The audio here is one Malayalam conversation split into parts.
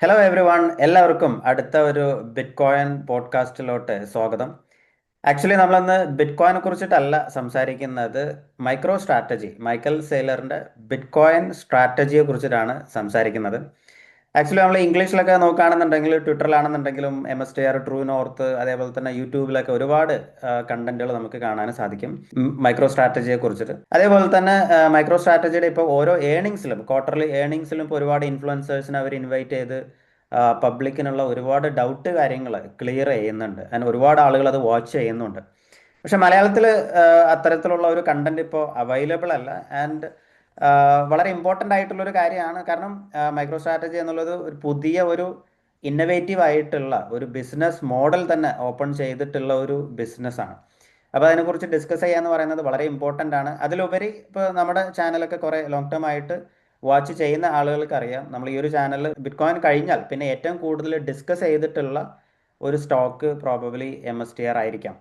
ഹലോ എവ്രി വൺ, എല്ലാവർക്കും അടുത്ത ഒരു ബിറ്റ് കോയിൻ പോഡ്കാസ്റ്റിലോട്ട് സ്വാഗതം. ആക്ച്വലി നമ്മളിന്ന് ബിറ്റ് കോയിനെ കുറിച്ചിട്ടല്ല സംസാരിക്കുന്നത്. മൈക്രോ സ്ട്രാറ്റജി, മൈക്കൽ സെയ്ലറിൻ്റെ ബിറ്റ് കോയിൻ സ്ട്രാറ്റജിയെ കുറിച്ചിട്ടാണ് സംസാരിക്കുന്നത്. ആക്ച്വലി നമ്മൾ ഇംഗ്ലീഷിലൊക്കെ നോക്കുകയാണെന്നുണ്ടെങ്കിൽ ട്വിറ്ററിലാണെന്നുണ്ടെങ്കിലും MSTR, ട്രൂ നോർത്ത്, അതേപോലെ തന്നെ യൂട്യൂബിലൊക്കെ ഒരുപാട് കണ്ടന്റുകൾ നമുക്ക് കാണാൻ സാധിക്കും മൈക്രോ സ്ട്രാറ്റജിയെ കുറിച്ചിട്ട്. അതേപോലെ തന്നെ മൈക്രോ സ്ട്രാറ്റജിയുടെ ഇപ്പോൾ ഓരോ ഏണിങ്സിലും, ക്വാർട്ടർലി ഏണിങ്സിലും ഇപ്പോൾ ഒരുപാട് ഇൻഫ്ലുവൻസേഴ്സിനെ അവർ ഇൻവൈറ്റ് ചെയ്ത് പബ്ലിക്കിനുള്ള ഒരുപാട് ഡൗട്ട് കാര്യങ്ങൾ ക്ലിയർ ചെയ്യുന്നുണ്ട്. അതിന് ഒരുപാട് ആളുകൾ അത് വാച്ച് ചെയ്യുന്നുണ്ട്. പക്ഷെ മലയാളത്തിൽ അത്തരത്തിലുള്ള ഒരു കണ്ടന്റ് ഇപ്പോൾ അവൈലബിൾ അല്ല. ആൻഡ് വളരെ ഇമ്പോർട്ടൻ്റ് ആയിട്ടുള്ള ഒരു കാര്യമാണ്. കാരണം മൈക്രോ സ്ട്രാറ്റജി എന്നുള്ളത് ഒരു പുതിയ ഒരു ഇന്നവേറ്റീവ് ആയിട്ടുള്ള ഒരു ബിസിനസ് മോഡൽ തന്നെ ഓപ്പൺ ചെയ്തിട്ടുള്ള ഒരു ബിസിനസ്സാണ്. അപ്പോൾ അതിനെക്കുറിച്ച് ഡിസ്കസ് ചെയ്യുക എന്ന് പറയുന്നത് വളരെ ഇമ്പോർട്ടൻ്റ് ആണ്. അതിലുപരി ഇപ്പോൾ നമ്മുടെ ചാനലൊക്കെ കുറേ ലോങ് ടേം ആയിട്ട് വാച്ച് ചെയ്യുന്ന ആളുകൾക്ക് അറിയാം, നമ്മൾ ഈ ഒരു ചാനൽ ബിറ്റ് കോയിൻ കഴിഞ്ഞാൽ പിന്നെ ഏറ്റവും കൂടുതൽ ഡിസ്കസ് ചെയ്തിട്ടുള്ള ഒരു സ്റ്റോക്ക് പ്രോബബിലി MSTR ആയിരിക്കാം.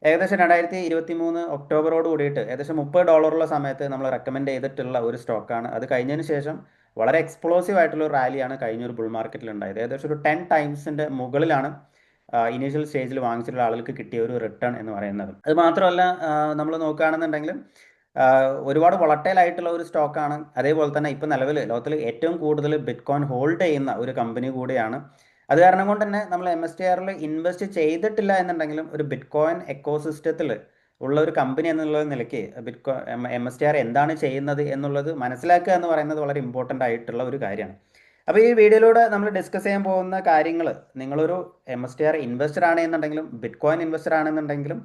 ഏകദേശം 2023 ഒക്ടോബറോട് കൂടിയിട്ട് ഏകദേശം $30 സമയത്ത് നമ്മൾ റെക്കമെൻഡ് ചെയ്തിട്ടുള്ള ഒരു സ്റ്റോക്കാണ്. അത് കഴിഞ്ഞതിന് ശേഷം വളരെ എക്സ്പ്ലോസീവ് ആയിട്ടുള്ള ഒരു റാലിയാണ് കഴിഞ്ഞൊരു ബുൾ മാർക്കറ്റിൽ ഉണ്ടായത്. ഏകദേശം ഒരു 10 ടൈംസിൻ്റെ മുകളിലാണ് ഇനീഷ്യൽ സ്റ്റേജിൽ വാങ്ങിച്ചിട്ടുള്ള ആളുകൾക്ക് കിട്ടിയ ഒരു റിട്ടേൺ എന്ന് പറയുന്നത്. അത് മാത്രമല്ല, നമ്മൾ നോക്കുകയാണെന്നുണ്ടെങ്കിൽ ഒരുപാട് വളട്ടൈൽ ആയിട്ടുള്ള ഒരു സ്റ്റോക്കാണ്. അതേപോലെ തന്നെ ഇപ്പം നിലവിൽ ലോകത്തിൽ ഏറ്റവും കൂടുതൽ ബിറ്റ് കോയിൻ ഹോൾഡ് ചെയ്യുന്ന ഒരു കമ്പനി കൂടിയാണ്. അത് കാരണം കൊണ്ട് തന്നെ നമ്മൾ MSTRൽ ഇൻവെസ്റ്റ് ചെയ്തിട്ടില്ല എന്നുണ്ടെങ്കിലും ഒരു ബിറ്റ് കോയിൻ എക്കോസിസ്റ്റത്തിൽ ഉള്ള ഒരു കമ്പനി എന്നുള്ള നിലയ്ക്ക് ബിറ്റ് കോയിൻ MSTR എന്താണ് ചെയ്യുന്നത് എന്നുള്ളത് മനസ്സിലാക്കുക എന്ന് പറയുന്നത് വളരെ ഇമ്പോർട്ടൻ്റ് ആയിട്ടുള്ള ഒരു കാര്യമാണ്. അപ്പോൾ ഈ വീഡിയോയിലൂടെ നമ്മൾ ഡിസ്കസ് ചെയ്യാൻ പോകുന്ന കാര്യങ്ങൾ, നിങ്ങളൊരു MSTR ഇൻവെസ്റ്റർ ആണെന്നുണ്ടെങ്കിലും ബിറ്റ് കോയിൻ ഇൻവെസ്റ്റർ ആണെന്നുണ്ടെങ്കിലും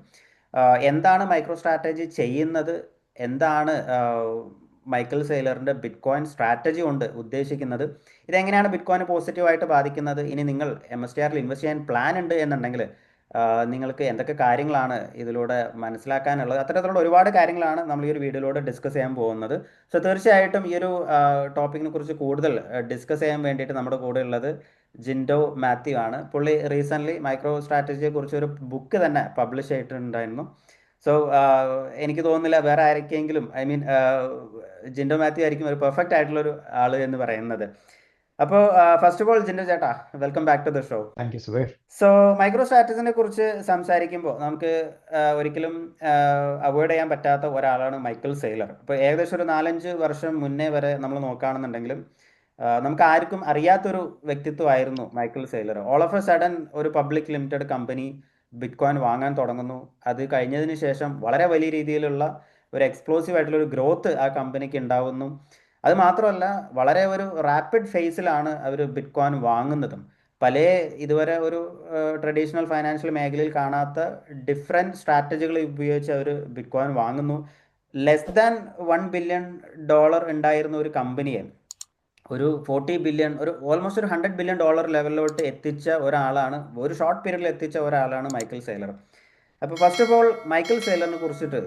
എന്താണ് മൈക്രോ സ്ട്രാറ്റജി ചെയ്യുന്നത്, എന്താണ് മൈക്കൽ സെയ്ലറിൻ്റെ ബിറ്റ് കോയിൻ സ്ട്രാറ്റജി കൊണ്ട് ഉദ്ദേശിക്കുന്നത്, ഇതെങ്ങനെയാണ് ബിറ്റ് കോയിനെ പോസിറ്റീവായിട്ട് ബാധിക്കുന്നത്, ഇനി നിങ്ങൾ MSTRൽ ഇൻവെസ്റ്റ് ചെയ്യാൻ പ്ലാൻ ഉണ്ട് എന്നുണ്ടെങ്കിൽ നിങ്ങൾക്ക് എന്തൊക്കെ കാര്യങ്ങളാണ് ഇതിലൂടെ മനസ്സിലാക്കാനുള്ളത്, അത്തരത്തിലുള്ള ഒരുപാട് കാര്യങ്ങളാണ് നമ്മൾ ഈ ഒരു വീഡിയോയിലൂടെ ഡിസ്കസ് ചെയ്യാൻ പോകുന്നത്. സോ തീർച്ചയായിട്ടും ഈ ഒരു ടോപ്പിക്കിനെ കുറിച്ച് കൂടുതൽ ഡിസ്കസ് ചെയ്യാൻ വേണ്ടിയിട്ട് നമ്മുടെ കൂടെ ഉള്ളത് ജിൻഡോ മാത്യു ആണ്. പുള്ളി റീസെൻ്റ്ലി മൈക്രോ സ്ട്രാറ്റജിയെ കുറിച്ച് ഒരു ബുക്ക് തന്നെ പബ്ലിഷ് ചെയ്തിട്ടുണ്ടായിരുന്നു. സോ എനിക്ക് തോന്നുന്നില്ല വേറെ ആരൊക്കെയെങ്കിലും, ഐ മീൻ ജിൻഡോ മാത്യു ആയിരിക്കും ഒരു പെർഫെക്റ്റ് ആയിട്ടുള്ളൊരു ആൾ എന്ന് പറയുന്നത്. അപ്പോൾ ഫസ്റ്റ് ഓഫ് ഓൾ ജിൻഡോ ചേട്ടാ, welcome back to the show. Thank you Zubair. So മൈക്രോ സ്ട്രാറ്റജിനെ കുറിച്ച് സംസാരിക്കുമ്പോൾ നമുക്ക് ഒരിക്കലും അവോയ്ഡ് ചെയ്യാൻ പറ്റാത്ത ഒരാളാണ് മൈക്കൽ സെയ്ലർ. ഇപ്പോൾ ഏകദേശം ഒരു 4-5 വർഷം മുന്നേ വരെ നമ്മൾ നോക്കുകയാണെന്നുണ്ടെങ്കിലും നമുക്ക് ആർക്കും അറിയാത്തൊരു വ്യക്തിത്വമായിരുന്നു Michael Saylor. All of a sudden ഒരു public limited company Bitcoin വാങ്ങാൻ തുടങ്ങുന്നു. അത് കഴിഞ്ഞതിന് ശേഷം വളരെ വലിയ രീതിയിലുള്ള ഒരു എക്സ്പ്ലോസീവ് ആയിട്ടുള്ള ഒരു ഗ്രോത്ത് ആ കമ്പനിക്ക് ഉണ്ടാവുന്നു. അത് മാത്രമല്ല, വളരെ ഒരു റാപ്പിഡ് ഫേസിലാണ് അവർ ബിറ്റ് കോയിൻ വാങ്ങുന്നതും. പല ഇതുവരെ ഒരു ട്രഡീഷണൽ ഫൈനാൻഷ്യൽ മേഖലയിൽ കാണാത്ത ഡിഫറെൻറ്റ് സ്ട്രാറ്റജികൾ ഉപയോഗിച്ച് അവർ ബിറ്റ് കോയിൻ വാങ്ങുന്നു. ലെസ് ദാൻ $1 ബില്യൺ ഉണ്ടായിരുന്ന ഒരു കമ്പനിയെ ഒരു 40 ബില്യൺ, ഒരു ഓൾമോസ്റ്റ് ഒരു $100 ബില്യൺ ലെവലിലോട്ട് എത്തിച്ച ഒരാളാണ്, ഒരു ഷോർട്ട് പീരീഡിൽ എത്തിച്ച ഒരാളാണ് മൈക്കൽ സെയ്ലർ. അപ്പോൾ ഫസ്റ്റ് ഓഫ് ഓൾ മൈക്കൽ സെയ്ലറിനെ കുറിച്ചിട്ട്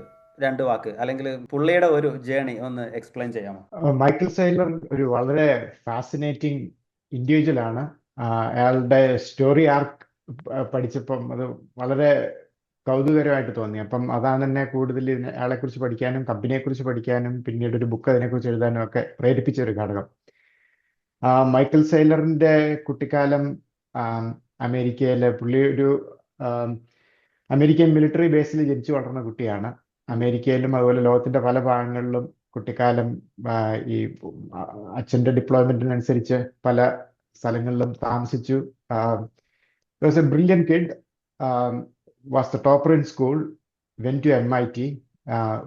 രണ്ട് വാക്ക്, അല്ലെങ്കിൽ പുള്ളിയുടെ ഒരു ജേണി ഒന്ന് എക്സ്പ്ലെയിൻ ചെയ്യാമോ? മൈക്കൽ സെയ്ലർ ഒരു വളരെ ഫാസിനേറ്റിംഗ് ഇൻഡിവിജ്വൽ ആണ്. അയാളുടെ സ്റ്റോറി ആർക്ക് പഠിച്ചപ്പം അത് വളരെ കൗതുകരമായിട്ട് തോന്നി. അപ്പം അതാണ് എന്നെ കൂടുതൽ അയാളെക്കുറിച്ച് പഠിക്കാനും കമ്പനിയെക്കുറിച്ച് പഠിക്കാനും പിന്നീട് ഒരു ബുക്ക് അതിനെക്കുറിച്ച് എഴുതാനും ഒക്കെ പ്രേരിപ്പിച്ച ഒരു ഘടകം. മൈക്കൽ സെയ്ലറിന്റെ കുട്ടിക്കാലം അമേരിക്കയിലെ, പുള്ളി ഒരു അമേരിക്കൻ മിലിറ്ററി ബേസിൽ ജനിച്ചു വളർന്ന കുട്ടിയാണ്. അമേരിക്കയിലും അതുപോലെ ലോകത്തിന്റെ പല ഭാഗങ്ങളിലും കുട്ടിക്കാലം ഈ അച്ഛന്റെ ഡിപ്ലോയ്മെന്റിനനുസരിച്ച് പല സ്ഥലങ്ങളിലും താമസിച്ചു. Was a brilliant kid, was the topper in school, went to MIT.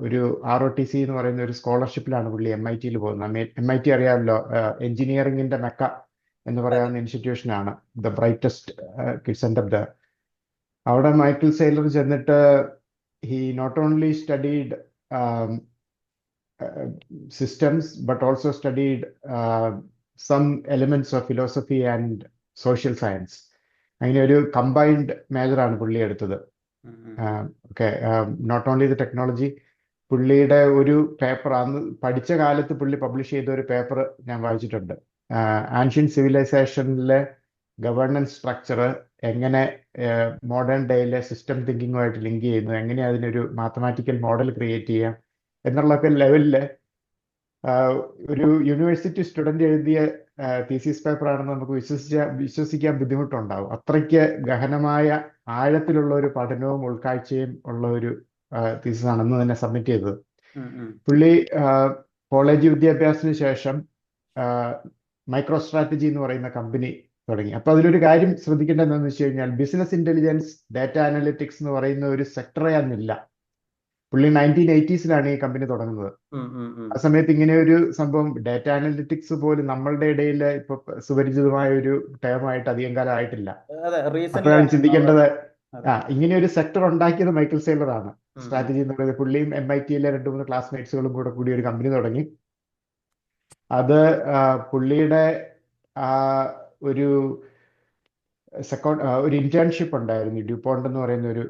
ഒരു ROTC എന്ന് പറയുന്ന ഒരു സ്കോളർഷിപ്പിലാണ് പുള്ളി MITയിൽ പോകുന്നത്. MIT അറിയാമല്ലോ, എഞ്ചിനീയറിംഗിന്റെ മെക്ക എന്ന് പറയാവുന്ന ഇൻസ്റ്റിറ്റ്യൂഷനാണ്, the brightest kids end of the. അവിടെ മൈക്കിൾ സെയ്ലർ ചെന്നിട്ട് he not only studied systems but also studied some elements of philosophy and social science. അങ്ങനെ ഒരു കമ്പൈൻഡ് മേജറാണ് പുള്ളി എടുത്തത്. Okay, not only the technology. പുള്ളിയുടെ ഒരു പേപ്പർ അന്ന് പഠിച്ച കാലത്ത് പുള്ളി പബ്ലിഷ് ചെയ്ത ഒരു പേപ്പർ ഞാൻ വായിച്ചിട്ടുണ്ട്. ആൻഷ്യൻ സിവിലൈസേഷനിലെ ഗവേണൻസ് സ്ട്രക്ചർ എങ്ങനെ മോഡേൺ ഡേയിലെ സിസ്റ്റം തിങ്കിങ്ങുമായിട്ട് ലിങ്ക് ചെയ്യുന്നു, എങ്ങനെ അതിനൊരു മാത്തമാറ്റിക്കൽ മോഡൽ ക്രിയേറ്റ് ചെയ്യാം എന്നുള്ളൊക്കെ ലെവലിൽ ഒരു യൂണിവേഴ്സിറ്റി സ്റ്റുഡൻ്റ് എഴുതിയ തീസിസ് പേപ്പർ ആണെന്ന് നമുക്ക് വിശ്വസിക്കാൻ ബുദ്ധിമുട്ടുണ്ടാവും. അത്രയ്ക്ക് ഗഹനമായ ആഴത്തിലുള്ള ഒരു പഠനവും ഉൾക്കാഴ്ചയും ഉള്ള ഒരു തീസിസ് ആണെന്ന് തന്നെ സബ്മിറ്റ് ചെയ്തത്. ഉം, ഉം. പുള്ളി കോളേജ് വിദ്യാഭ്യാസത്തിന് ശേഷം മൈക്രോ സ്ട്രാറ്റജി എന്ന് പറയുന്ന കമ്പനി തുടങ്ങി. അപ്പൊ അതിലൊരു കാര്യം ശ്രദ്ധിക്കേണ്ടത് എന്താണെന്ന് വെച്ച് കഴിഞ്ഞാൽ ബിസിനസ് ഇന്റലിജൻസ്, ഡാറ്റ അനലിറ്റിക്സ് എന്ന് പറയുന്ന ഒരു സെക്ടറേ അന്നില്ല. പുള്ളി 1980s ഈ കമ്പനി തുടങ്ങുന്നത്. ഉം, ഉം, ഉം. ആ സമയത്ത് ഇങ്ങനെ ഒരു സംഭവം ഡാറ്റ അനലിറ്റിക്സ് പോലും നമ്മളുടെ ഇടയിൽ ഇപ്പൊ സുപരിചിതമായ ഒരു ടേമായിട്ട് അധികം കാലം ആയിട്ടില്ല. അതെ, റീസെന്റ് അപ്പോഴാണ് ആണ് ചിന്തിക്കേണ്ടത്, അതെ. ഇങ്ങനെ ഒരു സെക്ടർ ഉണ്ടാക്കിയത് മൈക്കിൾ സെയ്ലറാണ്. ഉം, ഉം. സ്ട്രാറ്റജി എന്ന് പറയുന്നത് പുള്ളിയും MIT-യിലെ 2-3 ക്ലാസ്മേറ്റ്സുകളും കൂടി ഒരു കമ്പനി തുടങ്ങി. അത് പുള്ളിയുടെ ഒരു ഒരു ഇന്റേൺഷിപ്പ് ഉണ്ടായിരുന്നു ഡ്യൂപോണ്ട് എന്ന് പറയുന്ന ഒരു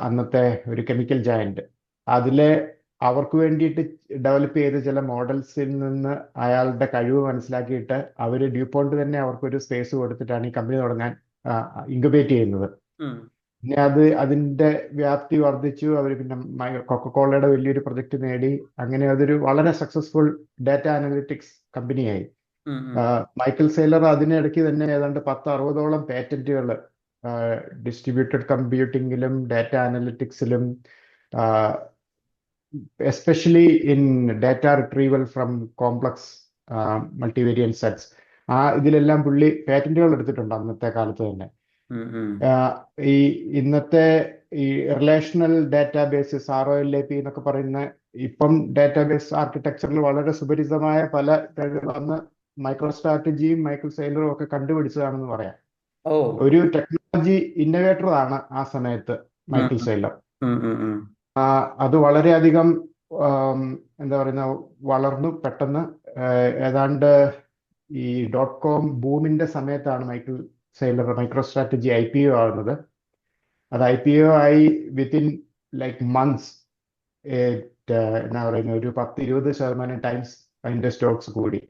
അന്നത്തെ ഒരു കെമിക്കൽ ജയന്റ്. അതിലെ അവർക്ക് വേണ്ടിയിട്ട് ഡെവലപ്പ് ചെയ്ത ചില മോഡൽസിൽ നിന്ന് അയാളുടെ കഴിവ് മനസ്സിലാക്കിയിട്ട് അവർ ഡ്യൂപോണ്ട് തന്നെ അവർക്കൊരു സ്പേസ് കൊടുത്തിട്ടാണ് ഈ കമ്പനി തുടങ്ങാൻ ഇൻക്യുബേറ്റ് ചെയ്യുന്നത്. ഉം. പിന്നെ അതിന്റെ വ്യാപ്തി വർദ്ധിച്ചു. അവർ പിന്നെ കൊക്കക്കോളയുടെ വലിയൊരു പ്രൊജക്ട് നേടി. അങ്ങനെ അതൊരു വളരെ സക്സസ്ഫുൾ ഡാറ്റ അനലിറ്റിക്സ് കമ്പനിയായി. ഉം, ഉം. മൈക്കിൾ സെയ്ലർ അതിനിടയ്ക്ക് തന്നെ ഏതാണ്ട് 10-60ഓളം പേറ്റന്റുകൾ ഡിസ്ട്രിബ്യൂട്ടഡ് കമ്പ്യൂട്ടിങ്ങിലും ഡാറ്റ അനലിറ്റിക്സിലും especially in data retrieval from complex multivariant sets, ഇതിലെല്ലാം പുള്ളി പേറ്റന്റുകൾ എടുത്തിട്ടുണ്ട് അന്നത്തെ കാലത്ത് തന്നെ. ഉം, ഉം. ഈ ഇന്നത്തെ ഈ റിലേഷണൽ ഡാറ്റാബേസസ് ROLAP എന്നൊക്കെ പറയുന്ന ഇപ്പം ഡാറ്റാബേസ് ആർക്കിടെക്ചറിൽ വളരെ സുപരിചിതമായ പല അന്ന് മൈക്രോ സ്ട്രാറ്റജിയും മൈക്കിൾ സെയ്ലറും ഒക്കെ കണ്ടുപിടിച്ചതാണെന്ന് പറയാം. ഓ. ഒരു ടെക്നോളജി ഇന്നോവേറ്റർ ആണ് ആ സമയത്ത് മൈക്കിൾ സെയ്ലർ. ഉം, ഉം, ഉം. അത് വളരെയധികം എന്താ പറയുന്ന വളർന്നു പെട്ടെന്ന്. ഏതാണ്ട് ഈ .com ബൂമിന്റെ സമയത്താണ് മൈക്കിൾ സെയ്ലർ മൈക്രോ സ്ട്രാറ്റജി IPO ആവുന്നത്. അത് IPO ആയി വിത്തിൻ ലൈക്ക് മന്ത്സ് എന്നാ പറയുന്ന ഒരു 10-20% ടൈംസ് അതിന്റെ സ്റ്റോക്സ് കൂടി.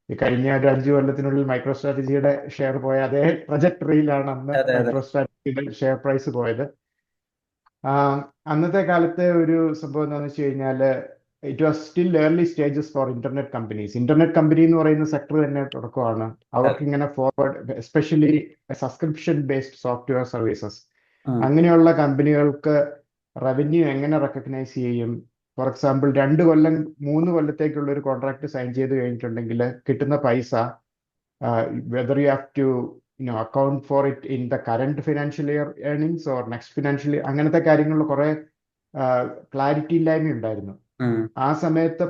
കഴിഞ്ഞ ഒരു 5 കൊല്ലത്തിനുള്ളിൽ മൈക്രോ സ്ട്രാറ്റജിയുടെ ഷെയർ പോയ അതേ ട്രജക്ടറിയിലാണ് അന്ന് അതെ, അതെ. മൈക്രോ സ്ട്രാറ്റജിയുടെ ഷെയർ പ്രൈസ് പോയത്. അന്നത്തെ കാലത്തെ ഒരു സംഭവം എന്താണെന്ന് വെച്ച് കഴിഞ്ഞാൽ it was still early stages for internet companies. Internet company എന്ന് പറയുന്ന സെക്ടർ തന്നെ തുടക്കമാണ്. അവർക്ക് ഇങ്ങനെ forward especially subscription based software services, അങ്ങനെയുള്ള കമ്പനികൾക്ക് റവന്യൂ എങ്ങനെ റെക്കഗ്നൈസ് ചെയ്യും. ഫോർ എക്സാമ്പിൾ 2 കൊല്ലം 3 കൊല്ലത്തേക്കുള്ള ഒരു കോൺട്രാക്ട് സൈൻ ചെയ്ത് കഴിഞ്ഞിട്ടുണ്ടെങ്കിൽ കിട്ടുന്ന പൈസ whether you have to account for it in the current financial year earnings or next financial year, അങ്ങനത്തെ കാര്യങ്ങളിൽ കുറെ ക്ലാരിറ്റി ഇല്ലായ്മ ഉണ്ടായിരുന്നു. ആ സമയത്ത്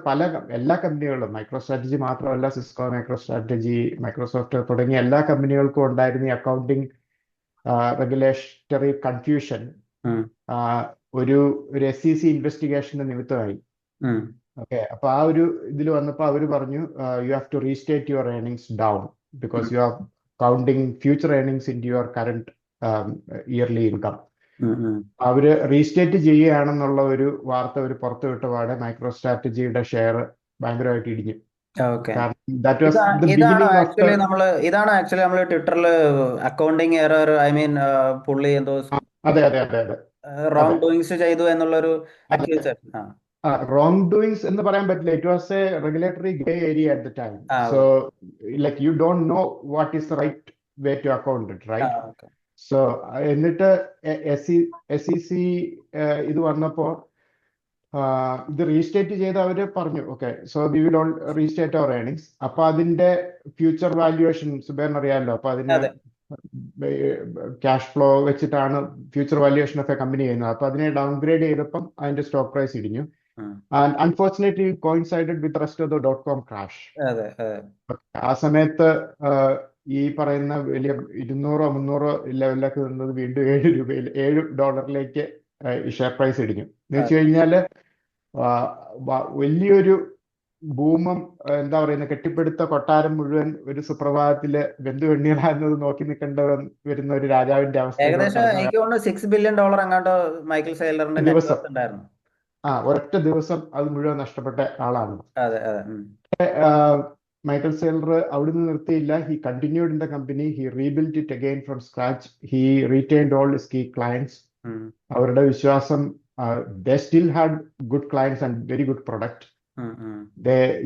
എല്ലാ കമ്പനികളും, മൈക്രോ സ്ട്രാറ്റജി മാത്രമല്ല, സിസ്കോ, മൈക്രോ സ്ട്രാറ്റജി, മൈക്രോസോഫ്റ്റ് തുടങ്ങിയ എല്ലാ കമ്പനികൾക്കും ഉണ്ടായിരുന്ന ഈ അക്കൗണ്ടിങ് റെഗുലേറ്ററി കൺഫ്യൂഷൻ ഒരു SEC ഇൻവെസ്റ്റിഗേഷന്റെ നിമിത്തമായി. ഓക്കെ, അപ്പൊ ആ ഒരു ഇതിൽ വന്നപ്പോൾ അവർ പറഞ്ഞു you have to restate your earnings down because you are counting future earnings in your current yearly income. അവര് റീസ്റ്റേറ്റ് ചെയ്യുകയാണെന്നുള്ള ഒരു വാർത്ത അവർ പുറത്തുവിട്ടപാടെ മൈക്രോ സ്ട്രാറ്റജിയുടെ ഷെയർ ഭയങ്കരമായിട്ട് ഇടിഞ്ഞു. ഇതാണ് ആക്ച്വലി നമ്മള് ട്വിറ്ററിൽ അക്കൗണ്ടിങ് എറർ, ഐ മീൻ പുള്ളി എന്തോ അതെ അതെ അതെ അതെ റോങ് ഡൂയിങ്സ് ചെയ്തു എന്നുള്ളൊരു അക്യൂസേഷൻ. റോങ് ഡൂയിങ്സ് എന്ന് പറയാൻ പറ്റില്ല. It was a regulatory grey area at the time. So like you don't know what is the right way to account it, right? So എന്നിട്ട് SEC ഇത് വന്നപ്പോ ഇത് റീസ്റ്റേറ്റ് ചെയ്ത് അവര് പറഞ്ഞു okay, so we will restate അവർ ഏർണിങ്സ്. അപ്പൊ അതിന്റെ ഫ്യൂച്ചർ വാല്യുവേഷൻ സുബേറിന് അറിയാമല്ലോ. അപ്പൊ അതിന് ക്യാഷ് ഫ്ലോ വെച്ചിട്ടാണ് future valuation of a company ചെയ്യുന്നത്. അപ്പൊ അതിനെ ഡൗൺഗ്രേഡ് ചെയ്തപ്പം അതിന്റെ സ്റ്റോക്ക് പ്രൈസ് ഇടിഞ്ഞു. And unfortunately coincided with rest of the .com crash. ആ സമയത്ത് ഈ പറയുന്ന വലിയ 200-300 ലെവലിലൊക്കെ നിന്നത് വീണ്ടും $7 ഷെയർ പ്രൈസ് ഇടിഞ്ഞു. എന്ന് വെച്ച് കഴിഞ്ഞാല് വലിയൊരു ഭൂമം, എന്താ പറയുന്ന, കെട്ടിപ്പടുത്ത കൊട്ടാരം മുഴുവൻ ഒരു സുപ്രഭാതത്തില് വെന്തുവെണ്ണീറാകുന്നത് നോക്കി നിൽക്കേണ്ട വരുന്ന ഒരു രാജാവിന്റെ അവസ്ഥ. ഏകദേശം എനിക്ക് തോന്നുന്നു $6 ബില്യൺ അങ്ങോട്ട് മൈക്കിൾ സെയ്ലറിന്റെ ദിവസം ഉണ്ടായിരുന്നു. ഒരൊറ്റ ദിവസം അത് മുഴുവൻ നഷ്ടപ്പെട്ട ആളാണ്. അതെ, അതെ. മൈക്കിൾ സെയ്ലർ അവിടുന്ന് നിർത്തിയില്ല. He continued in the company. He rebuild it again from scratch. He retained all his key clients. അവരുടെ വിശ്വാസം, they still had good clients and very good product. ഉം, ഉം,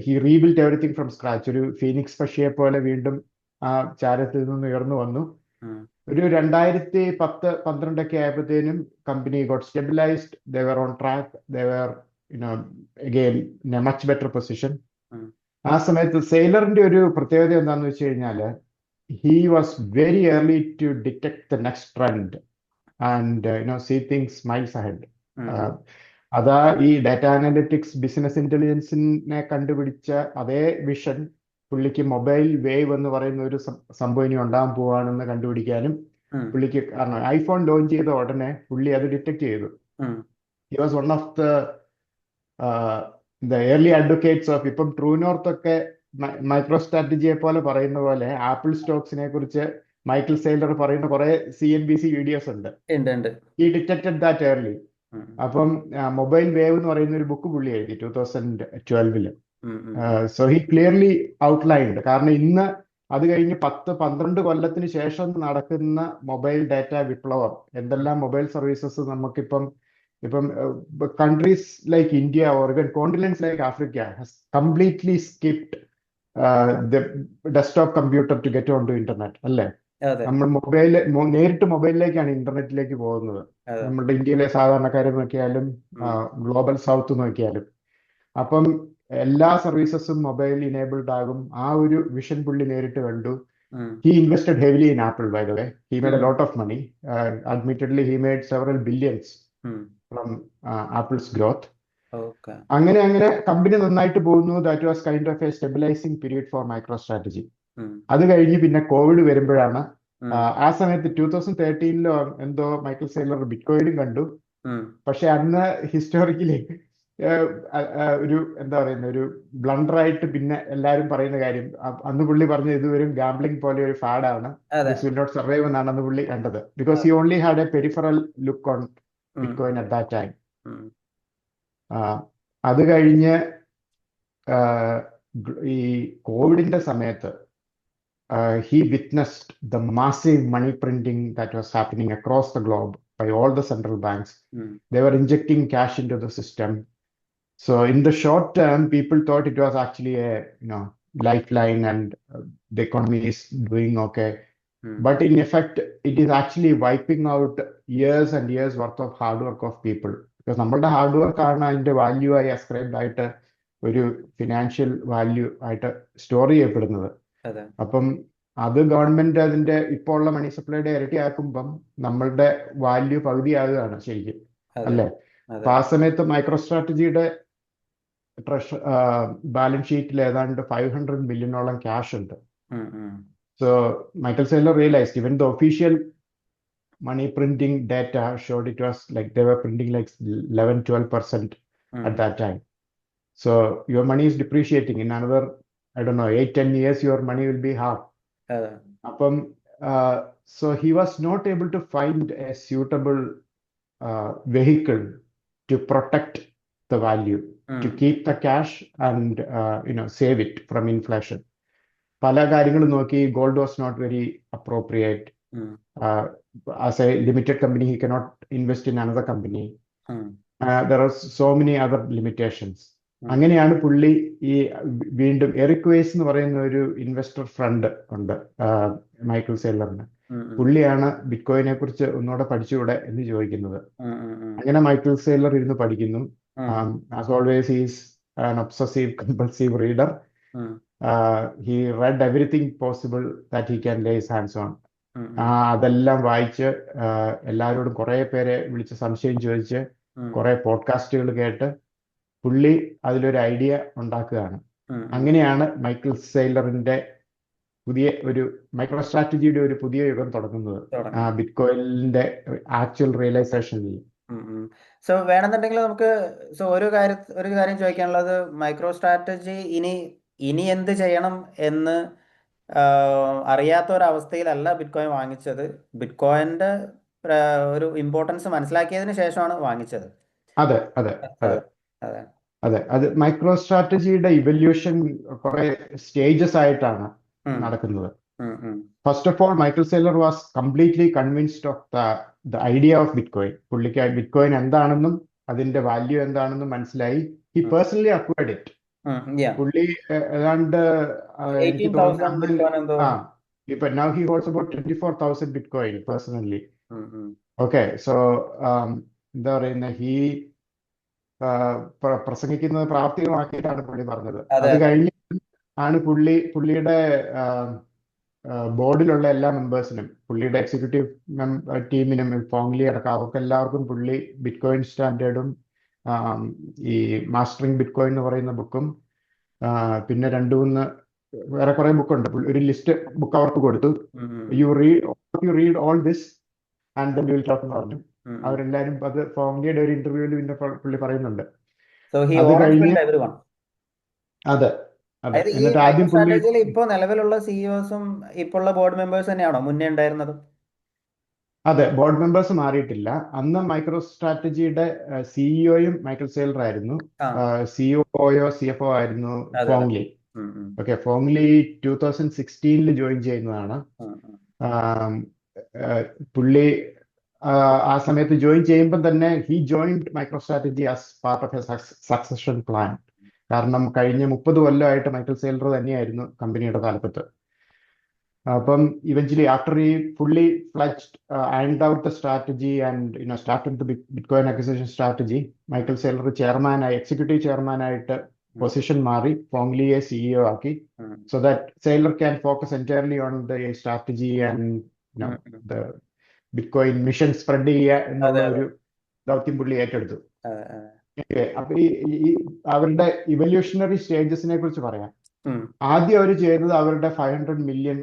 he rebuilt everything from scratch. ഒരു ഫീനിക്സ് പക്ഷിയെ പോലെ വീണ്ടും ആ ചാരത്തിൽ നിന്ന് ഉയർന്നു വന്നു. ഉം, ഒരു 2010-12 ആയപ്പോഴത്തേനും company got stabilised. They were on track. They were again in a much better position. Um, ആ സമയത്ത് സെയിലറിന്റെ ഒരു പ്രത്യേകത എന്താണെന്ന് വെച്ച് കഴിഞ്ഞാൽ, he was very early to detect the next trend and see things miles ahead. ഉം, Uh, അതാ ഈ ഡാറ്റ അനലിറ്റിക്സ് ബിസിനസ് ഇന്റലിജൻസിനെ കണ്ടുപിടിച്ച അതേ വിഷൻ പുള്ളിക്ക് മൊബൈൽ വേവ് എന്ന് പറയുന്ന ഒരു സംഭവം ഇനി ഉണ്ടാകാൻ പോവാണെന്ന് കണ്ടുപിടിക്കാനും ഉം, പുള്ളിക്ക് കാരണം. ഐഫോൺ ലോഞ്ച് ചെയ്ത ഉടനെ പുള്ളി അത് ഡിറ്റക്ട് ചെയ്തു. ഉം, he was one of the early advocates of. ഇപ്പം ട്രൂ നോർത്ത് ഒക്കെ മൈക്രോ സ്ട്രാറ്റജിയെ പോലെ പറയുന്ന പോലെ ആപ്പിൾ സ്റ്റോക്സിനെ കുറിച്ച് മൈക്കിൾ സെയിലർ പറയുന്ന കുറെ CNBC വീഡിയോസ് ഉണ്ട്. ഉണ്ട്, ഉണ്ട്. ഈ ഡിറ്റക്റ്റഡ് ദാറ്റ് ഏർലി. ഉം, അപ്പം മൊബൈൽ വേവ് എന്ന് പറയുന്ന ഒരു ബുക്ക് പുള്ളി എഴുതി 2012. ഉം, ഉം, സോ ഹി ക്ലിയർലി ഔട്ട്ലൈൻഡ്. കാരണം ഇന്ന് അത് കഴിഞ്ഞ് 10-12 കൊല്ലത്തിന് ശേഷം നടക്കുന്ന മൊബൈൽ ഡാറ്റ വിപ്ലവം, എന്തെല്ലാം മൊബൈൽ സർവീസസ് നമുക്കിപ്പം countries like India or even continents like Africa has completely skipped the desktop computer to get on to internet, അല്ലേ? അതെ, നമ്മൾ നേരിട്ട് മൊബൈലിലേക്കാണ് ഇന്റർനെറ്റിലേക്ക് പോകുന്നത്. അതെ. നമ്മുടെ ഇന്ത്യയിലെ സാധാരണക്കാരെ നോക്കിയാലും ഗ്ലോബൽ സൗത്ത് നോക്കിയാലും. അപ്പം എല്ലാ സർവീസസും മൊബൈൽ ഇനേബിൾഡ് ആകും. ആ ഒരു വിഷൻ പുള്ളി നേരിട്ട് കണ്ടു. ഉം, He invested heavily in Apple, by the way. He made a ഉം, lot of money. Admittedly, he made several billions ഉം. from Apple's growth. ഓക്കെ. അങ്ങനെ കമ്പനി നന്നായിട്ട് പോകുന്നു. That was kind of A stabilising period for micro strategy. ഉം, അത് കഴിഞ്ഞ് പിന്നെ കോവിഡ് വരുമ്പോഴാണ് ഉം, ആ സമയത്ത് 2013 എന്തോ മൈക്കിൾ സെയിലർ ബിറ്റ്കോയിനും കണ്ടു. ഉം, പക്ഷെ അന്ന് ഹിസ്റ്റോറിക്കലി ഒരു എന്താ പറയുന്ന ഒരു ബ്ലണ്ടറായിട്ട് പിന്നെ എല്ലാവരും പറയുന്ന കാര്യം, അന്ന് പുള്ളി പറഞ്ഞ ഇതൊരു ഗാംബ്ലിംഗ് പോലെ ഒരു ഫാഡാണ്, അതെ. ദിസ് വിൽ നോട്ട് സർവൈവ് എന്നാണ് അന്ന് പുള്ളി കണ്ടത്. Because he only had A peripheral look on ഉം, ബിറ്റ്കോയിൻ അറ്റ് ദാറ്റ് ടൈം. ഉം, അത് കഴിഞ്ഞ് ഈ കോവിഡിന്റെ സമയത്ത് he witnessed the massive money printing that was happening across the globe by all the central banks. ഉം, They were injecting cash into the system. So in the short term, people thought it was actually a lifeline and the economy is doing okay. ഉം. But in effect, it is actually wiping out years and years worth of hard work of people. Because നമ്മളുടെ ഹാർഡ് വർക്ക് ആണ് അതിന്റെ വാല്യൂ ആയി അസ്ക്രൈബ്ഡ് ആയിട്ട് ഒരു ഫിനാൻഷ്യൽ വാല്യൂ ആയിട്ട് സ്റ്റോർ ചെയ്യപ്പെടുന്നത്. അതെ, അപ്പം അത് ഗവൺമെന്റ് അതിന്റെ ഇപ്പോൾ ഉള്ള മണി സപ്ലൈയുടെ ഇരട്ടിയാക്കുമ്പം നമ്മളുടെ വാല്യൂ പകുതിയാകുകയാണ് ശരിക്കും, അതെ, അല്ലേ? അതെ. അപ്പൊ ആ സമയത്ത് മൈക്രോ സ്ട്രാറ്റജിയുടെ ബാലൻസ് ഷീറ്റിൽ ഏതാണ്ട് 500 ബില്യണോളം ക്യാഷ് ഉണ്ട്. ഉം, ഉം, So Michael Saylor realized even the official money printing data showed it was like they were printing like 11-12% ഉം, at that time. So your money is depreciating. In another, I don't know, 8-10 years, your money will be half. അതെ, അപ്പം so he was not able to find a suitable vehicle to protect the value, to ഉം, keep the cash and save it from inflation. പല കാര്യങ്ങളും നോക്കി. Gold was not very appropriate. Um, as a limited company he cannot invest in another company. Um, there are so many other limitations. Um. അങ്ങനെയാണ് പുള്ളി ഈ വീണ്ടും എറിക് വേസ് എന്ന് പറയുന്ന ഒരു ഇൻവെസ്റ്റർ ഫ്രണ്ട് ഉണ്ട് മൈക്കിൾ സെയിലറിന്. ഉം, ഉം, പുള്ളിയാണ് ബിറ്റ്കോയിനെ കുറിച്ച് ഒന്നുകൂടെ പഠിച്ചുകൂടെ എന്ന് ചോദിക്കുന്നത്. ഉം, ഉം, ഉം, അങ്ങനെ മൈക്കിൾ സെയിലർ ഇരുന്ന് പഠിക്കുന്നു. ഉം, as always he's an obsessive compulsive reader. ഉം, He read everything possible that he can lay his hands on. ഉം, അതെല്ലാം വായിച്ച് എല്ലാവരോടും കുറെ പേരെ വിളിച്ച് സംശയം ചോദിച്ച് ഉം, കുറെ പോഡ്കാസ്റ്റുകൾ കേട്ട് പുള്ളി അതിലൊരു ഐഡിയ ഉണ്ടാക്കുകയാണ്. ഉം, ഉം. അങ്ങനെയാണ് മൈക്കിൾ സെയിലറിന്റെ പുതിയ ഒരു മൈക്രോ സ്ട്രാറ്റജിയുടെ ഒരു പുതിയ യുഗം തുടങ്ങുന്നത് തുടങ്ങി. ബിറ്റ്കോയിനിന്റെ ആക്ച്വൽ റിയലൈസേഷനിൽ. സോ വേണമെന്നുണ്ടെങ്കിൽ നമുക്ക് ഒരു കാര്യം ചോദിക്കാനുള്ളത്, മൈക്രോ സ്ട്രാറ്റജി ഇനി എന്ത് ചെയ്യണം എന്ന് അറിയാത്ത ഒരവസ്ഥയിലല്ല ബിറ്റ്കോയിൻ വാങ്ങിച്ചത്. ബിറ്റ്കോയിന്റെ ഒരു ഇമ്പോർട്ടൻസ് മനസ്സിലാക്കിയതിന് ശേഷമാണ് വാങ്ങിച്ചത്. അതെ അതെ അതെ അതെ, അതെ. അത് മൈക്രോ സ്ട്രാറ്റജിയുടെ ഇവല്യൂഷൻ കുറെ സ്റ്റേജസ് ആയിട്ടാണ് ഉം, നടക്കുന്നത്. Um, um, first of all, Michael Saylor was completely convinced of the idea of Bitcoin. പുള്ളിക്ക് ബിറ്റ്കോയിൻ എന്താണെന്നും അതിന്റെ വാല്യൂ എന്താണെന്നും മനസ്സിലായി. He personally acquired it. Yeah പുള്ളി ഏതാണ്ട് എനിക്ക് തോന്നുന്നു 18,000 അന്ന് ബിറ്റ്കോയിൻ എന്തോ. ഇപ്പൊ now he holds about 24,000 Bitcoin personally. ഉം, ഉം. ഓക്കെ സോ എന്താ പറയുന്ന പ്രസംഗിക്കുന്നത് പ്രാവർത്തികമാക്കിയിട്ടാണ് പുള്ളി പറഞ്ഞത്. അതെ, അത് അതെ. കഴിഞ്ഞ് ആണ് പുള്ളിയുടെ ബോർഡിലുള്ള എല്ലാ മെമ്പേഴ്സിനും, പുള്ളിയുടെ എക്സിക്യൂട്ടീവ് ടീമിനും, ഫോങ്ലി അടക്കം അവർക്ക് എല്ലാവർക്കും പുള്ളി ബിറ്റ്കോയിൻ സ്റ്റാൻഡേർഡും ഈ മാസ്റ്ററിംഗ് ബിറ്റ്കോയിൻ എന്ന് പറയുന്ന ബുക്കും പിന്നെ രണ്ടു മൂന്ന് വേറെ കുറെ ബുക്കുണ്ട്, ഒരു ലിസ്റ്റ് ബുക്ക് അവർക്ക് കൊടുത്തു. ഉം, ഉം, you read all this and then will talk എന്ന് പറഞ്ഞു. ഉം. അവരെല്ലാരും അത് ഫോങ്ലിയുടെ ഒരു ഇന്റർവ്യൂവിൽ പിന്നെ പുള്ളി പറയുന്നുണ്ട്. സോ ഹി അത് കഴിഞ്ഞ് ഓവർഫിൽഡ് എവരിവൺ. അതെ അതെ അതായത് ഈ എന്നിട്ട് മൈക്രോ ആദ്യം പുള്ളി സ്ട്രാറ്റജിയിൽ ഇപ്പോൾ നിലവിലുള്ള സിഇഒസും ഇപ്പോൾ ഉള്ള ബോർഡ് മെമ്പേഴ്സ് തന്നെയാണോ മുന്നേ ഉണ്ടായിരുന്നത്? അതെ, ബോർഡ് മെമ്പേഴ്സ് മാറിയിട്ടില്ല. അന്ന് മൈക്രോ സ്ട്രാറ്റജിയുടെ സിഇഒയും മൈക്കൽ സെയിലർ ആയിരുന്നു. ആ, സിഒഒയോ CFO ആയിരുന്നു അതെ, അതെ. ഫോങ്ലി. ഉം, ഉം, ഓക്കെ, ഫോങ്ലി 2016 ജോയിൻ ചെയ്യുന്നതാണ്. ഉം, ഉം. ആം, പുള്ളി ആ സമയത്ത് ജോയിൻ ചെയ്യുമ്പോൾ തന്നെ he joined micro strategy as part of A succession plan. കാരണം കഴിഞ്ഞ 30 കൊല്ലമായിട്ട് മൈക്കൽ സെയിലർ തന്നെയായിരുന്നു കമ്പനിയുടെ തലപ്പത്ത്. അപ്പം ഇവഞ്ച്വലി ആഫ്റ്റർ ഈ fully ഫ്ലജ്ഡ് ironed out the strategy and started the Bitcoin acquisition strategy, Michael Saylor executive ചെയർമാനായിട്ട് പൊസിഷൻ മാറി ഫോങ്ലിയെ സിഇഒ ആക്കി. ഉം, so that Saylor can focus entirely on the strategy and ഉം, ഉം. the Bitcoin mission spread ചെയ്യുക എന്നുള്ള അതെ, അതെ. ഒരു ദൗത്യം പുള്ളി ഏറ്റെടുത്തു. അതെ, അതെ. അപ്പൊ അവരുടെ ഇവല്യൂഷണറി സ്റ്റേജസിനെ കുറിച്ച് പറയാം. ഉം, ആദ്യം അവർ ചെയ്തത് അവരുടെ 500 മില്യൺ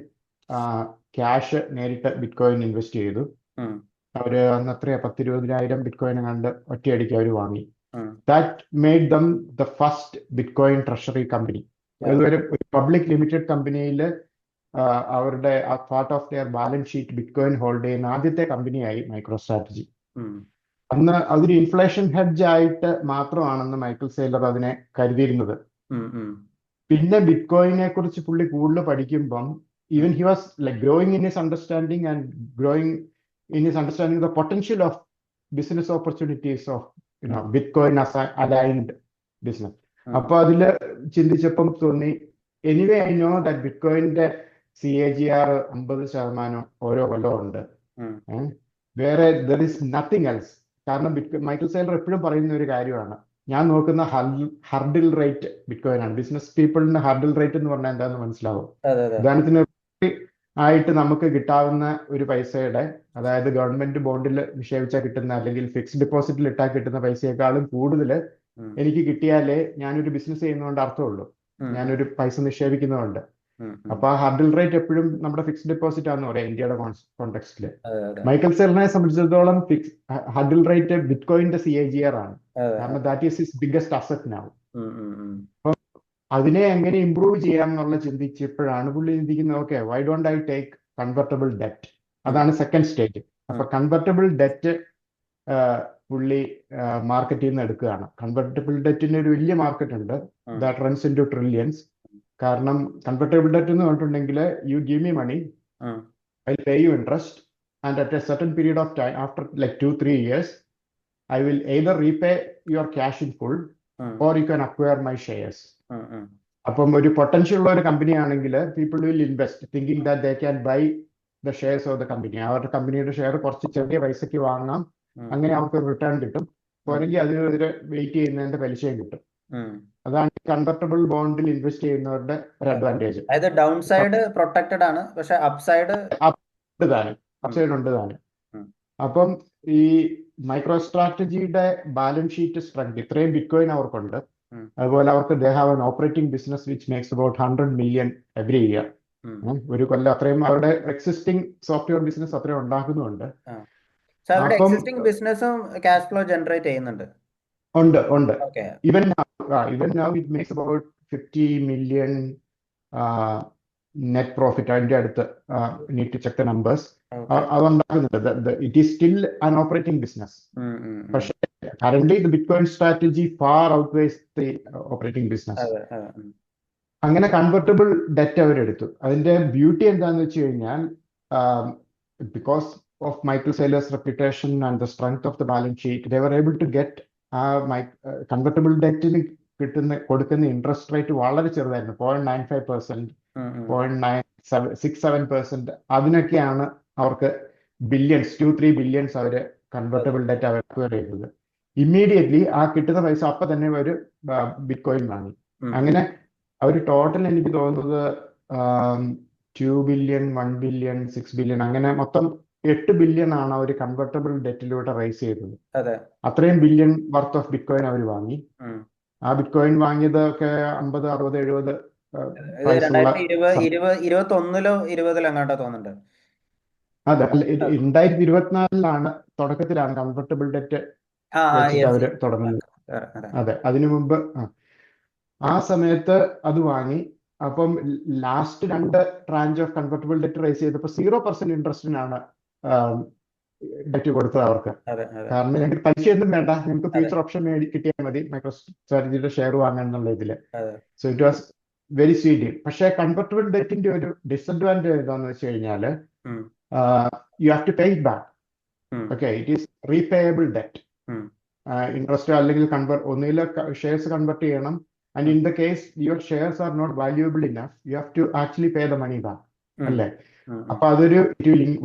ക്യാഷ് നേരിട്ട് ബിറ്റ്കോയിൻ ഇൻവെസ്റ്റ് ചെയ്തു. ഉം, അവര് അന്ന് എത്രയാ 10-20,000 ബിറ്റ്കോയിൻ കണ്ട് ഒറ്റയടിക്ക് അവർ വാങ്ങി. ഉം. That made them the first bitcoin treasury company. അതുവരെ ഒരു പബ്ലിക് ലിമിറ്റഡ് കമ്പനിയിൽ അവരുടെ part of their balance sheet bitcoin hold ചെയ്യുന്ന ആദ്യത്തെ കമ്പനിയായി മൈക്രോ സ്ട്രാറ്റജി. ഉം, അന്ന് അതൊരു ഇൻഫ്ലേഷൻ ഹെഡ്ജ് ആയിട്ട് മാത്രമാണെന്ന് മൈക്കൽ സെയിലർ അതിനെ കരുതിയിരുന്നത്. ഉം, ഉം. പിന്നെ ബിറ്റ്കോയിനെ കുറിച്ച് പുള്ളി കൂടുതൽ പഠിക്കുമ്പം even he was like growing in his understanding and growing in his understanding the potential of business opportunities of bitcoin as aligned business. അപ്പൊ അതില് ചിന്തിച്ചപ്പം തോന്നി, എനിവേ ഐ നോ ദാറ്റ് ബിറ്റ്കോയിന്റെ CAGR 50% ഓരോ കൊല്ലവും ഉണ്ട്. വേറെ ദർ ഇസ് നത്തിങ് എൽസ്. കാരണം മൈക്കൽ സെയിലർ എപ്പോഴും പറയുന്ന ഒരു കാര്യമാണ്, ഞാൻ നോക്കുന്ന ഹർഡിൽ റേറ്റ് ബിറ്റ്കോയിൻ ആണ്. ബിസിനസ് പീപ്പിളിന് ഹർഡിൽ റേറ്റ് എന്ന് പറഞ്ഞാൽ എന്താണെന്ന് മനസ്സിലാവും. ഉദാഹരണത്തിന് ആയിട്ട് നമുക്ക് കിട്ടാവുന്ന ഒരു പൈസയുടെ, അതായത് ഗവൺമെന്റ് ബോണ്ടിൽ നിക്ഷേപിച്ചാൽ കിട്ടുന്ന അല്ലെങ്കിൽ ഫിക്സ്ഡ് ഡെപ്പോസിറ്റിൽ ഇട്ടാൽ കിട്ടുന്ന പൈസയെക്കാളും കൂടുതൽ എനിക്ക് കിട്ടിയാലേ ഞാനൊരു ബിസിനസ് ചെയ്യുന്നതുകൊണ്ട് അർത്ഥമുള്ളൂ, ഞാനൊരു പൈസ നിക്ഷേപിക്കുന്നതുകൊണ്ട്. അപ്പൊ ആ ഹർഡിൽ റേറ്റ് എപ്പോഴും നമ്മുടെ ഫിക്സ്ഡ് ഡെപ്പോസിറ്റ് ആണെന്ന് പറയാം ഇന്ത്യയുടെ കോണ്ടെക്സ്റ്റില്. മൈക്കൽ സെയിലറിനെ സംബന്ധിച്ചിടത്തോളം ഹർഡിൽ റേറ്റ് ബിറ്റ്കോയിന്റെ CAGR ആണ്. കാരണം that is his biggest asset now. അതിനെ എങ്ങനെ ഇംപ്രൂവ് ചെയ്യാം എന്നുള്ള ചിന്തിച്ചപ്പോഴാണ് പുള്ളി ചിന്തിക്കുന്നത്, okay why don't I take convertible debt. അതാണ് സെക്കൻഡ് സ്റ്റേജ്. അപ്പൊ കൺവെർട്ടബിൾ ഡെറ്റ് പുള്ളി മാർക്കറ്റിൽ നിന്ന് എടുക്കുകയാണ്. കൺവെർട്ടബിൾ ഡെറ്റിന് ഒരു വലിയ മാർക്കറ്റ് ഉണ്ട്, that runs into trillions. കാരണം കൺവെർട്ടബിൾ ഡെറ്റ് എന്ന് പറഞ്ഞിട്ടുണ്ടെങ്കിൽ you give me money, I pay you interest, and at a certain period of time after like 2-3 years I will either repay your cash in full or you can acquire my shares. അപ്പം ഒരു പൊട്ടൻഷ്യൽ ഉള്ള ഒരു കമ്പനി ആണെങ്കിൽ people will invest thinking that they can by the shares of the company. അവരുടെ കമ്പനിയുടെ ഷെയർ കുറച്ച് ചെറിയ പൈസയ്ക്ക് വാങ്ങാം, അങ്ങനെ അവർക്ക് റിട്ടേൺ കിട്ടും. അല്ലെങ്കിൽ അതിനെതിരെ വെയിറ്റ് ചെയ്യുന്നതിന്റെ പലിശയും കിട്ടും. അതാണ് കൺവെർട്ടബിൾ ബോണ്ടിൽ ഇൻവെസ്റ്റ് ചെയ്യുന്നവരുടെ ഒരു അഡ്വാൻറ്റേജ്. അതായത് ഡൗൺ സൈഡ് പ്രൊട്ടക്റ്റഡ് ആണ്, പക്ഷെ അപ്സൈഡ് ഉണ്ട് താനും. അപ്പം ഈ മൈക്രോ സ്ട്രാറ്റജിയുടെ ബാലൻസ് ഷീറ്റ് സ്ട്രെങ്ത്, ഇത്രയും ബിറ്റ്കോയിൻ അവർക്കുണ്ട്. അതുപോലെ അവർക്ക് they have an operating business which makes about 100 million every year. ഒരു കൊല്ലം അത്രയും അവരുടെ എക്സിസ്റ്റിംഗ് സോഫ്റ്റ്വെയർ ബിസിനസ് അത്രയും ഉണ്ടാക്കുന്നുണ്ട്. ബിസിനസ്സും ക്യാഷ് ഫ്ലോ ജനറേറ്റ് ചെയ്യുന്നുണ്ട്. ഉണ്ട്. Even now it makes about 50 million net profit. അതിന്റെ അടുത്ത് need to check the numbers. അതുണ്ടാകുന്നുണ്ട്. It is still an operating business. പക്ഷേ currently the bitcoin strategy far outweighs the operating business. അങ്ങനെ കൺവെർട്ടബിൾ ഡെറ്റ് അവരെടുത്തു. അതിന്റെ ബ്യൂട്ടി എന്താന്ന് വെച്ച് കഴിഞ്ഞാൽ, because of Michael Saylor's reputation and the strength of the balance sheet, they were able to get convertible ഡെറ്റിന് കൊടുക്കുന്ന ഇൻട്രസ്റ്റ് റേറ്റ് വളരെ ചെറുതായിരുന്നു. 0.95%, ഉം, ഉം. 0.967% അതിനൊക്കെയാണ് അവർക്ക് ബില്യൺസ്, 2-3 ബില്യൺസ് അവർ കൺവെർട്ടബിൾ ഡെറ്റ് അവർ അക്വയർ ചെയ്തത്. ഇമ്മീഡിയറ്റ്ലി ആ കിട്ടുന്ന പൈസ അപ്പൊ തന്നെ ഒരു ബിറ്റ് കോയിൻ വാങ്ങി. അങ്ങനെ അവർ ടോട്ടൽ എനിക്ക് തോന്നുന്നത് 2 ബില്യൺ, 1 ബില്യൺ, 6 ബില്യൺ, അങ്ങനെ മൊത്തം 8 ബില്യൺ ആണ് അവർ കൺവെർട്ടബിൾ ഡെറ്റിലൂടെ റൈസ് ചെയ്തത്. അതെ. അത്രയും billion worth of bitcoin അവർ വാങ്ങി. ഉം. ആ ബിറ്റ് കോയിൻ വാങ്ങിയതൊക്കെ 50, 60, 70 ഇത് പ്രൈസുള്ള 2021-ലോ 20-ലോ എങ്ങാണ്ടോ തോന്നുന്നുണ്ട്. അതെ. 2024 തുടക്കത്തിലാണ് കൺവെർട്ടബിൾ ഡെറ്റ് വെച്ചിട്ട് യെസ്, അവർ തുടങ്ങുന്നത്. അതെ. അതെ, അതിനു മുമ്പ് ആ സമയത്ത് അത് വാങ്ങി. അപ്പം last 2 tranche of convertible debt raise ചെയ്തപ്പോൾ 0% ഇൻട്രസ്റ്റിനാണ് ഡെറ്റ് കൊടുത്തത് അവർക്ക്. അതെ, അതെ, കാരണം ഞങ്ങൾക്ക് പലിശയൊന്നും വേണ്ട, ഞങ്ങൾക്ക് അതെ, ഫ്യൂച്ചർ ഓപ്ഷൻ കിട്ടിയാൽ മതി മൈക്രോസ്ട്രാറ്റജിയുടെ ഷെയർ വാങ്ങാൻ എന്നുള്ള ഇതില്. അതെ. So it was very sweet. പക്ഷേ കൺവെർട്ടബിൾ ഡെറ്റിന്റെ ഒരു ഡിസഡ്വാൻറ്റേജ് എന്താണെന്ന് വെച്ച് കഴിഞ്ഞാൽ ഉം, you have to pay it back. ഉം, Okay, it is repayable debt. ഉം, ഇൻട്രസ്റ്റ് അല്ലെങ്കിൽ ഒന്നുകിൽ ഷെയർസ് കൺവെർട്ട് ചെയ്യണം, and in the case your shares are not valuable enough, you have to actually pay the money back. ഉം, അല്ലേ? ഉം, അപ്പൊ അതൊരു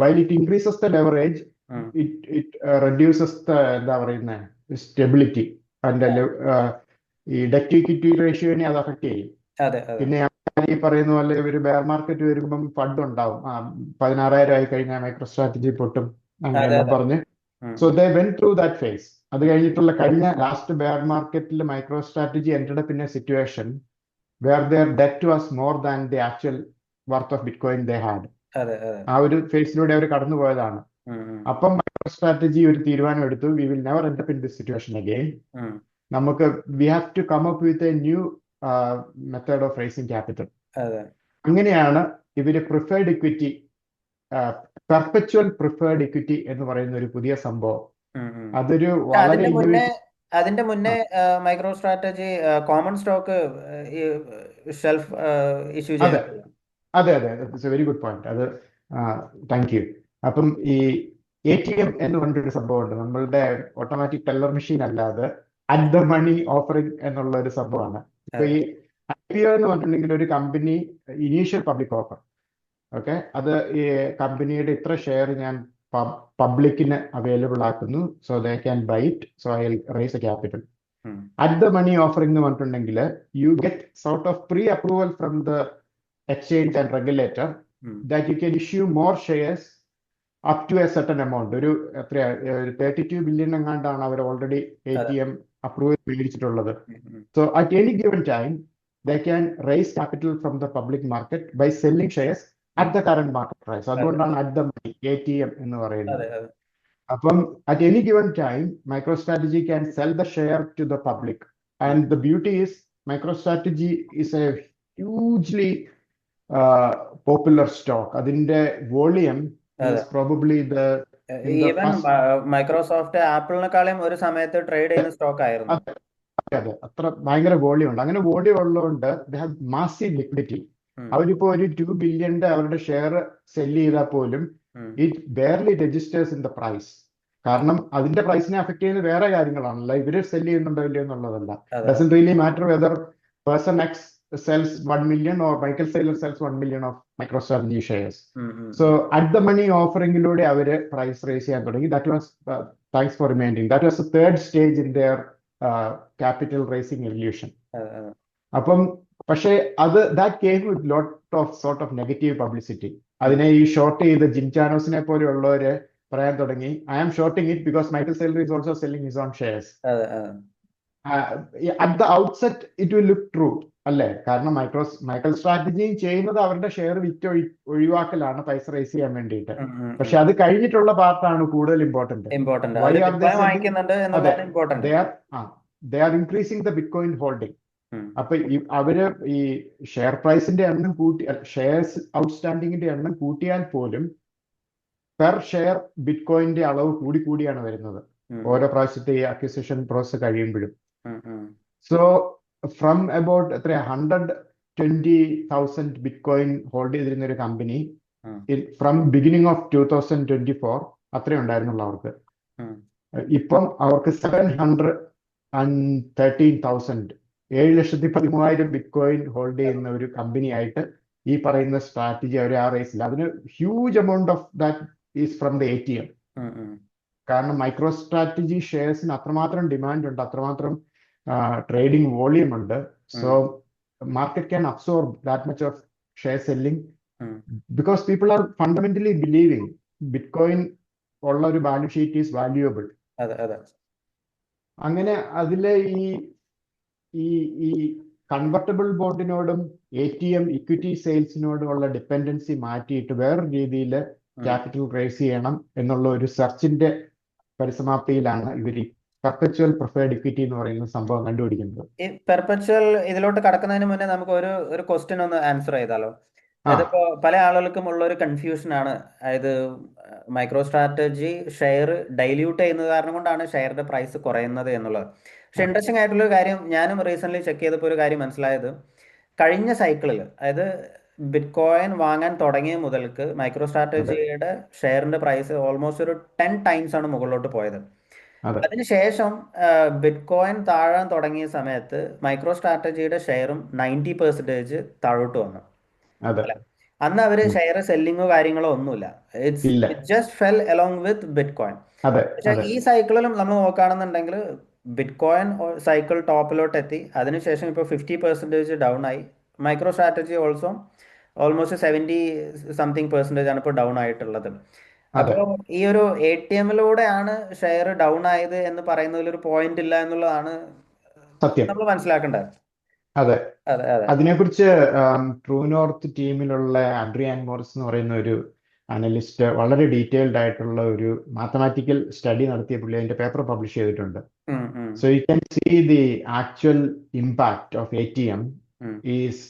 while it increases the leverage, ഉം. ഇറ്റ് റെഡ്യൂസസ് ദ എന്താ പറയുന്നത് സ്റ്റെബിലിറ്റി ആൻഡ് ഈ ഡെറ്റ് ഇക്വിറ്റി റേഷ്യോനെ അത് അഫക്ട് ചെയ്യും. അതെ, അതെ. പിന്നെ ഈ പറയുന്ന പോലെ ഒരു ബെയർ മാർക്കറ്റ് വരുമ്പം ഫണ്ട് ഉണ്ടാവും. 16,000 ആയി കഴിഞ്ഞാൽ മൈക്രോ സ്ട്രാറ്റജി പൊട്ടും അതെ, അങ്ങനെയെല്ലാം അതെ. പറഞ്ഞ്. ഉം, so they went through that phase. അത് കഴിഞ്ഞിട്ടുള്ള കഴിഞ്ഞ ലാസ്റ്റ് ബെയർ മാർക്കറ്റിൽ MicroStrategy ended up in a situation where their debt was more than the actual worth of bitcoin they had. അതെ, അതെ. ആ ഒരു ഫേസിലൂടെ അവർ കടന്നു പോയതാണ്. ഉം, ഉം, അപ്പം മൈക്രോ സ്ട്രാറ്റജി ഒരു തീരുമാനം എടുത്തു, we will never end up in this situation again. ഉം. നമുക്ക് we have to come up with a new method of raising capital. അതെ. അങ്ങനെയാണ് ഇവര് preferred equity, perpetual preferred equity എന്ന് പറയുന്ന ഒരു പുതിയ സംഭവം. ഉം, ഉം. അതൊരു വളരെ അതിന്റെ മുന്നേ MicroStrategy common stock shelf issue അതെ ചെയ്തിട്ടില്ല. അതെ അതെ it's a very good point. അത് താങ്ക് യു. അപ്പം ഈ ATM എന്ന് പറഞ്ഞൊരു സംഭവമുണ്ട്. നമ്മളുടെ ഓട്ടോമാറ്റിക് ടെല്ലർ മെഷീൻ അല്ലാതെ അറ്റ് ദ മണി ഓഫറിംഗ് എന്നുള്ള ഒരു സംഭവമാണ്. ഇപ്പൊ ഈ IPO എന്ന് പറഞ്ഞിട്ടുണ്ടെങ്കിൽ ഒരു company initial public offer, okay, അത് ഈ കമ്പനിയുടെ ഇത്ര ഷെയർ ഞാൻ പബ്ലിക്കിന് അവൈലബിൾ ആക്കുന്നു, so they can buy it, so I raise a capital. At the money offering എന്ന് പറഞ്ഞിട്ടുണ്ടെങ്കിൽ you get sort of pre approval from the exchange and regulator that you can issue more shares up to a certain amount. ഒരു 32 ബില്യൺ എങ്ങാണ്ടാണ് അവർ ഓൾറെഡി ATM അപ്രൂവൽ മേടിച്ചിട്ടുള്ളത്. So at any given time they can raise capital from the public market by selling shares at the current market price. അതുകൊണ്ടാണ് at the money ATM എന്ന് പറയുന്നത്. അപ്പം at any given time MicroStrategy can sell the share to the public, and the beauty is MicroStrategy is a hugely popular stock. അതിന്റെ volume is probably the even Microsoft ആപ്പിളിനെക്കാളും ഒരു സമയത്ത് ട്രേഡ് ചെയ്യുന്ന സ്റ്റോക്ക് ആയിരുന്നു. അതെ, അത്ര ഭയങ്കര വോളിയം ഉണ്ട്. അങ്ങനെ വോളിയം ഉള്ളതുകൊണ്ട് ദേ ഹാവ് മാസീവ് ലിക്വിഡിറ്റി. അവരിപ്പോ ഒരു 2 ബില്യന്റെ അവരുടെ ഷെയർ സെല് ചെയ്താൽ പോലും it barely registers in the price. കാരണം അതിന്റെ പ്രൈസിനെ അഫക്ട് ചെയ്യുന്ന വേറെ കാര്യങ്ങളാണല്ലോ, ഇവര് സെല് ചെയ്യുന്നുണ്ടോ ഇല്ലയോ എന്നുള്ളതല്ല. Doesn't really matter whether person X sells 1 million or Michael Saylor sells 1 million of MicroStrategy shares. So at the money offering-ലൂടെ അവര് പ്രൈസ് റേസ് ചെയ്യാൻ തുടങ്ങി. That was thanks for reminding. That was the third stage in their capital raising evolution. അപ്പം പക്ഷേ അത് that came with lot of sort of negative publicity. അതിനെ ഈ ഷോർട്ട് ചെയ്ത് ജിൻചാനോസിനെ പോലെയുള്ളവര് പറയാൻ തുടങ്ങി, I am shorting it because Michael Saylor is also selling his own shares. At the outset it will look true, അല്ലേ? കാരണം മൈക്രോ സ്ട്രാറ്റജിയും ചെയ്യുന്നത് അവരുടെ ഷെയർ വിറ്റ് ഒഴിവാക്കലാണ് പൈസ റേസ് ചെയ്യാൻ വേണ്ടിയിട്ട്. പക്ഷെ അത് കഴിഞ്ഞിട്ടുള്ള പാർട്ടാണ് കൂടുതൽ important. They are increasing the Bitcoin holding. അപ്പൊ അവര് ഈ ഷെയർ പ്രൈസിന്റെ എണ്ണം കൂട്ടി, ഷെയർസ് ഔട്ട്സ്റ്റാൻഡിങ്ങിന്റെ എണ്ണം കൂട്ടിയാൽ പോലും പെർ ഷെയർ ബിറ്റ്കോയിന്റെ അളവ് കൂടിയാണ് വരുന്നത് ഓരോ പ്രാവശ്യത്തെ ഈ അക്വിസിഷൻ പ്രോസസ് കഴിയുമ്പോഴും. So from about 120,000 bitcoin hold ചെയ്തിരുന്ന ഒരു കമ്പനി ഫ്രം ബിഗിനിങ് ഓഫ് 2024 അത്രയും ഉണ്ടായിരുന്നുള്ളൂ അവർക്ക്. ഇപ്പം അവർക്ക് 713,000 7,13,000 ബിറ്റ് കോയിൻ ഹോൾഡ് ചെയ്യുന്ന ഒരു കമ്പനി ആയിട്ട് ഈ പറയുന്ന സ്ട്രാറ്റജി അവർ ആ റേസിൽ അതിന് huge amount of that is from the ATM. കാരണം മൈക്രോ സ്ട്രാറ്റജി ഷെയർസിന് അത്രമാത്രം ഡിമാൻഡ് ഉണ്ട്, അത്രമാത്രം ട്രേഡിംഗ് വോളിയം ഉണ്ട്. So market can absorb that much of share selling because people are fundamentally believing bit coin ഉള്ള ഒരു ബാലൻസ് ഷീറ്റ് ഈസ് വാല്യൂബിൾ. അങ്ങനെ അതിലെ ഈ ഈ ഈ കൺവെർട്ടബിൾ ബോണ്ടിനോടും ATM ഇക്വിറ്റി സെയിൽസിനോടുമുള്ള ഡിപ്പെൻഡൻസി മാറ്റിയിട്ട് വേറൊരു രീതിയിൽ ക്യാപിറ്റൽ റേസ് ചെയ്യണം എന്നുള്ള ഒരു സെർച്ചിന്റെ പരിസമാപ്തിയിലാണ് ഇവർ ഈ പെർപെച്വൽ പ്രിഫേർഡ് ഇക്വിറ്റി എന്ന് പറയുന്ന സംഭവം കണ്ടുപിടിക്കുന്നത്. ഈ പെർപെച്വൽ ഇതിലോട്ട് കടക്കുന്നതിന് മുന്നേ നമുക്ക് ഒരു ക്വസ്റ്റ്യൻ ഒന്ന് ആൻസർ ചെയ്താലോ? ഇതിപ്പോ പല ആളുകൾക്കും ഉള്ള ഒരു കൺഫ്യൂഷൻ ആണ്. അതായത് മൈക്രോ സ്ട്രാറ്റജി ഷെയർ ഡൈല്യൂട്ട് ചെയ്യുന്നത് കാരണം കൊണ്ടാണ് ഷെയറിന്റെ പ്രൈസ് കുറയുന്നത് എന്നുള്ളത്. പക്ഷെ ഇൻട്രസ്റ്റിംഗ് ആയിട്ടുള്ള ഒരു കാര്യം, ഞാനും റീസെന്റ് ചെക്ക് ചെയ്തപ്പോൾ ഒരു കാര്യം മനസ്സിലായത്, കഴിഞ്ഞ സൈക്കിളിൽ അതായത് ബിറ്റ് കോയിൻ വാങ്ങാൻ തുടങ്ങിയ മുതൽക്ക് മൈക്രോ സ്ട്രാറ്റജിയുടെ ഷെയറിന്റെ പ്രൈസ് ഓൾമോസ്റ്റ് ഒരു 10 ടൈംസ് ആണ് മുകളിലോട്ട് പോയത്. അതിനുശേഷം ബിറ്റ് കോയിൻ താഴാൻ തുടങ്ങിയ സമയത്ത് മൈക്രോ സ്ട്രാറ്റജിയുടെ ഷെയറും 90% താഴോട്ട് വന്നു. അന്ന് അവര് ഷെയർ സെല്ലിങ്ങോ കാര്യങ്ങളോ ഒന്നുമില്ല. It just fell along with bitcoin. പക്ഷെ ഈ സൈക്കിളിലും നമ്മൾ നോക്കുകയാണെന്നുണ്ടെങ്കിൽ ബിറ്റ് കോയിൻ സൈക്കിൾ ടോപ്പിലോട്ട് എത്തി, അതിനുശേഷം ഇപ്പോൾ 50% ഡൗൺ ആയി. മൈക്രോ സ്ട്രാറ്റജി ഓൾസോ ഓൾമോസ്റ്റ് 70% ആണ് ഇപ്പോൾ ഡൗൺ ആയിട്ടുള്ളത്. അപ്പോൾ ഈ ഒരു ATMിലൂടെയാണ് ഷെയർ ഡൗൺ ആയത് എന്ന് പറയുന്നതിൽ ഒരു പോയിന്റ് ഇല്ല എന്നുള്ളതാണ് നമ്മൾ മനസ്സിലാക്കേണ്ടത്. അതെ, അതിനെക്കുറിച്ച് ട്രൂ നോർത്ത് ടീമിലുള്ള അഡ്രിയാൻ മോറിസ് എന്ന് പറയുന്ന ഒരു അനലിസ്റ്റ് വളരെ ഡീറ്റെയിൽഡ് ആയിട്ടുള്ള ഒരു മാത്തമാറ്റിക്കൽ സ്റ്റഡി നടത്തിയ പുള്ളി അതിന്റെ പേപ്പർ പബ്ലിഷ് ചെയ്തിട്ടുണ്ട്. So you can see the actual impact of ATM is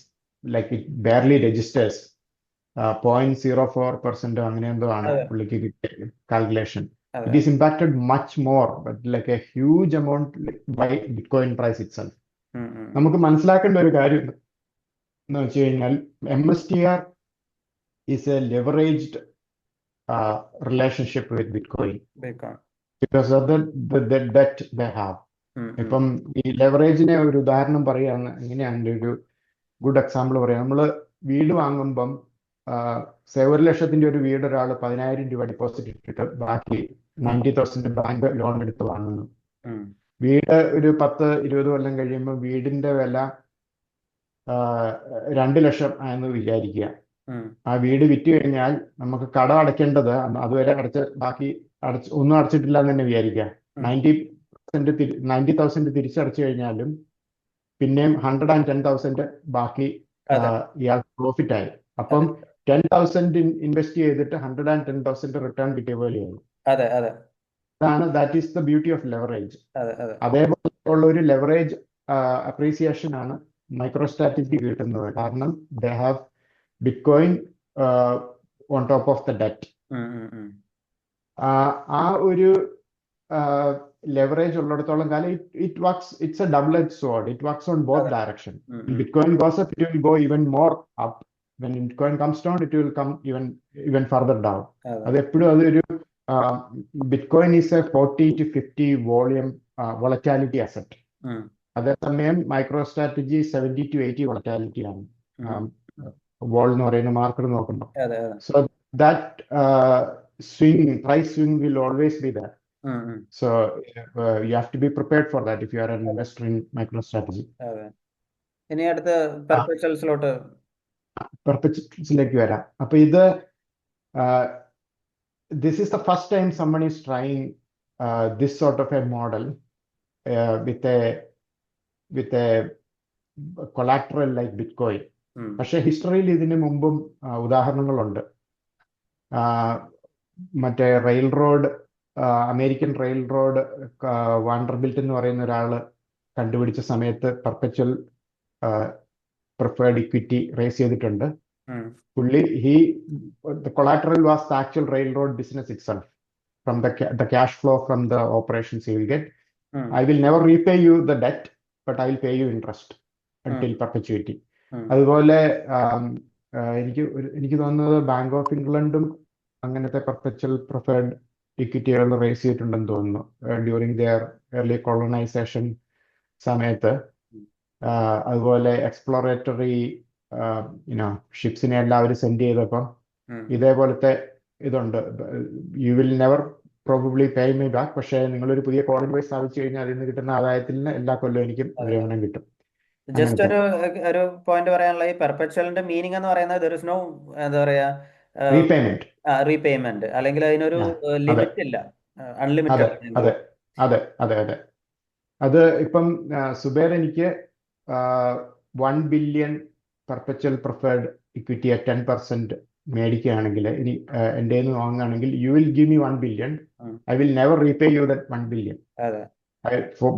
like it barely registers 0.04% അങ്ങനെ എന്തോ ആണ് പുള്ളിക്ക് കിട്ടിയ calculation. It is impacted much more but like a huge amount by bitcoin price itself. നമുക്ക് മനസ്സിലാക്കേണ്ട ഒരു കാര്യം എന്ന് വെച്ച് കഴിഞ്ഞാൽ MSTR is a leveraged relationship with bitcoin because of the debt they have. ഇപ്പം ഈ ലെവറേജിനെ ഒരു ഉദാഹരണം പറയുകയാണ്, എങ്ങനെയാണ് ഒരു ഗുഡ് എക്സാമ്പിൾ പറയാം. നമ്മൾ വീട് വാങ്ങുമ്പം 1 ലക്ഷത്തിന്റെ ഒരു വീട് ഒരാൾ 10,000 രൂപ ഡെപ്പോസിറ്റ് ഇട്ടിട്ട് ബാക്കി 90,000 ബാങ്ക് ലോൺ എടുത്ത് വാങ്ങുന്നു. വീട് ഒരു 10-20 കൊല്ലം കഴിയുമ്പോൾ വീടിന്റെ വില 2 ലക്ഷം ആയെന്ന് വിചാരിക്കുക. ആ വീട് വിറ്റ് കഴിഞ്ഞാൽ നമുക്ക് കടം അടയ്ക്കേണ്ടത് അതുവരെ ബാക്കി ഒന്നും അടച്ചിട്ടില്ല എന്ന് തന്നെ വിചാരിക്കുക. 90,000 തിരിച്ചടച്ചു കഴിഞ്ഞാലും പിന്നെയും 110,000 ബാക്കി ഇയാൾ പ്രോഫിറ്റ് ആയി. അപ്പം 10,000 ഇൻവെസ്റ്റ് ചെയ്തിട്ട് 110,000 റിട്ടേൺ കിട്ടിയ പോലെയാണ്. That is the beauty of leverage. അതേപോലെ ഉള്ള ഒരു ലെവറേജ് അപ്രീസിയേഷൻ ആണ് മൈക്രോ സ്ട്രാറ്റജി കിട്ടുന്നത്. കാരണം they have bit coin on top of the debt. ആ ഒരു ലെവറേജ് ഉള്ളിടത്തോളം കാലം it's A double edge soared. It works on both direction. Bit coin goes up, it will go even more up. When Bitcoin comes down, it will come even further down. അത് എപ്പോഴും അതൊരു bitcoin is a 40 to 50 volume volatility asset. അതേസമയം മൈക്രോ സ്ട്രാറ്റജി 70 to 80 വോളറ്റാലിറ്റി ആണ് വോൾ എന്ന് പറയുന്ന മാർക്കർ നോക്കുമ്പോൾ. So that price swing will always be that. So you have to be prepared for that if you are an investor in MicroStrategy. ഇനി അടുത്ത പെർപെച്വൽസിലേക്ക് വരാം. അപ്പൊ ഇത് this is the first time someone is trying this sort of a model with a collateral like Bitcoin. പക്ഷെ ഹിസ്റ്ററിയിൽ ഇതിന് മുമ്പും ഉദാഹരണങ്ങളുണ്ട്. മറ്റേ അമേരിക്കൻ റെയിൽ റോഡ് വാണ്ടർബിൽറ്റ് എന്ന് പറയുന്ന ഒരാള് കണ്ടുപിടിച്ച സമയത്ത് പെർപെച്വൽ പ്രിഫേർഡ് ഇക്വിറ്റി റേസ് ചെയ്തിട്ടുണ്ട്. പുള്ളി the collateral was the actual railroad business itself. From the cash flow from the operations he will get, I will never repay you the debt, but I will pay you interest until perpetuity. അതുപോലെ എനിക്ക് തോന്നുന്നത് ബാങ്ക് ഓഫ് ഇംഗ്ലണ്ടും അങ്ങനത്തെ പെർപെച്വൽ പ്രിഫേർഡ് ഇക്വിറ്റികൾ റേസ് ചെയ്തിട്ടുണ്ടെന്ന് തോന്നുന്നു ഡ്യൂറിങ് ദിയർ ഏർലി കോളനൈസേഷൻ സമയത്ത്. അതുപോലെ എക്സ്പ്ലോറേറ്ററി യുനോ ഷിപ്സിനെ എല്ലാവരും സെൻഡ് ചെയ്തപ്പം ഉം. ഇതേപോലത്തെ ഇതുണ്ട്. You will never probably pay me back, പക്ഷേ നിങ്ങളൊരു പുതിയ കോളിംഗ് വൈസ് സ്ഥാപിച്ചു കഴിഞ്ഞാൽ അതിൽ നിന്ന് കിട്ടുന്ന ആദായത്തിൽ നിന്ന് എല്ലാ കൊല്ലവും എനിക്കും വിരമണം കിട്ടും. ജസ്റ്റ് അങ്ങനത്തെ ഒരു പോയിന്റ് പറയാനുള്ള ഈ പെർപെച്വലിന്റെ മീനിങ് എന്ന് പറയുന്നത് ദർ ഇസ് നോ എന്താ പറയാ റീപേയ്മെന്റ്. റീപേയ്മെന്റ്, അല്ലെങ്കിൽ അതിനൊരു അതെ ലിമിറ്റ് ഇല്ല, അതെ അൺലിമിറ്റഡ് അതെ അതെ അതെ അതെ. അത് ഇപ്പം സുബേർ എനിക്ക് 1 billion perpetual preferred equity at 10% മേടിക്കുകയാണെങ്കിൽ, ഇനി എൻ്റെ നിന്ന് വാങ്ങുകയാണെങ്കിൽ, you will give me 1 billion, I will never repay you that 1 billion, അതെ.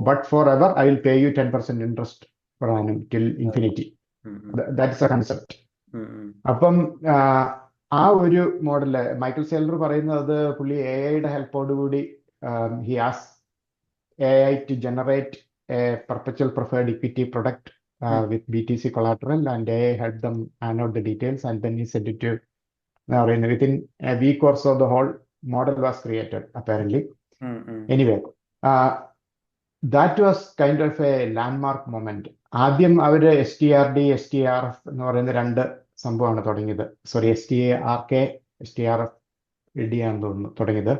But for ever I will pay you 10% interest per annum till infinity. That's the concept. അപ്പം ആ ഒരു മോഡല് മൈക്കൽ സെയിലർ പറയുന്നത്, പുള്ളി AI-യുടെ ഹെൽപ്പോടുകൂടി he has AI to generate a perpetual preferred equity product with BTC collateral, and AI helped them iron out the details, and then he sent it to within a week or so the whole model was created apparently. Anyway, that was kind of a landmark moment. ആദ്യം അവര് STRD STRF എന്ന് പറയുന്ന രണ്ട് സംഭവമാണ് തുടങ്ങിയത്. സോറി, STARK STRF ആണെന്ന് തോന്നുന്നു തുടങ്ങിയത്.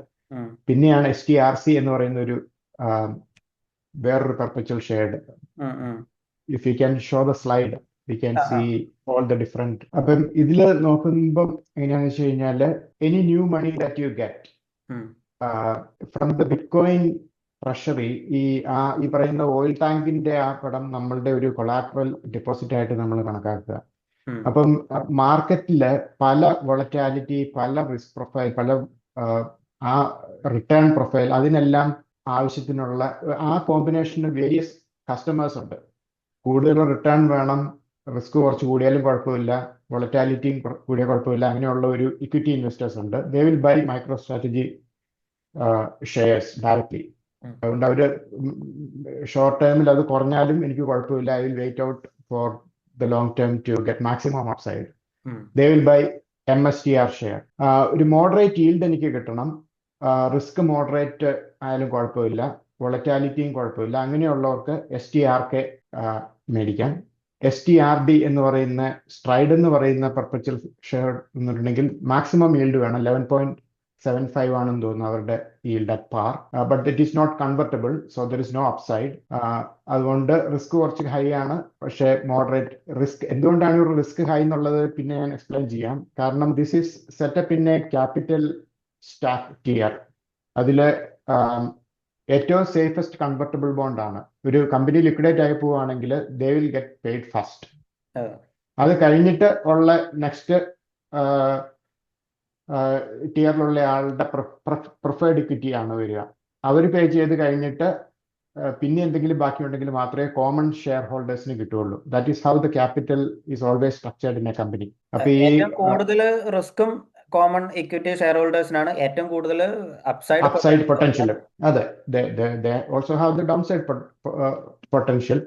പിന്നെയാണ് STRC എന്ന് പറയുന്ന ഒരു വേറൊരു perpetual shared. If you can show the slide we can see all the different. അപ്പം ഇതിൽ നോക്കുമ്പം എങ്ങനെയാണെന്ന് വെച്ച് കഴിഞ്ഞാൽ, any new money that you get from the bitcoin treasury, ഈ പറയുന്ന ഓയിൽ ടാങ്കിന്റെ ആ പടം നമ്മളുടെ ഒരു കൊളാട്രൽ ഡെപ്പോസിറ്റ് ആയിട്ട് നമ്മൾ കണക്കാക്കുക. അപ്പം മാർക്കറ്റില് പല വോളറ്റാലിറ്റി, പല റിസ്ക് പ്രൊഫൈൽ, പല ആ റിട്ടേൺ പ്രൊഫൈൽ, അതിനെല്ലാം ആവശ്യത്തിനുള്ള ആ കോമ്പിനേഷന് വേരിയസ് കസ്റ്റമേഴ്സ് ഉണ്ട്. കൂടുതൽ റിട്ടേൺ വേണം, റിസ്ക് കുറച്ച് കൂടിയാലും കുഴപ്പമില്ല, വോളറ്റാലിറ്റിയും കൂടിയ കുഴപ്പമില്ല, അങ്ങനെയുള്ള ഒരു ഇക്വിറ്റി ഇൻവെസ്റ്റേഴ്സ് ഉണ്ട്. They will buy MicroStrategy shares directly. അതുകൊണ്ട് അവര് ഷോർട്ട് ടേമിൽ അത് കുറഞ്ഞാലും എനിക്ക് കുഴപ്പമില്ല, I will wait out for the long term to get maximum upside. They will buy MSTR share. ഒരു മോഡറേറ്റ് ഈൽഡ് എനിക്ക് കിട്ടണം, റിസ്ക് മോഡറേറ്റ് ആയാലും കുഴപ്പമില്ല, വോളറ്റാലിറ്റിയും കുഴപ്പമില്ല, അങ്ങനെയുള്ളവർക്ക് STRK മേടിക്കാം. STRD എന്ന് പറയുന്ന സ്ട്രൈഡ് എന്ന് പറയുന്ന പെർപെച്വൽ ഷെയർ എന്നുണ്ടെങ്കിൽ മാക്സിമം ഈൽഡ് വേണം. 11.75 ആണെന്ന് തോന്നുന്നു അവരുടെ yield at par, but it is not convertible, so there is no upside. അതുകൊണ്ട് റിസ്ക് കുറച്ച് ഹൈ ആണ്, പക്ഷേ മോഡറേറ്റ് റിസ്ക്. എന്തുകൊണ്ടാണ് ഒരു റിസ്ക് ഹൈ എന്നുള്ളത് പിന്നെ ഞാൻ എക്സ്പ്ലെയിൻ ചെയ്യാം. കാരണം this is setup in A capital stack tear. അതില് ഏറ്റവും സേഫസ്റ്റ് കൺവെർട്ടബിൾ ബോണ്ട് ആണ്. ഒരു കമ്പനി ലിക്വിഡേറ്റ് ആയി പോവുകയാണെങ്കിൽ they will get paid first. അത് കഴിഞ്ഞിട്ട് ഉള്ള നെക്സ്റ്റ് ടിയറിലുള്ള ആളുടെ പ്രിഫേർഡ് ഇക്വിറ്റി ആണ് വരിക. അവർ പേ ചെയ്ത് കഴിഞ്ഞിട്ട് പിന്നെ എന്തെങ്കിലും ബാക്കിയുണ്ടെങ്കിൽ മാത്രമേ കോമൺ ഷെയർ ഹോൾഡേഴ്സിന് കിട്ടുള്ളൂ. That is how the capital is always structured in A company. അപ്പൊ ഈ കൂടുതൽ റിസ്ക്കും കോമൺ ഇക്വിറ്റി ഷെയർ ഹോൾഡേഴ്സിനാണ്, ഏറ്റവും കൂടുതൽ അപ്സൈഡ് പൊട്ടൻഷ്യൽ. അതെ, also have the Dawn side potential.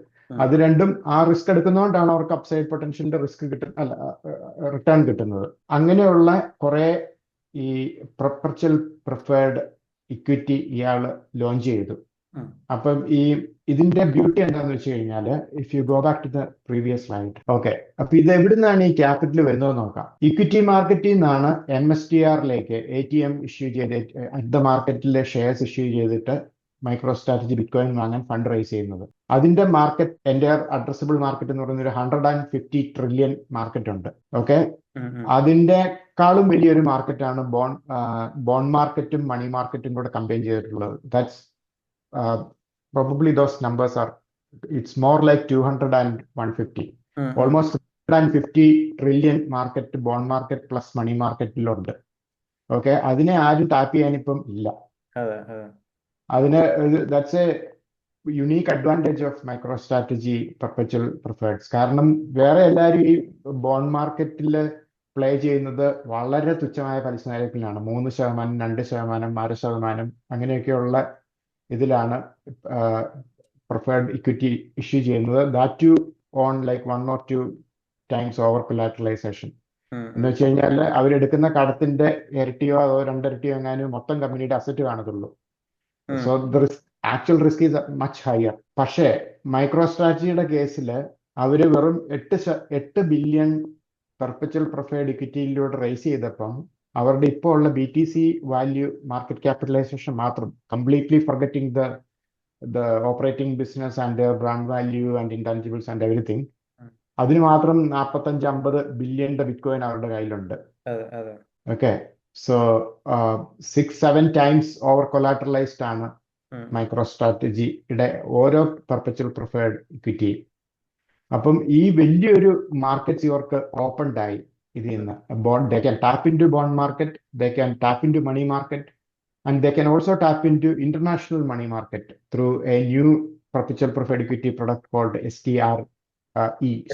അത് രണ്ടും ആ റിസ്ക് എടുക്കുന്നതുകൊണ്ടാണ് അവർക്ക് അപ്സൈഡ് പൊട്ടൻഷ്യലിന്റെ റിസ്ക് റിട്ടേൺ കിട്ടുന്നത്. അങ്ങനെയുള്ള കുറെ ഈ പെർപെച്വൽ പ്രിഫേർഡ് ഇക്വിറ്റി ഇയാൾ ലോഞ്ച് ചെയ്തു. അപ്പം ഇതിന്റെ ബ്യൂട്ടി എന്താണെന്ന് വെച്ച് കഴിഞ്ഞാൽ, if you go back to the previous slide. Okay, അപ്പൊ ഇത് എവിടുന്നാണ് ഈ ക്യാപിറ്റൽ വരുന്നത് നോക്കാം. ഇക്വിറ്റി മാർക്കറ്റിൽ നിന്നാണ് MSTRലേക്ക് ATM ഇഷ്യൂ ചെയ്ത് അറ്റ് ദ മാർക്കറ്റിലെ ഷെയർസ് ഇഷ്യൂ ചെയ്തിട്ട് മൈക്രോ സ്ട്രാറ്റജി ബിറ്റ്കോയിൻ വാങ്ങാൻ ഫണ്ട് റൈസ് ചെയ്യുന്നത്. അതിന്റെ മാർക്കറ്റ്, എൻ്റെ അഡ്രസബിൾ മാർക്കറ്റ് എന്ന് പറയുന്ന ഒരു 150 ട്രില്യൺ മാർക്കറ്റ് ഉണ്ട്. ഓക്കെ, അതിന്റെക്കാളും വലിയൊരു മാർക്കറ്റാണ് ബോണ്ട് മാർക്കറ്റും മണി മാർക്കറ്റും കൂടെ കമ്പൈൻ ചെയ്തിട്ടുള്ളത്. That's probably those numbers are, it's more like 200 and 150. Almost 150 trillion market, bond market plus money marketiലുണ്ട്. ഓക്കെ, അതിനെ ആരും ടാപ്പ് ചെയ്യാനിപ്പം ഇല്ല. അതിന് that's a unique advantage of MicroStrategy perpetual preferreds. കാരണം വേറെ എല്ലാവരും ഈ ബോണ്ട് മാർക്കറ്റിൽ പ്ലേ ചെയ്യുന്നത് വളരെ തുച്ഛമായ പലിശ നിരക്കിലാണ്. 3%, 2%, 6% അങ്ങനെയൊക്കെയുള്ള ഇതിലാണ് പ്രിഫേർഡ് ഇക്വിറ്റി ഇഷ്യൂ ചെയ്യുന്നത്. That to on like 1 or 2 times over collateralization. എന്ന് വെച്ച് കഴിഞ്ഞാൽ അവരെടുക്കുന്ന കടത്തിന്റെ ഇരട്ടിയോ അതോ 2 ഇരട്ടിയോ എങ്ങാനും മൊത്തം കമ്പനിയുടെ അസറ്റ് കാണത്തുള്ളൂ. So the actual risk is much higher. പക്ഷേ മൈക്രോ സ്ട്രാറ്റജിയുടെ കേസിൽ അവര് വെറും 8 ബില്യൺ പെർപ്പച്വൽ പ്രിഫേർഡ് ഇക്വിറ്റിയിലൂടെ റേസ് ചെയ്തപ്പം അവരുടെ ഇപ്പോൾ ഉള്ള BTC വാല്യൂ മാർക്കറ്റ് ക്യാപിറ്റലൈസേഷൻ മാത്രം, completely forgetting the operating business and brand value and intangibles and everything, ഉം. അതിന് മാത്രം 45-50 ബില്യന്റെ ബിറ്റ്കോയിൻ അവരുടെ കയ്യിലുണ്ട്. അതെ അതെ. ഓക്കെ, സോ 6-7 ടൈംസ് ഓവർ കൊലാറ്ററലൈസ്ഡ് ആണ് ഉം, മൈക്രോ സ്ട്രാറ്റജിയുടെ ഓരോ പെർപ്പച്വൽ പ്രിഫേർഡ് ഇക്വിറ്റി. അപ്പം ഈ വലിയൊരു മാർക്കറ്റ്സ് ഇവർക്ക് ഓപ്പൺഡ് ആയി ഇതിൽ നിന്ന്. Bond, they can tap into bond market, they can tap into money market, and they can also tap into international money market through a new perpetual preferred equity product called STRE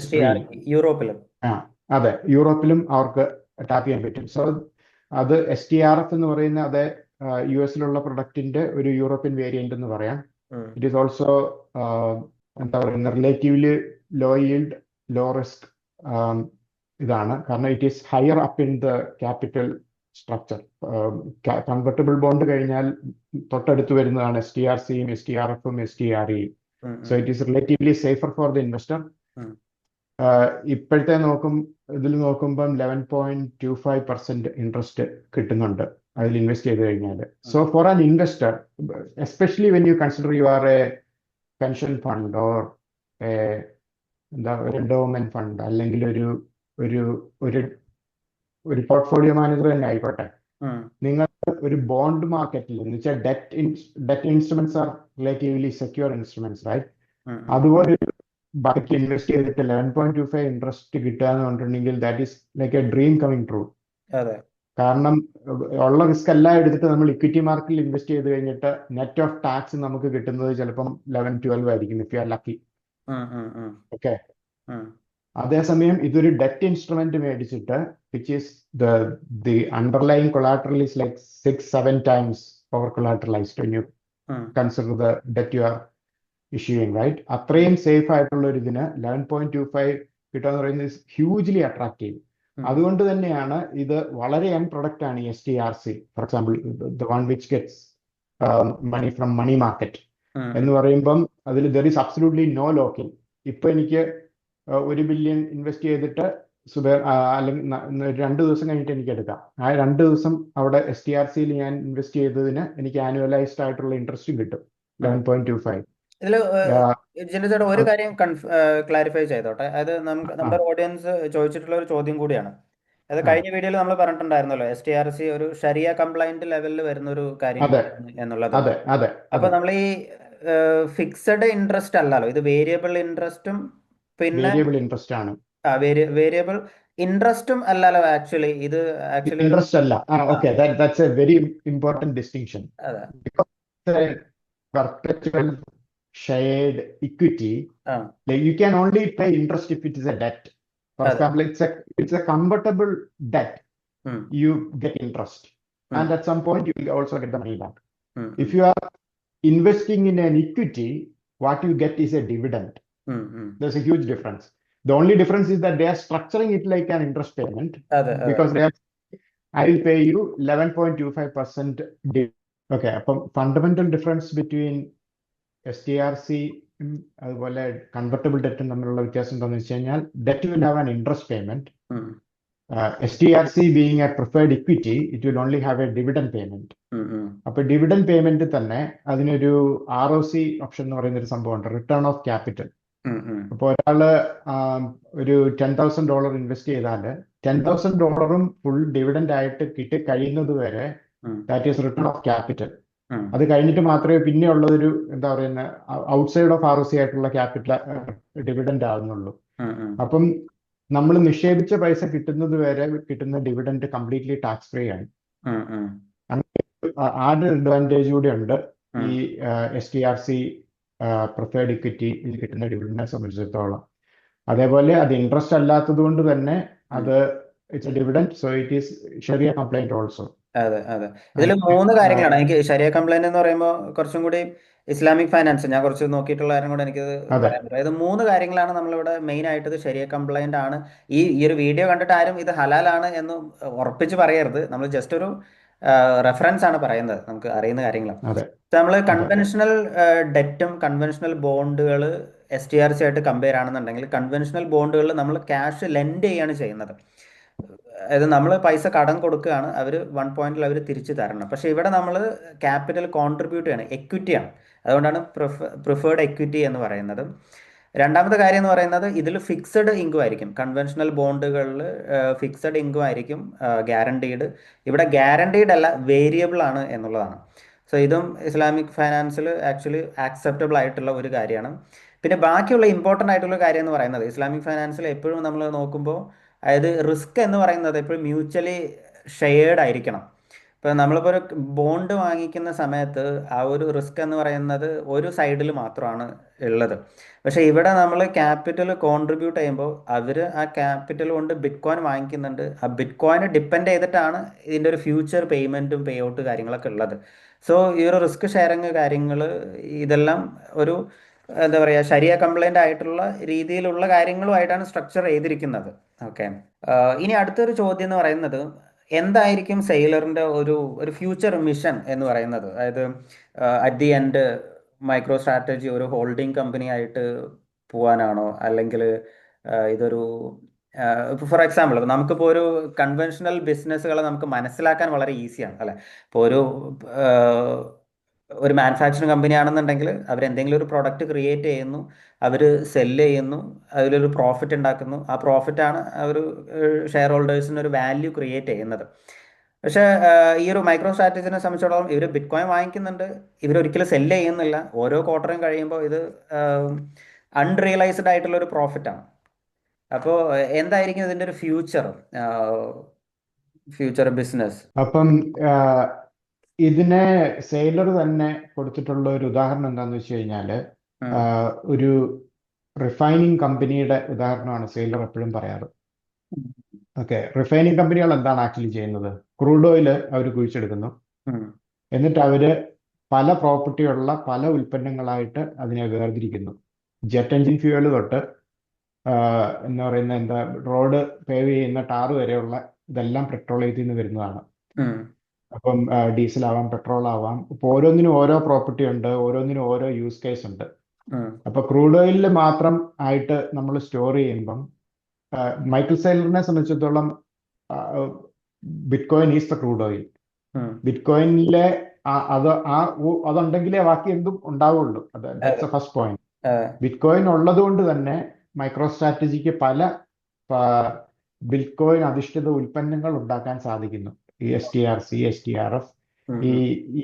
STR stream. യൂറോപ്പിലും. ആ അതെ, യൂറോപ്പിലും അവർക്ക് ടാപ്പ് ചെയ്യാൻ പറ്റും. സോ അത് STRF എന്ന് പറയുന്ന അതേ US-ലുള്ള പ്രൊഡക്റ്റിന്റെ ഒരു യൂറോപ്യൻ വേരിയന്റ് എന്ന് പറയാം. ഉം, ഇറ്റ് ഈസ് ഓൾസോ എന്താ പറയുന്ന relatively low yield, low risk ഇതാണ്. കാരണം it is higher up in the capital structure. Convertible bond കഴിഞ്ഞാൽ തൊട്ടടുത്ത് വരുന്നതാണ് STRCയും STRFും STREയും. ഉം, so it is relatively safer for the investor. ഉം, ഇപ്പോഴത്തെ ഇതിൽ നോക്കുമ്പം 11.25% ഇൻട്രസ്റ്റ് കിട്ടുന്നുണ്ട് അതിൽ ഇൻവെസ്റ്റ് ചെയ്ത് കഴിഞ്ഞാൽ. So for an investor, especially when you consider U are A pension fund or എന്താ ഒരു എൻഡോവ്മെന്റ് ഫണ്ട്, അല്ലെങ്കിൽ ഒരു ഒരു ഒരു പോർട്ട്ഫോളിയോ മാനേജർ തന്നെ ആയിക്കോട്ടെ, ഉം, നിങ്ങൾ ഒരു ബോണ്ട് മാർക്കറ്റിൽ എന്ന് വെച്ചാൽ debt instruments are relatively secure instruments, right? Um, അതുപോലെ ബാക്കി ഇൻവെസ്റ്റ് ചെയ്തിട്ട് 11.25 ഇൻട്രസ്റ്റ് കിട്ടുക എന്ന് പറഞ്ഞിട്ടുണ്ടെങ്കിൽ that is like A dream coming true. അതെ. കാരണം ഉള്ള റിസ്ക് എല്ലാം എടുത്തിട്ട് നമ്മൾ ഇക്വിറ്റി മാർക്കറ്റിൽ ഇൻവെസ്റ്റ് ചെയ്ത് കഴിഞ്ഞിട്ട് നെറ്റ് ഓഫ് ടാക്സ് നമുക്ക് കിട്ടുന്നത് ചിലപ്പം 11-12 ആയിരിക്കും ഇഫ് യു ആർ ലക്കി. ഉം, ഉം, ഉം, ഓക്കെ, ഉം, അതേസമയം ഇതൊരു ഡെറ്റ് ഇൻസ്ട്രുമെന്റ് മേടിച്ചിട്ട് which is the underlying collateral is like 6-7 times over collateralized when you um, consider the debt you are issuing, right? അത്രയും സേഫ് ആയിട്ടുള്ള ഒരു ഇതിന് 11.25 കിട്ടുക എന്ന് പറയുന്നത് ഹ്യൂജ്ലി അട്രാക്റ്റീവ്. ഉം, അതുകൊണ്ട് തന്നെയാണ് ഇത് വളരെ യങ് പ്രൊഡക്റ്റ് ആണ് ഈ STRC. For example the one which gets money from money market um, എന്ന് പറയുമ്പം അതിൽ there is absolutely no lock in. ഇപ്പൊ എനിക്ക് 1 ബില്യൺ ഇൻവെസ്റ്റ് ചെയ്തിട്ട് അല്ലെങ്കിൽ 2 ദിവസം കഴിഞ്ഞിട്ട് എനിക്ക് എടുക്കാം. ആ 2 ദിവസം അവിടെ STRCയിൽ ഞാൻ ഇൻവെസ്റ്റ് ചെയ്തതിന് എനിക്ക് ആനുവലൈസ്ഡ് ആയിട്ടുള്ള ഇൻട്രസ്റ്റും കിട്ടും, 11.25. ഇതില് ജിൻഡോ ചേട്ടാ ഒരു കാര്യം ക്ലാരിഫൈ ചെയ്തോട്ടെ. അത് നമ്മുടെ ഓഡിയൻസ് ചോദിച്ചിട്ടുള്ള ഒരു ചോദ്യം കൂടിയാണ്. അത് കഴിഞ്ഞ വീഡിയോയിൽ നമ്മൾ പറഞ്ഞിട്ടുണ്ടായിരുന്നല്ലോ, STRC ഒരു ഷരിയ കംപ്ലൈന്റ് ലെവലിൽ വരുന്ന ഒരു കാര്യം അതെ എന്നുള്ളത്. അതെ അതെ അപ്പൊ അതെ, നമ്മൾ ഈ ഫിക്സഡ് ഇൻട്രസ്റ്റ് അല്ലല്ലോ, ഇത് വേരിയബിൾ ഇൻട്രസ്റ്റും പിന്നെ വേരിയബിൾ ഇൻട്രസ്റ്റ് ആണ്. വേരിയബിൾ ഇൻട്രസ്റ്റും അല്ലല്ലോ ആക്ച്വലി. ഇത് ആക്ച്വലി ഒരു ഇൻട്രസ്റ്റ് അല്ല. Okay, that's A very important distinction. അതെ. Perpetual shared equity, ആ like you can only pay interest if it is a debt. For അതെ. example, it's a convertible debt, ഉം, you get interest, ഉം, and at some point you will also get the money back. ഉം, If you are investing in an equity, what you get is a dividend. ഉം, ഉം. There's a huge difference. The only difference is that they are structuring it like an interest payment, അതെ അതെ. because I will pay you 11.25% dividend. Okay, അപ്പം ഫണ്ടമെന്റൽ ഡിഫറൻസ് ബിറ്റ്വീൻ STRC അതുപോലെ കൺവെർട്ടബിൾ ഡെറ്റും തമ്മിലുള്ള വ്യത്യാസം എന്താണെന്ന് വെച്ച് കഴിഞ്ഞാൽ, debt will have an interest payment. ഉം, STRC being A preferred equity, it will only have A dividend payment. ഉം, ഉം, അപ്പൊ ഡിവിഡൻഡ് പേയ്മെന്റ് തന്നെ അതിനൊരു ROC ഓപ്ഷൻ എന്ന് പറയുന്ന ഒരു സംഭവമുണ്ട്, റിട്ടേൺ ഓഫ് ക്യാപിറ്റൽ. ഉം, ഉം, അപ്പോൾ ഒരാള് ഒരു $10,000 ഇൻവെസ്റ്റ് ചെയ്താൽ $10,000 ഫുൾ ഡിവിഡൻഡ് ആയിട്ട് കിട്ടി കഴിയുന്നത് വരെ ഉം, that is written of capital. ഉം, അത് കഴിഞ്ഞിട്ട് മാത്രമേ പിന്നെ ഉള്ളതൊരു എന്താ പറയുന്ന ഔട്ട്സൈഡ് ഓഫ് ROC ആയിട്ടുള്ള ക്യാപിറ്റൽ ഡിവിഡൻഡ് ആവുന്നുള്ളൂ. ഉം, ഉം, അപ്പം നമ്മൾ നിക്ഷേപിച്ച പൈസ കിട്ടുന്നത് വരെ കിട്ടുന്ന ഡിവിഡൻഡ് കംപ്ലീറ്റ്ലി ടാക്സ് ഫ്രീ ആണ്. ഉം, ഉം, ആ ഒരു അഡ്വാൻറ്റേജ് കൂടി ഉണ്ട് ഉം. ഈ STRC പ്രിഫേർഡ് ഇക്വിറ്റിയിൽ കിട്ടുന്ന ഡിവിഡൻഡിനെ സംബന്ധിച്ചിടത്തോളം. അതേപോലെ അത് ഇൻട്രസ്റ്റ് അല്ലാത്തത് കൊണ്ട് തന്നെ അത് it's A dividend, so it is Shiriya complaint also. അതെ അതെ. ഇതിൽ 3 കാര്യങ്ങളാണ് എനിക്ക് ശരിയ കംപ്ലൈന്റ് എന്ന് പറയുമ്പോൾ കുറച്ചും കൂടി ഇസ്ലാമിക് ഫൈനാൻസ് ഞാൻ കുറച്ച് നോക്കിയിട്ടുള്ള കാര്യം കൂടെ എനിക്കിത് അതെ പറയാൻ പറ്റും. അതായത് 3 കാര്യങ്ങളാണ് നമ്മളിവിടെ മെയിൻ ആയിട്ട് ഇത് ശരിയ കംപ്ലൈന്റ് ആണ്. ഈ ഒരു വീഡിയോ കണ്ടിട്ട് ആരും ഇത് ഹലാലാണ് എന്ന് ഉറപ്പിച്ച് പറയരുത്. നമ്മൾ ജസ്റ്റ് ഒരു റെഫറൻസ് ആണ് പറയുന്നത്, നമുക്ക് അറിയുന്ന കാര്യങ്ങളാണ്. അതെ നമ്മൾ അതെ കൺവെൻഷണൽ ഡെറ്റും കൺവെൻഷണൽ ബോണ്ടുകൾ STRC ആയിട്ട് കമ്പയർ ആണെന്നുണ്ടെങ്കിൽ കൺവെൻഷണൽ ബോണ്ടുകളിൽ നമ്മൾ ക്യാഷ് ലെൻഡ് ചെയ്യാണ് ചെയ്യുന്നത്. അതായത് നമ്മൾ പൈസ കടം കൊടുക്കുകയാണ്, അവർ 1 പോയിന്റിൽ അവർ തിരിച്ചു തരണം. പക്ഷേ ഇവിടെ നമ്മൾ ക്യാപിറ്റൽ കോൺട്രിബ്യൂട്ട് ചെയ്യണം, എക്വിറ്റിയാണ്. അതുകൊണ്ടാണ് പ്രിഫേർഡ് എക്വിറ്റി എന്ന് പറയുന്നത്. രണ്ടാമത്തെ കാര്യം എന്ന് പറയുന്നത് ഇതിൽ ഫിക്സഡ് ഇൻകം ആയിരിക്കും. കൺവെൻഷണൽ ബോണ്ടുകളിൽ ഫിക്സഡ് ഇൻകം ആയിരിക്കും ഗ്യാരണ്ടീഡ്. ഇവിടെ ഗ്യാരണ്ടീഡ് അല്ല, വേരിയബിൾ ആണ് എന്നുള്ളതാണ്. സോ ഇതും ഇസ്ലാമിക് ഫൈനാൻസിൽ ആക്ച്വലി ആക്സെപ്റ്റബിൾ ആയിട്ടുള്ള ഒരു കാര്യമാണ്. പിന്നെ ബാക്കിയുള്ള ഇമ്പോർട്ടൻ്റ് ആയിട്ടുള്ള കാര്യം എന്ന് പറയുന്നത് ഇസ്ലാമിക് ഫൈനാൻസിൽ എപ്പോഴും നമ്മൾ നോക്കുമ്പോൾ, അതായത് റിസ്ക് എന്ന് പറയുന്നത് എപ്പോഴും മ്യൂച്വലി ഷെയർഡ് ആയിരിക്കണം. ഇപ്പം നമ്മളിപ്പോൾ ഒരു ബോണ്ട് വാങ്ങിക്കുന്ന സമയത്ത് ആ ഒരു റിസ്ക് എന്ന് പറയുന്നത് ഒരു സൈഡിൽ മാത്രമാണ് ഉള്ളത്. പക്ഷേ ഇവിടെ നമ്മൾ ക്യാപിറ്റൽ കോൺട്രിബ്യൂട്ട് ചെയ്യുമ്പോൾ അവർ ആ ക്യാപിറ്റൽ കൊണ്ട് ബിറ്റ് കോയിൻ വാങ്ങിക്കുന്നുണ്ട്. ആ ബിറ്റ് കോയിനെ ഡിപ്പെൻഡ് ചെയ്തിട്ടാണ് ഇതിൻ്റെ ഒരു ഫ്യൂച്ചർ പേയ്മെൻറ്റും പേ ഔട്ട് കാര്യങ്ങളൊക്കെ ഉള്ളത്. സോ ഈ ഒരു റിസ്ക് ഷെയറിങ് കാര്യങ്ങൾ ഇതെല്ലാം ഒരു എന്താ പറയുക, ശരിയ കംപ്ലൈൻ്റ് ആയിട്ടുള്ള രീതിയിലുള്ള കാര്യങ്ങളുമായിട്ടാണ് സ്ട്രക്ചർ ചെയ്തിരിക്കുന്നത്. ഓക്കെ. ഇനി അടുത്തൊരു ചോദ്യം എന്ന് പറയുന്നത്, എന്തായിരിക്കും സെയിലറിൻ്റെ ഒരു ഒരു ഫ്യൂച്ചർ മിഷൻ എന്ന് പറയുന്നത്? അതായത് at the end micro strategy ഒരു ഹോൾഡിംഗ് കമ്പനി ആയിട്ട് പോകാനാണോ, അല്ലെങ്കിൽ ഇതൊരു ഫോർ എക്സാമ്പിൾ നമുക്കിപ്പോൾ ഒരു കൺവെൻഷണൽ ബിസിനസ്സുകളെ നമുക്ക് മനസ്സിലാക്കാൻ വളരെ ഈസിയാണ് അല്ലേ? ഇപ്പോൾ ഒരു മാനുഫാക്ചറിങ് കമ്പനി ആണെന്നുണ്ടെങ്കിൽ അവരെന്തെങ്കിലും ഒരു പ്രൊഡക്റ്റ് ക്രിയേറ്റ് ചെയ്യുന്നു, അവർ സെല്ല് ചെയ്യുന്നു, അതിലൊരു പ്രോഫിറ്റ് ഉണ്ടാക്കുന്നു. ആ പ്രോഫിറ്റാണ് അവർ ഷെയർ ഹോൾഡേഴ്സിന് ഒരു വാല്യൂ ക്രിയേറ്റ് ചെയ്യുന്നത്. പക്ഷേ ഈ ഒരു മൈക്രോ സ്ട്രാറ്റജിനെ സംബന്ധിച്ചിടത്തോളം ഇവർ ബിറ്റ് കോയിൻ വാങ്ങിക്കുന്നുണ്ട്, ഇവരൊരിക്കലും സെല്ല് ചെയ്യുന്നില്ല. ഓരോ ക്വാർട്ടറും കഴിയുമ്പോൾ ഇത് അൺറിയലൈസ്ഡ് ആയിട്ടുള്ള ഒരു പ്രോഫിറ്റാണ്. അപ്പോൾ എന്തായിരിക്കും ഇതിൻ്റെ ഒരു ഫ്യൂച്ചർ ബിസിനസ്? അപ്പം ഇതിനെ സെയിലർ തന്നെ കൊടുത്തിട്ടുള്ള ഒരു ഉദാഹരണം എന്താണെന്ന് വെച്ച് കഴിഞ്ഞാൽ, ഒരു റിഫൈനിങ് കമ്പനിയുടെ ഉദാഹരണമാണ് സെയിലർ എപ്പോഴും പറയാറ്. ഓക്കെ, റിഫൈനിങ് കമ്പനികൾ എന്താണ് ആക്ച്വലി ചെയ്യുന്നത്? ക്രൂഡ് ഓയിൽ അവർ കുഴിച്ചെടുക്കുന്നു, എന്നിട്ട് അവര് പല പ്രോപ്പർട്ടിയുള്ള പല ഉൽപ്പന്നങ്ങളായിട്ട് അതിനെ വേർതിരിക്കുന്നു. ജെറ്റ് എഞ്ചിൻ ഫ്യൂവൽ തൊട്ട് എന്ന് പറയുന്ന റോഡ് പേവ് ചെയ്യുന്ന ടാറ് വരെയുള്ള ഇതെല്ലാം പെട്രോളിയത്തിൽ നിന്ന് വരുന്നതാണ്. അപ്പം ഡീസൽ ആവാം, പെട്രോൾ ആവാം. ഇപ്പൊ ഓരോന്നിനും ഓരോ പ്രോപ്പർട്ടി ഉണ്ട്, ഓരോന്നിനും ഓരോ യൂസ് കേസ് ഉണ്ട്. അപ്പൊ ക്രൂഡ് ഓയിലിൽ മാത്രം ആയിട്ട് നമ്മൾ സ്റ്റോർ ചെയ്യുമ്പം മൈക്കിൾ സെയിലറിനെ സംബന്ധിച്ചിടത്തോളം bitcoin is the crude oil. ബിറ്റ് കോയിനിലെ അതുണ്ടെങ്കിലേ ബാക്കി എന്തും ഉണ്ടാവുള്ളൂ. That's the first point. Bitcoin ഉള്ളത് കൊണ്ട് തന്നെ മൈക്രോ സ്ട്രാറ്റജിക്ക് പല ബിറ്റ് കോയിൻ അധിഷ്ഠിത ഉൽപ്പന്നങ്ങൾ ഉണ്ടാക്കാൻ സാധിക്കുന്നു. ഈ STRC, STRF, ഈ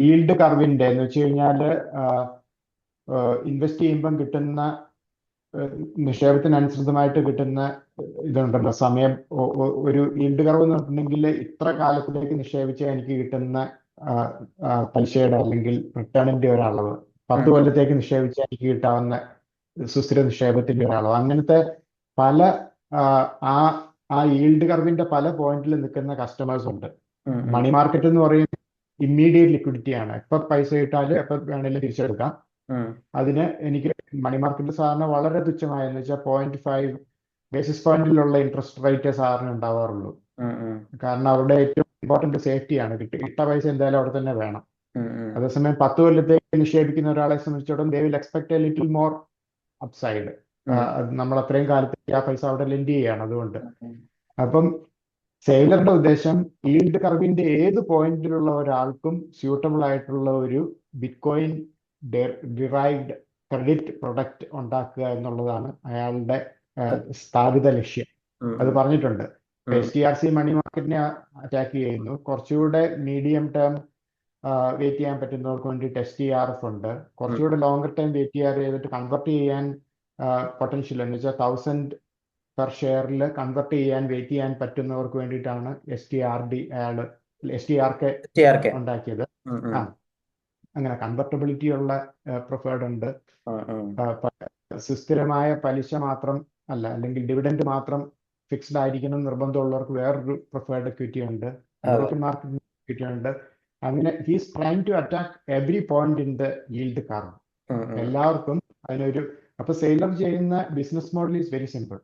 ഈൽഡ് കർവിന്റെ എന്ന് വെച്ച് കഴിഞ്ഞാൽ ഇൻവെസ്റ്റ് ചെയ്യുമ്പം കിട്ടുന്ന നിക്ഷേപത്തിനനുസൃതമായിട്ട് കിട്ടുന്ന ഇതുണ്ടല്ലോ, സമയം. ഒരു ഈൽഡ് കർവ് എന്ന് പറഞ്ഞിട്ടുണ്ടെങ്കിൽ ഇത്ര കാലത്തിലേക്ക് നിക്ഷേപിച്ചാൽ എനിക്ക് കിട്ടുന്ന പലിശയുടെ അല്ലെങ്കിൽ റിട്ടേണിന്റെ ഒരളവ്, 10 കൊല്ലത്തേക്ക് നിക്ഷേപിച്ചാൽ എനിക്ക് കിട്ടാവുന്ന സുസ്ഥിര നിക്ഷേപത്തിന്റെ ഒരളവ്, അങ്ങനത്തെ പല ആ ഈൽഡ് കർവിന്റെ പല പോയിന്റിൽ നിൽക്കുന്ന കസ്റ്റമേഴ്സ് ഉണ്ട്. മണി മാർക്കറ്റ് എന്ന് പറയുന്നത് ഇമ്മീഡിയറ്റ് ലിക്വിഡിറ്റി ആണ്. എപ്പൊ പൈസ കിട്ടാലും എപ്പൊ വേണേലും തിരിച്ചെടുക്കാം. അതിന് എനിക്ക് മണി മാർക്കറ്റ് സാധാരണ വളരെ തുച്ഛമായെന്ന് വെച്ചാൽ 0.5 ബേസിസ് പോയിന്റിലുള്ള ഇൻട്രസ്റ്റ് റേറ്റ് സാധാരണ ഉണ്ടാവാറുള്ളൂ. കാരണം അവിടെ ഏറ്റവും ഇമ്പോർട്ടന്റ് സേഫ്റ്റിയാണ്. ഇട്ട പൈസ എന്തായാലും അവിടെ തന്നെ വേണം. അതേസമയം 10 കൊല്ലത്തേക്ക് നിക്ഷേപിക്കുന്ന ഒരാളെ സംബന്ധിച്ചിടത്തോളം they will expect a little more upside. നമ്മൾ അത്രയും കാലത്തേക്ക് ആ പൈസ അവിടെ ലെൻഡ് ചെയ്യാണ്. അതുകൊണ്ട് അപ്പം സെയിലറുടെ ഉദ്ദേശം ഈൽഡ് കർവിന്റെ ഏത് പോയിന്റിലുള്ള ഒരാൾക്കും സ്യൂട്ടബിൾ ആയിട്ടുള്ള ഒരു bit coin derived credit product ഉണ്ടാക്കുക എന്നുള്ളതാണ് അയാളുടെ സ്ഥാപിത ലക്ഷ്യം. അത് പറഞ്ഞിട്ടുണ്ട്. STRC മണി മാർക്കറ്റിനെ അറ്റാക്ക് ചെയ്യുന്നു. കുറച്ചുകൂടെ മീഡിയം ടേം വെയിറ്റ് ചെയ്യാൻ പറ്റുന്നവർക്ക് വേണ്ടിയിട്ട് STRF ഉണ്ട്. കുറച്ചുകൂടെ ലോങ്ങർ ടൈം വെയിറ്റ് ചെയ്തിട്ട് കൺവെർട്ട് ചെയ്യാൻ പൊട്ടൻഷ്യൽ എന്ന് വെച്ചാൽ 1000 പെർ ഷെയറിൽ കൺവെർട്ട് ചെയ്യാൻ വെയിറ്റ് ചെയ്യാൻ പറ്റുന്നവർക്ക് വേണ്ടിയിട്ടാണ് STRK ഉണ്ടാക്കിയത്. അങ്ങനെ കൺവെർട്ടബിലിറ്റി ഉള്ള പ്രിഫേർഡ് ഉണ്ട്. സുസ്ഥിരമായ പലിശ മാത്രം അല്ല, അല്ലെങ്കിൽ ഡിവിഡൻഡ് മാത്രം ഫിക്സ്ഡ് ആയിരിക്കണം നിർബന്ധമുള്ളവർക്ക് വേറൊരു പ്രിഫേർഡ് എക്വിറ്റി ഉണ്ട്. യൂറോപ്യൻ മാർക്കറ്റ് എക്വിറ്റി ഉണ്ട്. അങ്ങനെ he's trying to attack every point in the yield curve. എല്ലാവർക്കും അതിനൊരു അപ്പൊ സെയിലർ ചെയ്യുന്ന business model is very simple.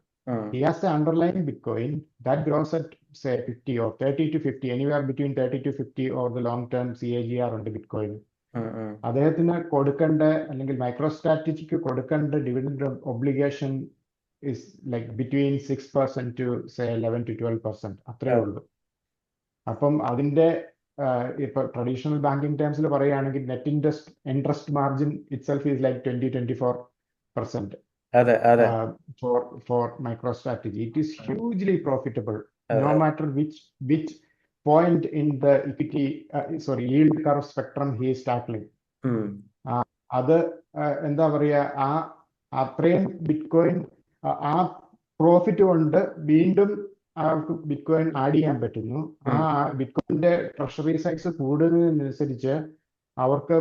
He has the underlying Bitcoin that grows at say 50 or 30 to 50, anywhere between 30 to 50 or the long term CAGR on the Bitcoin. ഉം, ഉം. അദ്ദേഹത്തിന് കൊടുക്കേണ്ട അല്ലെങ്കിൽ മൈക്രോ സ്ട്രാറ്റജിക്ക് കൊടുക്കേണ്ട dividend obligation is like between 6% to say 11 to 12% അത്രേ അതെ ഉള്ളൂ. അപ്പം അതിന്റെ ഇപ്പൊ ട്രഡീഷണൽ ബാങ്കിങ് ടേംസിൽ പറയുകയാണെങ്കിൽ net interest margin itself is like 20-24% അതെ അതെ for MicroStrategy. It is hugely profitable, no അതെ matter which point in the yield curve spectrum he is tackling. ഉം. അത് എന്താ പറയുക, അത്രയും ബിറ്റ്കോയിൻ ആ പ്രോഫിറ്റ് കൊണ്ട് വീണ്ടും അവർക്ക് ബിറ്റ്കോയിൻ ആഡ് ചെയ്യാൻ പറ്റുന്നു. ആ ബിറ്റ്കോയിന്റെ ട്രഷറി സൈസ് കൂടുന്നതിനനുസരിച്ച് അവർക്ക്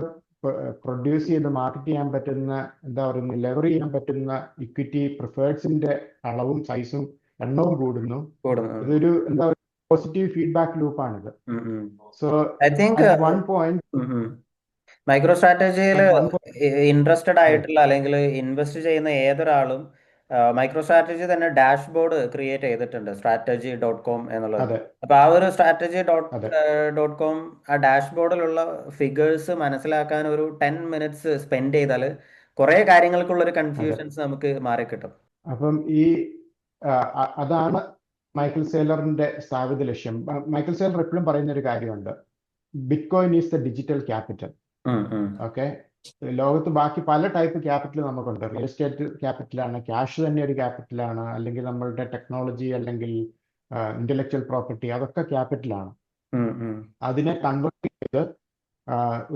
പ്രൊഡ്യൂസ് ചെയ്ത് മാർക്കറ്റ് ചെയ്യാൻ പറ്റുന്ന, എന്താ പറയുക, ലെവർ ചെയ്യാൻ പറ്റുന്ന ഇക്വിറ്റി പ്രിഫേർഡ്സിന്റെ അളവും സൈസും എണ്ണവും കൂടുന്നു. ഇതൊരു എന്താ പറയുക പോസിറ്റീവ് ഫീഡ്ബാക്ക് ലൂപ്പാണിത്. So I think at one point മൈക്രോ സ്ട്രാറ്റജിയിൽ at one point ഇൻട്രസ്റ്റഡ് അതെ ആയിട്ടുള്ള അല്ലെങ്കിൽ ഇൻവെസ്റ്റ് ചെയ്യുന്ന ഏതൊരാളും മൈക്രോ സ്ട്രാറ്റജി തന്നെ ഡാഷ്ബോർഡ് ക്രിയേറ്റ് ചെയ്തിട്ടുണ്ട്, strategy.com എന്നുള്ളത്. അതെ അപ്പൊ ആ ഒരു അതെ strategy.com ആ ഡാഷ്ബോർഡിലുള്ള ഫിഗേഴ്സ് മനസ്സിലാക്കാൻ ഒരു 10 മിനിറ്റ്സ് സ്പെൻഡ് ചെയ്താൽ കുറെ കാര്യങ്ങൾക്കുള്ള ഒരു അതെ കൺഫ്യൂഷൻസ് നമുക്ക് മാറിക്കിട്ടും. അപ്പം അതാണ് മൈക്കിൾ സെയ്ലറിന്റെ സ്ഥാപിത ലക്ഷ്യം. മൈക്കിൾ സെയ്ലർ എപ്പോഴും പറയുന്ന ഒരു കാര്യമുണ്ട്, bitcoin is the digital capital. ഉം, ഉം. ഓക്കെ, ലോകത്ത് ബാക്കി പല ടൈപ്പ് ക്യാപിറ്റൽ നമുക്കുണ്ട്. റിയൽ എസ്റ്റേറ്റ് ക്യാപിറ്റലാണ്, ക്യാഷ് തന്നെ ഒരു ക്യാപിറ്റലാണ്, അല്ലെങ്കിൽ നമ്മളുടെ ടെക്നോളജി അല്ലെങ്കിൽ ഇന്റലക്ച്വൽ പ്രോപ്പർട്ടി, അതൊക്കെ ക്യാപിറ്റലാണ്. ഉം, ഉം. അതിനെ കൺവേർട്ട് ചെയ്ത്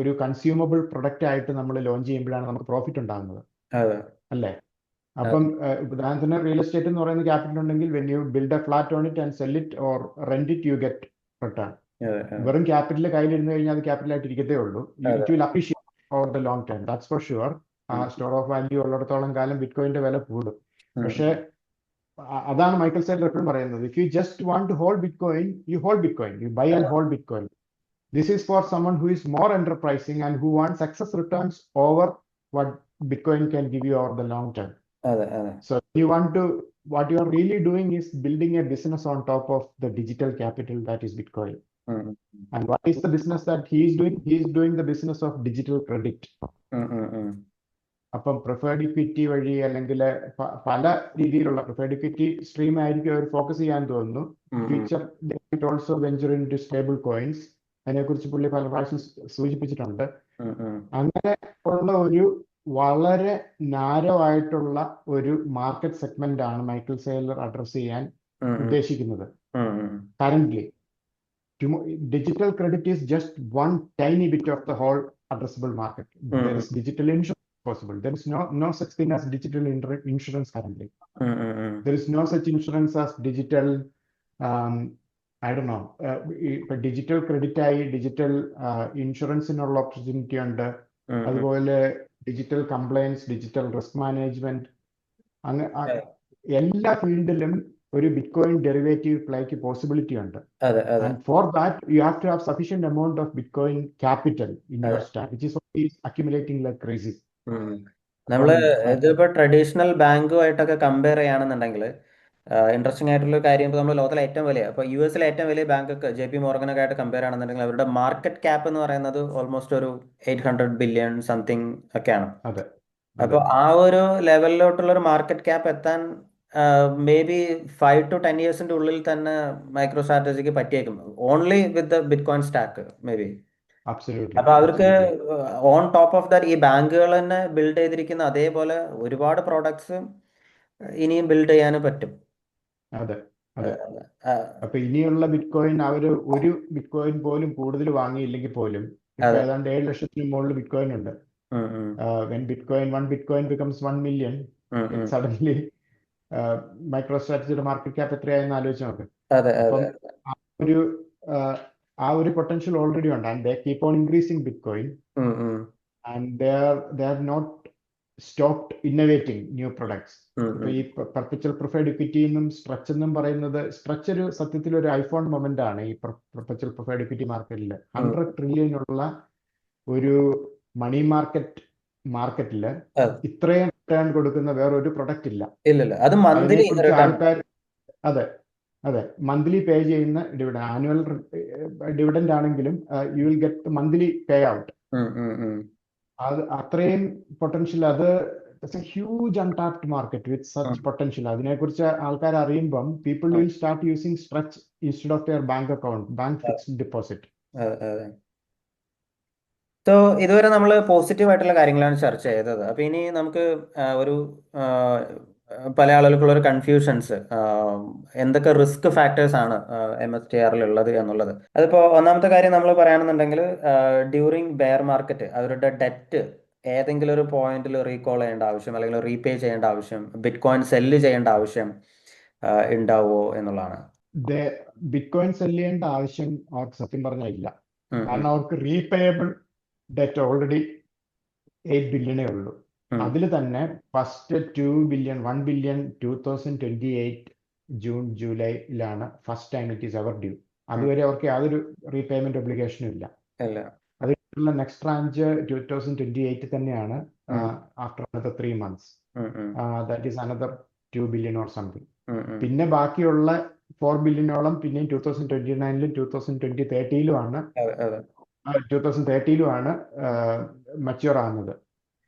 ഒരു കൺസ്യൂമബിൾ പ്രൊഡക്റ്റ് ആയിട്ട് നമ്മൾ ലോഞ്ച് ചെയ്യുമ്പോഴാണ് നമുക്ക് പ്രോഫിറ്റ് ഉണ്ടാകുന്നത്, അതെ അല്ലേ? അപ്പം ഉദാഹരണത്തിന് റിയൽ എസ്റ്റേറ്റ് എന്ന് പറയുന്ന ക്യാപിറ്റൽ ഉണ്ടെങ്കിൽ when you build A flat on it and cell it or rent it, you get return. അതെ അതെ വെറും ക്യാപിറ്റൽ കയ്യിലിരുന്ന് കഴിഞ്ഞാൽ അത് ക്യാപിറ്റൽ ആയിട്ട് ഇരിക്കത്തേ ഉള്ളൂ. അതെ it will appreciate over the long time, that's for sure. Store of value ഉള്ളിടത്തോളം കാലം ബിറ്റ്കോയിന്റെ വില കൂടും. പക്ഷേ അതാണ് മൈക്കിൾ സെയ്ലർ എപ്പോഴും പറയുന്നത്, if you just want to hold bitcoin, you hold bitcoin, you buy and hold bitcoin. This is for someone who is more enterprising and who wants success returns over what Bitcoin can give you over the long term. അതെ അതെ So what you are really doing is building a business on top of the digital capital that is Bitcoin. ഉം, And what is the business that he is doing? He is doing the business of digital credit. ഉം, ഉം, ഉം. അപ്പം പ്രിഫേർഡ് ഇക്വിറ്റി വഴി അല്ലെങ്കിൽ പല രീതിയിലുള്ള പ്രിഫേർഡ് ഇക്വിറ്റി സ്ട്രീം ആയിരിക്കും അവർ ഫോക്കസ് ചെയ്യാൻ തോന്നുന്നു. Future also venture into stable coins, അതിനെക്കുറിച്ച് പുള്ളി പല പ്രാവശ്യം സൂചിപ്പിച്ചിട്ടുണ്ട്. അങ്ങനെ ഉള്ള ഒരു വളരെ നാരോ ആയിട്ടുള്ള ഒരു മാർക്കറ്റ് സെഗ്മെന്റ് ആണ് മൈക്കിൾ സെയ്ലർ അഡ്രസ് ചെയ്യാൻ ഉദ്ദേശിക്കുന്നത്. Currently digital credit is just one tiny bit of the whole addressable market. There is digital insurance possible. There is no such thing as digital insurance currently. There is no such insurance as digital I don't know, digital credit ആയി ഡിജിറ്റൽ ഇൻഷുറൻസിനുള്ള ഓപ്പർച്യൂണിറ്റി ഉണ്ട്. അതുപോലെ digital compliance, digital risk management, അങ്ങനെ എല്ലാ ഫീൽഡിലും ഒരു ബിറ്റ്കോയിൻ ഡെറിവേറ്റീവ് പ്ലേക്ക് പോസിബിലിറ്റി ഉണ്ട്. And for that you have to have sufficient amount of bitcoin capital in your stack, which is accumulating like crazy. നമ്മള് ഇതിപ്പോ ട്രഡീഷണൽ ബാങ്കുമായിട്ടൊക്കെ കമ്പയർ ചെയ്യുകയാണെന്നുണ്ടെങ്കിൽ ഇൻട്രസ്റ്റിംഗ് ആയിട്ടുള്ള കാര്യം, ഇപ്പോൾ നമ്മൾ ലോകത്തിലെ ഏറ്റവും വലിയ, ഇപ്പോൾ യു എസിലെ ഏറ്റവും വലിയ ബാങ്ക് ഒക്കെ JP Morgan ആയിട്ട് കമ്പയർ ആണെന്നുണ്ടെങ്കിൽ അവരുടെ മാർക്കറ്റ് ക്യാപ്പ് എന്ന് പറയുന്നത് ഓൾമോസ്റ്റ് ഒരു 800 ബില്യൺ സംതിങ് ഒക്കെയാണ്. അപ്പോൾ ആ ഒരു ലെവലിലോട്ടുള്ള ഒരു മാർക്കറ്റ് ക്യാപ്പ് എത്താൻ മേ ബി 5 to 10 yearsന്റെ ഉള്ളിൽ തന്നെ മൈക്രോ സ്ട്രാറ്റജിക്ക് പറ്റിയേക്കും, only with the bitcoin stack maybe. അപ്പൊ അവർക്ക് ഓൺ ടോപ്പ് ഓഫ് ദാറ്റ് ഈ ബാങ്കുകൾ തന്നെ ബിൽഡ് ചെയ്തിരിക്കുന്ന അതേപോലെ ഒരുപാട് പ്രോഡക്ട്സ് ഇനിയും ബിൽഡ് ചെയ്യാനും പറ്റും. അതെ അതെ. അപ്പൊ ഇനിയുള്ള ബിറ്റ്കോയിൻ അവര് ഒരു ബിറ്റ്കോയിൻ പോലും കൂടുതൽ വാങ്ങിയില്ലെങ്കിൽ പോലും ഇപ്പൊ ഏതാണ്ട് 7 ലക്ഷത്തിന് മുകളിൽ ബിറ്റ്കോയിൻ ഉണ്ട്. when one bitcoin becomes 1 million, suddenly മൈക്രോ സ്ട്രാറ്റജിയുടെ മാർക്കറ്റ് ക്യാപ്പ് എത്രയായെന്ന് ആലോചിച്ച് നോക്ക്. അപ്പം ആ ഒരു പൊട്ടൻഷ്യൽ ഓൾറെഡി ഉണ്ട്. And they keep on increasing bitcoin and they are not stopped innovating new products. ഈ പെർപെച്വൽ പ്രിഫേർഡ് ഇക്വിറ്റി എന്നും സ്ട്രച്ച് എന്നും പറയുന്നത്, സ്ട്രച്ച് ഒരു സത്യത്തിൽ ഒരു ഐഫോൺ മൊമെന്റ് ആണ് ഈ പെർപെച്വൽ പ്രിഫേർഡ് ഇക്വിറ്റി മാർക്കറ്റിൽ. 100 trillion ഉള്ള ഒരു മണി മാർക്കറ്റില് ഇത്രയും റിട്ടേൺ കൊടുക്കുന്ന വേറൊരു പ്രൊഡക്റ്റ് ഇല്ല. ആൾക്കാർ അതെ മന്ത്ലി പേ ചെയ്യുന്ന ഡിവിഡൻഡ്, ആനുവൽ ഡിവിഡൻഡ് ആണെങ്കിലും you will get monthly pay out. ഉം, ഉം, ഉം. അത് അത്രയും പൊട്ടൻഷ്യൽ, അത് ഹ്യൂജ് അൺടാപ്ഡ് മാർക്കറ്റ് വിത്ത് ഉം. Such potential. അതിനെക്കുറിച്ച് ആൾക്കാർ അറിയുമ്പം പീപ്പിൾ ഉം. Will start using stretch instead of their bank account, bank അതെ, ഫിക്സ്ഡ് ഡെപ്പോസിറ്റ്. അതെ, അതെ. സോ ഇതുവരെ നമ്മൾ പോസിറ്റീവ് ആയിട്ടുള്ള കാര്യങ്ങളാണ് ചർച്ച ചെയ്തത്. അപ്പോൾ ഇനി നമുക്ക് ഒരു ആ, പല ആളുകൾക്കുള്ള ഒരു കൺഫ്യൂഷൻസ്, എന്തൊക്കെ റിസ്ക് ഫാക്ടേഴ്സ് ആണ് MSTR ഉള്ളത് എന്നുള്ളത്. അതിപ്പോൾ ഒന്നാമത്തെ കാര്യം നമ്മൾ പറയുകയാണെന്നുണ്ടെങ്കിൽ, ഡ്യൂറിങ് ബെയർ മാർക്കറ്റ് അവരുടെ ഡെറ്റ് ഏതെങ്കിലും ഒരു പോയിന്റിൽ റീകോൾ ചെയ്യേണ്ട ആവശ്യം അല്ലെങ്കിൽ റീപേ ചെയ്യേണ്ട ആവശ്യം, ബിറ്റ് കോയിൻ സെല്ല് ചെയ്യേണ്ട ആവശ്യം ഉണ്ടാവുമോ എന്നുള്ളതാണ്. ബിറ്റ് കോയിൻ സെല് ചെയ്യേണ്ട ആവശ്യം അവർക്ക് സത്യം പറഞ്ഞാൽ ഇല്ല. ഉം, ഉം, കാരണം അവർക്ക് റീപേയബിൾ ഡെറ്റ് ഓൾറെഡി 8 ബില്യണേ ഉള്ളൂ. ഉം. അതിൽ തന്നെ ഫസ്റ്റ് 2 ബില്യൺ, 1 ബില്യൺ 2028 ജൂൺ ജൂലൈയിലാണ് first time it is ever due. ഉം. അതുവരെ അവർക്ക് യാതൊരു റീപേയ്മെന്റ് ഒബ്ലിഗേഷനും ഇല്ല. ഇല്ല. അതിലുള്ള നെക്സ്റ്റ് ട്രാഞ്ച് 2028 തന്നെയാണ്, ഉം, ആഫ്റ്റർ അനദർ 3 months. ഉം, ഉം, that is another 2 billion or something. ഉം, ഉം. പിന്നെ ബാക്കിയുള്ള 4 ബില്യണോളം പിന്നെയും 2029-ലും 2030-ലുമാണ് അതെ, അതെ. 2030-ലുമാണ് മച്യൂർ ആകുന്നത്.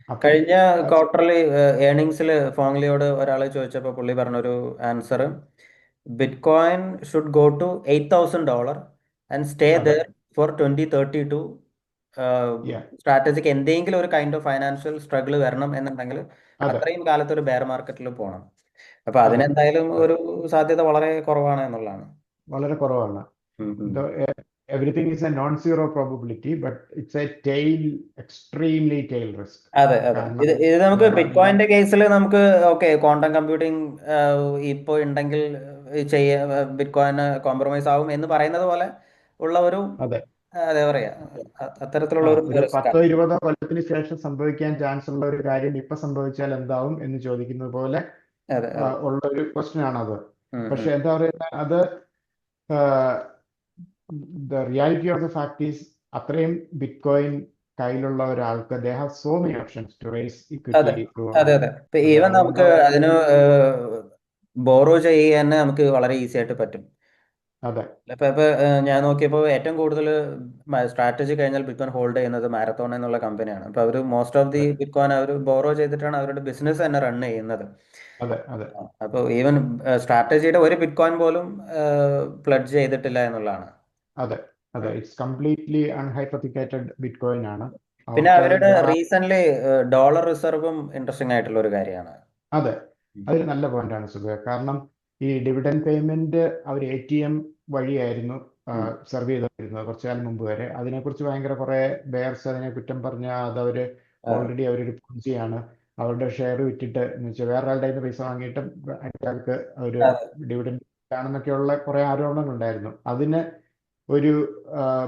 അപ്പം കഴിഞ്ഞ ക്വാർട്ടർലി ഏർണിങ്സിൽ ഫോങ്ലിയോട് ഒരാൾ ചോദിച്ചപ്പോൾ പുള്ളി പറഞ്ഞൊരു answer, bitcoin should go to $8,000 and stay അതെ, ദർ ഫോർ 2032. yeah, സ്ട്രാറ്റജിക്ക് എന്തെങ്കിലും ഒരു കൈൻഡ് ഓഫ് ഫൈനാൻഷ്യൽ സ്ട്രഗിൾ വരണം എന്നുണ്ടെങ്കിൽ അതെ, അത്രയും കാലത്ത് ഒരു ബെയർ മാർക്കറ്റിൽ പോകണം. അപ്പൊ അതെ, അതിനെന്തായാലും അതെ, ഒരു സാധ്യത വളരെ കുറവാണ് എന്നുള്ളതാണ്. വളരെ കുറവാണ്. ഉം, ഉം. Everything is a non zero probability, but it's a tail, extremely tail risk. അതെ, അതെ. കാരണം ഇത് നമുക്ക് ബിറ്റ് നിങ്ങൾ കോയിന്റെ കേസിൽ നമുക്ക് ഓക്കെ, ക്വാണ്ടം കമ്പ്യൂട്ടിംഗ് ഇപ്പോൾ ഉണ്ടെങ്കിൽ ചെയ്യ ബിറ്റ് കോയിന് കോംപ്രമൈസ് ആവും എന്ന് പറയുന്നത് പോലെ ഉള്ള ഒരു, അതെ, എന്താ പറയാ, അത്തരത്തിലുള്ള ഒരു ഒരു റിസ്ക് 10-20 കൊല്ലത്തിന് ശേഷം സംഭവിക്കാൻ ചാൻസ് ഉള്ള ഒരു കാര്യം ഇപ്പൊ സംഭവിച്ചാൽ എന്താവും എന്ന് ചോദിക്കുന്നത് പോലെ അതെ, അതെ. ഉള്ള ഒരു ക്വസ്റ്റ്യൻ ആണത്. ഉം, പക്ഷെ ഉം. എന്താ പറയുക, അത് the reality of the fact is, അത്രയും ബിറ്റ് കോയിൻ കയ്യിലുള്ള ഒരാൾക്ക് they have so many options to raise അതെ, ഇക്വിറ്റി ത്രൂ. അതെ, അതെ. ഇപ്പൊ അത് ഈവൻ അതുകൊണ്ട് നമുക്ക് അതിന് ബോറോ ചെയ്യാൻ തന്നെ നമുക്ക് വളരെ ഈസി ആയിട്ട് പറ്റും. അതെ, ഇപ്പൊ ഞാൻ നോക്കിയപ്പോൾ ഏറ്റവും കൂടുതൽ സ്ട്രാറ്റജി കഴിഞ്ഞാൽ ബിറ്റ് കോയിൻ ഹോൾഡ് ചെയ്യുന്നത് മാരത്തോൺ എന്നുള്ള കമ്പനിയാണ്. അപ്പൊ അവർ മോസ്റ്റ് ഓഫ് ദി അതെ, ബിറ്റ് കോയിൻ അവർ ബോറോ ചെയ്തിട്ടാണ് അവരുടെ ബിസിനസ് തന്നെ റൺ ചെയ്യുന്നത്. അതെ, അതെ, അപ്പോൾ ഈവൻ സ്ട്രാറ്റജിയുടെ ഒരു ബിറ്റ് കോയിൻ പോലും പ്ലഡ്ജ് ചെയ്തിട്ടില്ല എന്നുള്ളതാണ്. അതെ, അതെ. ഇറ്റ്സ് കംപ്ലീറ്റ്ലി അൺഹൈപ്പത്തിക്കേറ്റഡ് ബിറ്റ് കോയിൻ ആണ്. പിന്നെ അവർക്ക് അവരുടെ റീസെന്റ് ഡോളർ റിസർവും ഇൻട്രസ്റ്റിംഗ് ആയിട്ടുള്ള ഒരു കാര്യമാണ്. അതെ, അതൊരു നല്ല പോയിന്റാണ് സുബേ. കാരണം ഈ ഡിവിഡൻഡ് പേയ്മെന്റ് അവർ ATM വഴിയായിരുന്നു ഉം. സെർവ് ചെയ്തിരുന്നത് കുറച്ചു കാലം മുമ്പ് വരെ. അതിനെക്കുറിച്ച് ഭയങ്കര കുറെ ബെയർസ് അതിനെ കുറ്റം പറഞ്ഞ, അത് അവര് ഓൾറെഡി അവരൊരു പൂഞ്ചിയാണ്, അവരുടെ ഷെയർ വിറ്റിട്ട് എന്ന് വെച്ചാൽ വേറെ ആളുടെ കയ്യിൽ നിന്ന് പൈസ വാങ്ങിയിട്ട് അയാൾക്ക് ഒരു അതെ. ഡിവിഡൻഡ് ആണെന്നൊക്കെയുള്ള കുറെ ആരോപണങ്ങൾ ഉണ്ടായിരുന്നു. അതിന് ഒരു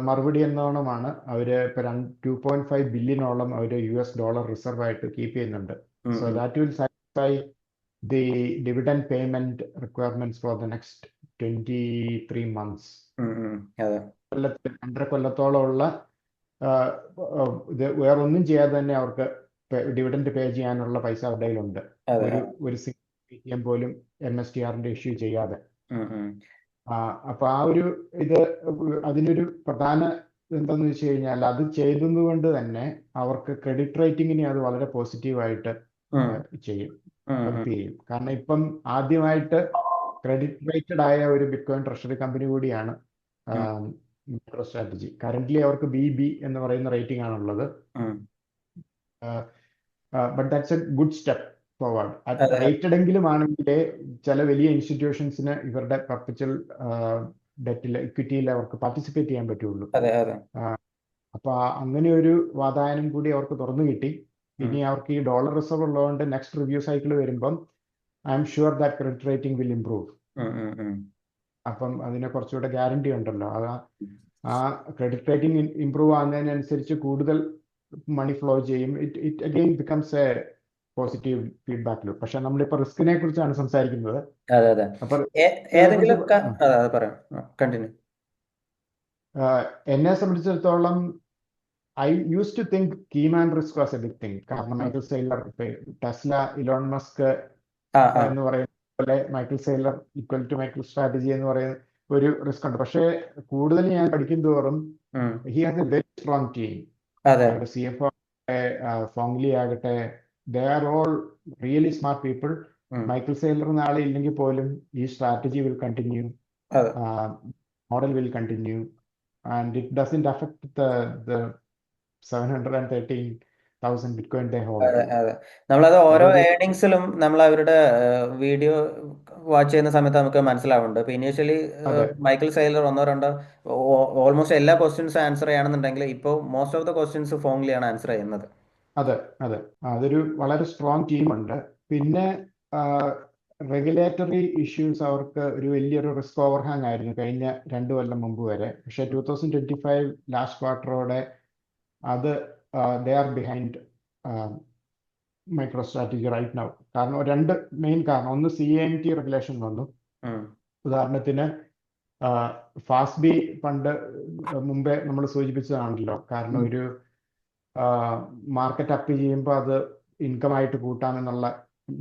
മറുപടി എന്നോണമാണ് അവര് ഇപ്പൊ 2.5 ബില്യണോളം അവര് US ഡോളർ റിസർവ് ആയിട്ട് കീപ്പ് ചെയ്യുന്നുണ്ട്. ഉം, സോ ഉം, that will satisfy the dividend payment requirements for the next 23 months. ഉം, ഉം. അതെ, 2.5 കൊല്ലത്തോളമുള്ള ഇത് വേറൊന്നും ചെയ്യാതെ തന്നെ അവർക്ക് ഡിവിഡൻഡ് പേ ചെയ്യാനുള്ള പൈസ അവരുടെ കയ്യിലുണ്ട്. അതെ. ഒരു സിംഗിൾ ATM പോലും MSTRന്റെ ഇഷ്യൂ ചെയ്യാതെ. ഉം, ഉം. അപ്പൊ ഒരു ഇത്, അതിനൊരു പ്രധാന എന്താന്ന് വെച്ച് കഴിഞ്ഞാൽ, അത് ചെയ്തതുകൊണ്ട് തന്നെ അവർക്ക് ക്രെഡിറ്റ് റേറ്റിംഗിനെ അത് വളരെ പോസിറ്റീവായിട്ട് ഉം, ചെയ്യും, ഉം, ഹെൽപ്പ് ഉം. ചെയ്യും. കാരണം ഇപ്പം ആദ്യമായിട്ട് ക്രെഡിറ്റ് റേറ്റഡ് ആയ ഒരു ബിറ്റ് കോയിൻ ട്രഷറി കമ്പനി കൂടിയാണ് ഉം, മൈക്രോ സ്ട്രാറ്റജി. കറന്റ്ലി അവർക്ക് BB എന്ന് പറയുന്ന റേറ്റിംഗ് ആണുള്ളത്. ഉം. But that's A good step forward. അതെ, റേറ്റഡ് എങ്കിലും ആണെങ്കിലേ ചില വലിയ ഇൻസ്റ്റിറ്റ്യൂഷൻസിന് ഇവരുടെ പെർപ്പച്വൽ ഡെറ്റിൽ, ഇക്വിറ്റിയിൽ അവർക്ക് പാർട്ടിസിപ്പേറ്റ് ചെയ്യാൻ പറ്റുള്ളൂ. അതെ, അതെ. അപ്പൊ അങ്ങനെ ഒരു വാതായനം കൂടി അവർക്ക് തുറന്നു കിട്ടി. ഉം, ഇനി അവർക്ക് ഈ ഡോളർ റിസർവ് ഉള്ളതുകൊണ്ട് നെക്സ്റ്റ് റിവ്യൂ സൈക്കിൾ വരുമ്പം I am sure that credit rating will improve. ഉം, ഉം, ഉം. അപ്പം അതിന് കുറച്ചുകൂടെ ഗ്യാരണ്ടി ഉണ്ടല്ലോ. ആ ക്രെഡിറ്റ് റേറ്റിംഗ് ഇംപ്രൂവ് ആകുന്നതിനനുസരിച്ച് കൂടുതൽ മണി ഫ്ലോ ചെയ്യും. It again becomes A positive feedback loop. പക്ഷെ നമ്മളിപ്പോൾ റിസ്കിനെ കുറിച്ചാണ് സംസാരിക്കുന്നത്. അതെ, അതെ. അപ്പൊ ഏതെങ്കിലും ഇതിനെക്കുറിച്ച് അതെ, അതെ, പറയാം. കണ്ടിന്യൂ. എന്നെ സംബന്ധിച്ചിടത്തോളം I use to think key man risk was a big thing. കാരണം Michael Saylor, Tesla, Elon Musk ആ, ആ. എന്ന് പറയുന്ന പോലെ Michael Saylor equal to Michael strategy എന്ന് പറയുന്ന ഒരു റിസ്ക് ഉണ്ട്. പക്ഷേ കൂടുതൽ ഞാൻ പഠിക്കും തോറും ഉം. He has A very strong team. അതെ. അവരുടെ CFO ആകട്ടെ, ഫോങ്ലി ആകട്ടെ, they are all really smart people. ഉം. മൈക്കിൾ സെയിലർ നാളെ ഇല്ലെങ്കിൽ പോലും ഈ സ്ട്രാറ്റജി വിൽ കണ്ടിന്യൂ, അതെ model will continue, and it doesn't affect the 713,000 bitcoin they hold. അതെ അതെ. നമ്മളത് ഓരോ അതൊരു ഏർണിങ്സിലും നമ്മൾ അവരുടെ വീഡിയോ വാച്ച് ചെയ്യുന്ന സമയത്ത് നമുക്ക് മനസ്സിലാവുന്നുണ്ട്. ഇപ്പൊ ഇനീഷ്യലി അതെ മൈക്കിൾ സെയിലർ ഒന്നോ രണ്ടോ ഓൾമോസ്റ്റ് എല്ലാ ക്വസ്റ്റ്യൻസ് ആൻസർ ചെയ്യുകയാണെന്നുണ്ടെങ്കിൽ ഇപ്പോൾ മോസ്റ്റ് ഓഫ് ദ ക്വസ്റ്റ്യൻസ് ഫോൺലിയാണ് ആൻസർ ചെയ്യുന്നത്. അതെ അതെ. അതൊരു വളരെ സ്ട്രോങ് ടീമുണ്ട്. പിന്നെ റെഗുലേറ്ററി ഇഷ്യൂസ് അവർക്ക് ഒരു വലിയൊരു റിസ്ക് ഓവർഹാങ് ആയിരുന്നു കഴിഞ്ഞ 2 കൊല്ലം മുമ്പ് വരെ. പക്ഷേ 2025 ലാസ്റ്റ് ക്വാർട്ടറോടെ അത് they are behind MicroStrategy right now. കാരണം രണ്ട് മെയിൻ കാരണം, ഒന്ന് CAMT റെഗുലേഷൻ വന്നു. ഉം. ഉദാഹരണത്തിന് ഫാസ്റ്റ് പണ്ട് മുമ്പേ നമ്മൾ സൂചിപ്പിച്ചതാണല്ലോ. കാരണം ഒരു മാർക്കറ്റ് അപ്പ് ചെയ്യുമ്പോൾ അത് ഇൻകം ആയിട്ട് കൂട്ടാമെന്നുള്ള,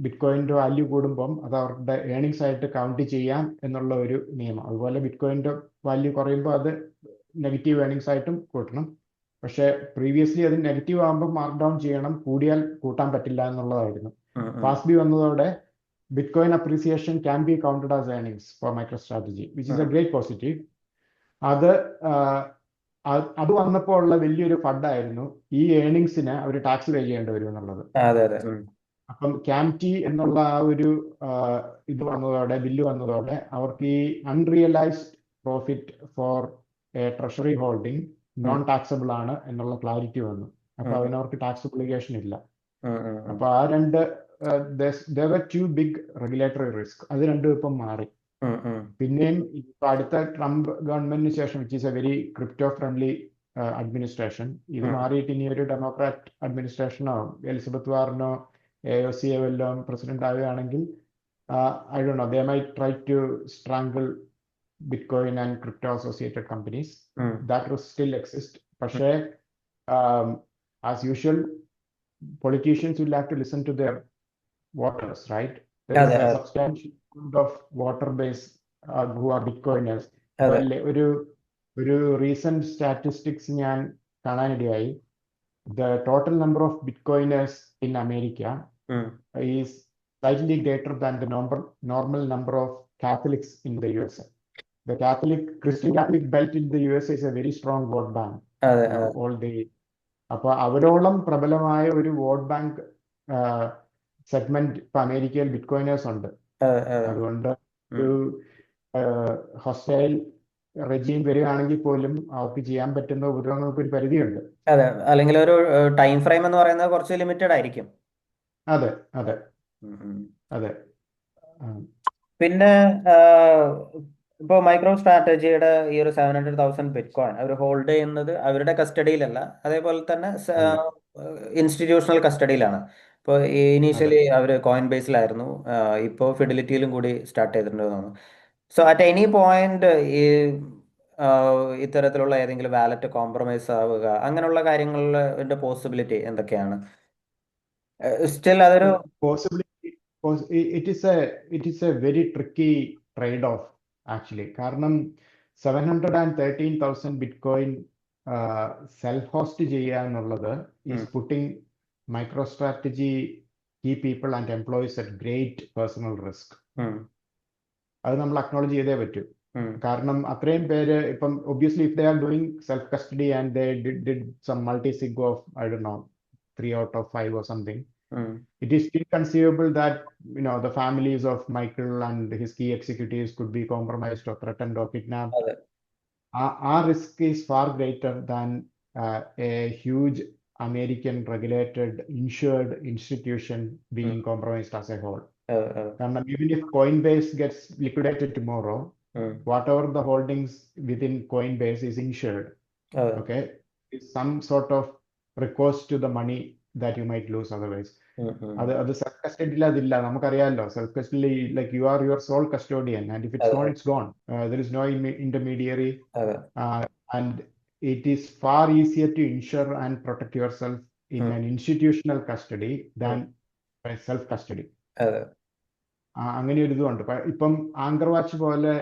ബിറ്റ്കോയിൻ്റെ വാല്യൂ കൂടുമ്പം അത് അവരുടെ ഏണിങ്സ് ആയിട്ട് കൗണ്ട് ചെയ്യാം എന്നുള്ള ഒരു നിയമം. അതുപോലെ ബിറ്റ്കോയിൻ്റെ വാല്യൂ കുറയുമ്പോൾ അത് നെഗറ്റീവ് ഏണിങ്സ് ആയിട്ടും കൂട്ടണം. പക്ഷേ പ്രീവിയസ്ലി അത് നെഗറ്റീവ് ആകുമ്പോൾ മാർക്ക് ഡൗൺ ചെയ്യണം, കൂടിയാൽ കൂട്ടാൻ പറ്റില്ല എന്നുള്ളതായിരുന്നു. ഉം. ഉം. ഫാസ്റ്റ് വന്നതോടെ bitcoin appreciation can be counted as earnings for MicroStrategy, which is a great positive. അത് അത് വന്നപ്പോൾ ഉള്ള വലിയൊരു ഫണ്ടായിരുന്നു ഈ ഏണിങ്സിന് അവർ ടാക്സ് പേ ചെയ്യേണ്ടി വരും എന്നുള്ളത്. അതെ അതെ. ഉം. അപ്പം ക്യാംറ്റി എന്നുള്ള ആ ഒരു ഇത് വന്നതോടെ, ബില്ല് വന്നതോടെ അവർക്ക് ഈ unrealised profit for treasury holding ഉം. നോൺ ടാക്സബിൾ ആണ് എന്നുള്ള ക്ലാരിറ്റി വന്നു. അപ്പൊ ഉം. അതിനവർക്ക് ടാക്സ് ഒബ്ലിഗേഷൻ ഇല്ല. ഉം. ഉം. ഉം. അപ്പൊ ആ രണ്ട് ടു ബിഗ് റെഗുലേറ്ററി റിസ്ക്, അത് രണ്ടും ഇപ്പം മാറി. ഉം. ഉം. പിന്നെയും ഇപ്പൊ അടുത്ത ട്രംപ് ഗവൺമെന്റിന് ശേഷം, which is a very crypto friendly administration, ഇത് ഉം. മാറിയിട്ട് ഇനി ഒരു ഡെമോക്രാറ്റ് അഡ്മിനിസ്ട്രേഷനോ എലിസബത്ത് വാറിനോ AOC വല്ലതും പ്രസിഡന്റ് ആവുകയാണെങ്കിൽ, ഐ ഡോ know, they may try to strangle bitcoin and crypto associated companies. ഉം. That risk still exist. പക്ഷേ as usual politicians will have to listen to their voters, right? There is അതെ a അതെ substantial amount of voter base who are Bitcoiners. അതെ. ഒരു റീസെന്റ് സ്റ്റാറ്റിസ്റ്റിക്സ് ഞാൻ കാണാനിടയായി. The total number of Bitcoiners in America ഉം. is slightly greater than the normal number of Catholics in the USA. The Christian Catholic belt in the USA is a very strong vote bank. അതെ You know, അതെ. all the അപ്പൊ അവരോളം പ്രബലമായ ഒരു വോട്ട് ബാങ്ക് സെഗ്മെന്റ് ഇപ്പൊ അമേരിക്കയിൽ ബിറ്റ്കോയിനേഴ്സ് ഉണ്ട്. അതെ അതെ. അതുകൊണ്ട് ഉം. ഒരു ഹൊസ്റ്റൈൽ റെജീം വരികയാണെങ്കിൽ പോലും അവർക്ക് ചെയ്യാൻ പറ്റുന്ന ഉപദ്രവങ്ങൾക്ക് ഒരു പരിധിയുണ്ട്. അതെ, അല്ലെങ്കിൽ ഒരു ടൈം ഫ്രെയിം എന്ന് പറയുന്നത് കുറച്ച് ലിമിറ്റഡ് ആയിരിക്കും. അതെ അതെ ഉം. ഉം. അതെ. പിന്നെ ഇപ്പോൾ മൈക്രോ സ്ട്രാറ്റജിയുടെ ഈ ഒരു 700,000 ബിറ്റ്കോയിൻ അവർ ഹോൾഡ് ചെയ്യുന്നത് അവരുടെ കസ്റ്റഡിയിലല്ല, അതേപോലെ തന്നെ അല്ല. ഇൻസ്റ്റിറ്റ്യൂഷണൽ കസ്റ്റഡിയിലാണ്. ഇപ്പോൾ അതെ. ഇനീഷ്യലി അവർ കോയിൻ ബേസിലായിരുന്നു, ഇപ്പോൾ ഫിഡിലിറ്റിയിലും കൂടി സ്റ്റാർട്ട് ചെയ്തിട്ടുണ്ട് തോന്നുന്നു. സോ അറ്റ് എനി പോയിന്റ് ഈ ഇത്തരത്തിലുള്ള ഏതെങ്കിലും വാലറ്റ് കോംപ്രമൈസ് ആവുക അങ്ങനെയുള്ള കാര്യങ്ങളുടെ പോസിബിലിറ്റി എന്തൊക്കെയാണ്? സ്റ്റിൽ അതൊരു Possibly, it is a very tricky trade-off actually. കാരണം 713,000 ബിറ്റ്കോയിൻ സെൽഫ് ഹോസ്റ്റ് ചെയ്യുക എന്നുള്ളത് ഉം. Is putting MicroStrategy key people and employees at great personal risk. ഉം. അത് നമ്മൾ അക്നോളജ് ചെയ്തേ പറ്റൂ. ഉം. കാരണം അത്രയും പേര് ഇപ്പം obviously if they are doing self custody and they did some multisig of I don't know 3 out of 5 or something, ഉം. it is still conceivable that the families of Michael and his key executives could be compromised or threatened or kidnapped. അതെ Our risk is far greater than a huge American regulated insured institution being compromised as a whole. കാരണം even if Coinbase gets liquidated tomorrow, whatever the holdings within Coinbase is insured. Okay, is some sort of recourse to the money that you might lose otherwise. അത് സെൽഫ് കസ്റ്റഡിയിൽ അതില്ല. നമുക്കറിയാമല്ലോ, self custody like you are your sole custodian, and if it's gone it's gone. There is no intermediary, and it is far easier to insure and protect yourself in an institutional custody than self custody. അങ്ങനെ ഒരു ഇതുണ്ട്. ഇപ്പം ആങ്കർ വാച്ച് പോലെ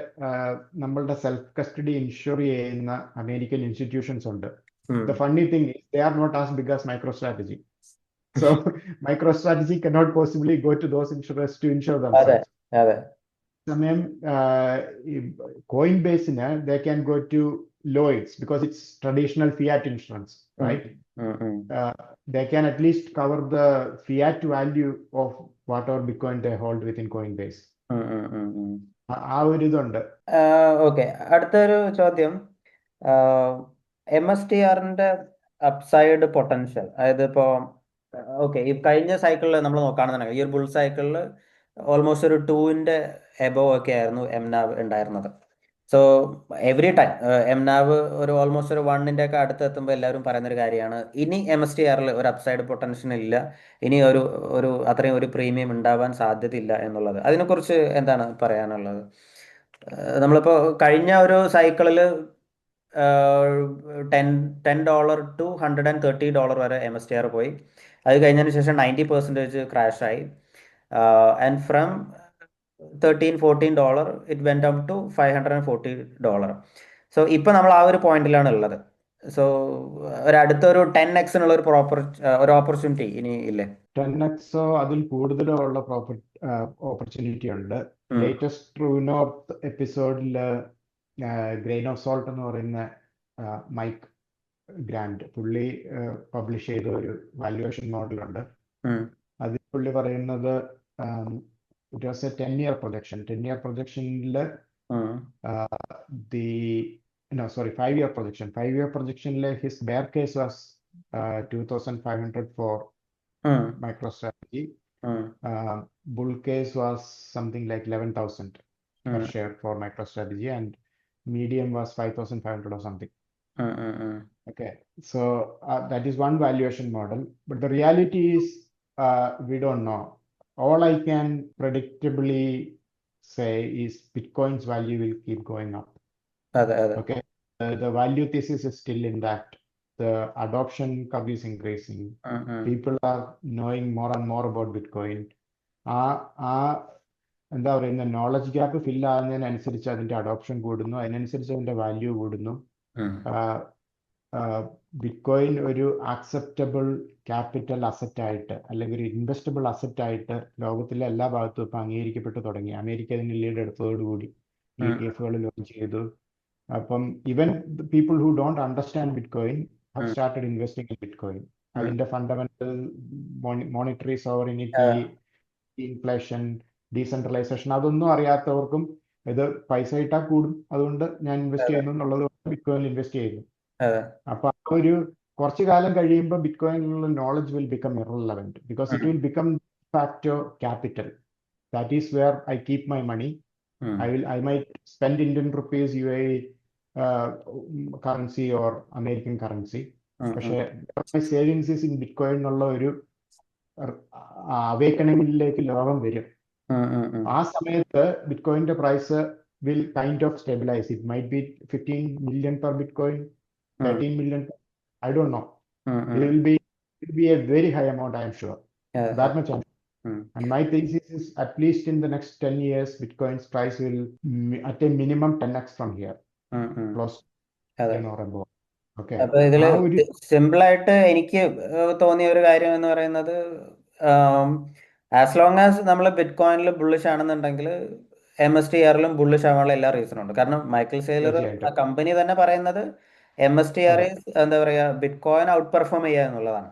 നമ്മളുടെ സെൽഫ് കസ്റ്റഡി ഇൻഷുർ ചെയ്യുന്ന അമേരിക്കൻ ഇൻസ്റ്റിറ്റ്യൂഷൻസ് ഉണ്ട്. The funny thing is they are not as big as MicroStrategy. So MicroStrategy cannot possibly go to those insurers to insure അതെ themselves. അതെ. സമയം Coinbase-ന് they can go to Lloyd's because it's traditional fiat insurance, right? They can at least cover the fiat value of whatever Bitcoin they hold within Coinbase. ആ ഒരു ഇതുണ്ട്. ഓക്കെ, അടുത്തൊരു ചോദ്യം. MSTRന്റെ അപ്സൈഡ് പൊട്ടൻഷ്യൽ, അതായത് ഇപ്പോൾ ഓക്കെ ഈ കഴിഞ്ഞ സൈക്കിളിൽ നമ്മൾ നോക്കുകയാണെന്നുണ്ടെങ്കിൽ ഈ ഒരു ബുൾ സൈക്കിളിൽ ഓൾമോസ്റ്റ് ഒരു 2ന്റെ എബോവ് ഒക്കെ ആയിരുന്നു MNAV ഉണ്ടായിരുന്നത്. സോ എവറി ടൈം MNAV ഒരു ഓൾമോസ്റ്റ് ഒരു 1ന്റെ ഒക്കെ അടുത്ത് എത്തുമ്പോൾ എല്ലാവരും പറയുന്നൊരു കാര്യമാണ് ഇനി MSTRൽ ഒരു അപ്സൈഡ് പൊട്ടൻഷ്യൽ ഇല്ല, ഇനി ഒരു അത്രയും ഒരു പ്രീമിയം ഉണ്ടാവാൻ സാധ്യതയില്ല എന്നുള്ളത്. അതിനെക്കുറിച്ച് എന്താണ് പറയാനുള്ളത്? നമ്മളിപ്പോൾ കഴിഞ്ഞ ഒരു സൈക്കിളിൽ $10 to $130 വരെ MSTR പോയി. അത് കഴിഞ്ഞതിന് ശേഷം 90% ക്രാഷായി. And from $13-14 it went up to $540. സോ ഇപ്പം നമ്മൾ ആ ഒരു പോയിന്റിലാണ് ഉള്ളത്. സോ അടുത്തൊരു 10x ഒരു ഓപ്പർച്യൂണിറ്റി ഇനി ഇല്ലേ? 10x അതിൽ കൂടുതലോ ഉള്ള ഓപ്പർച്യൂണിറ്റി ഉണ്ട്. ലേറ്റസ്റ്റ് ട്രൂ നോർത്ത് എപ്പിസോഡിൽ ഗ്രെയിൻ ഓഫ് സോൾട്ട് എന്ന് പറയുന്ന മൈക്ക് ഗ്രാൻഡ് പുള്ളി പബ്ലിഷ് ചെയ്ത ഒരു വാല്യുവേഷൻ മോഡലുണ്ട്. അതിൽ പുള്ളി പറയുന്നത് it was a 10-year projection. 10-year projectionil sorry, 5-year projection. 5-year projection his bear case was 2,500 for MicroStrategy. Bull case was something like 11,000 per share for MicroStrategy, and medium was 5,500 or something. Okay, so that is one valuation model, but the reality is we don't know. All I can predictably say is Bitcoin's value will keep going up. Okay, the value thesis is still intact. The adoption curve is increasing. People are knowing more and more about Bitcoin. എന്താ പറയുന്ന നോളജ് ഗ്യാപ്പ് ഫിൽ ആകുന്നതിനനുസരിച്ച് അതിന്റെ അഡോപ്ഷൻ കൂടുന്നു, അതിനനുസരിച്ച് അതിന്റെ വാല്യൂ കൂടുന്നു. ബിറ്റ്കോയിൻ ഒരു ആക്സെപ്റ്റബിൾ ക്യാപിറ്റൽ അസറ്റ് ആയിട്ട് അല്ലെങ്കിൽ ഒരു ഇൻവെസ്റ്റബിൾ അസറ്റ് ആയിട്ട് ലോകത്തിലെ എല്ലാ ഭാഗത്തും ഇപ്പൊ അംഗീകരിക്കപ്പെട്ടു തുടങ്ങി. അമേരിക്ക അതിന് ലീഡ് എടുത്തതോടുകൂടി ETF ലോഞ്ച് ചെയ്തു. അപ്പം even people who don't understand bitcoin have started investing in bitcoin. അതിന്റെ fundamental monetary sovereignty, inflation, decentralization അതൊന്നും അറിയാത്തവർക്കും ഇത് പൈസ ഇട്ടാൽ കൂടും, അതുകൊണ്ട് ഞാൻ ഇൻവെസ്റ്റ് ചെയ്യുന്നു എന്നുള്ളത് ബിറ്റ്കോയിനിൽ ഇൻവെസ്റ്റ് ചെയ്യുന്നു. അപ്പൊ ആ ഒരു കുറച്ചു കാലം കഴിയുമ്പോൾ ബിറ്റ്കോയിനിലുള്ള knowledge will become irrelevant because it will become facto capital. That is where I keep my money. I might spend Indian rupees, UAE currency or American currency. പക്ഷേ my savings is in Bitcoin എന്നുള്ള ഒരു അവേക്കണിംഗിലേക്ക് ലോകം വരും. ആ സമയത്ത് ബിറ്റ്കോയിന്റെ price will kind of stabilize. It might be 15 million per Bitcoin, 13 million. I don't know. It will be a very high amount, I am sure. That much. And my thesis is at least in the next 10 years, Bitcoin's price will at a minimum 10x from here. Close or above. Okay. അപ്പൊ ഇതില് സിമ്പിൾ ആയിട്ട് എനിക്ക് തോന്നിയ ഒരു കാര്യം എന്ന് പറയുന്നത്, ആസ് ലോങ് ആസ് നമ്മൾ ബിറ്റ്കോയിനിൽ ബുള്ളിഷ് ആണെന്നുണ്ടെങ്കിൽ MSTRലും ബുള്ളിഷ് ആവാനുള്ള എല്ലാ റീസണും ഉണ്ട്. കാരണം മൈക്കൽ സെയ്ലർ ആ കമ്പനി തന്നെ പറയുന്നത് MSTR എന്താ പറയാ ബിറ്റ്കോയിൻ ഔട്ട് പെർഫോം ചെയ്യുക എന്നുള്ളതാണ്.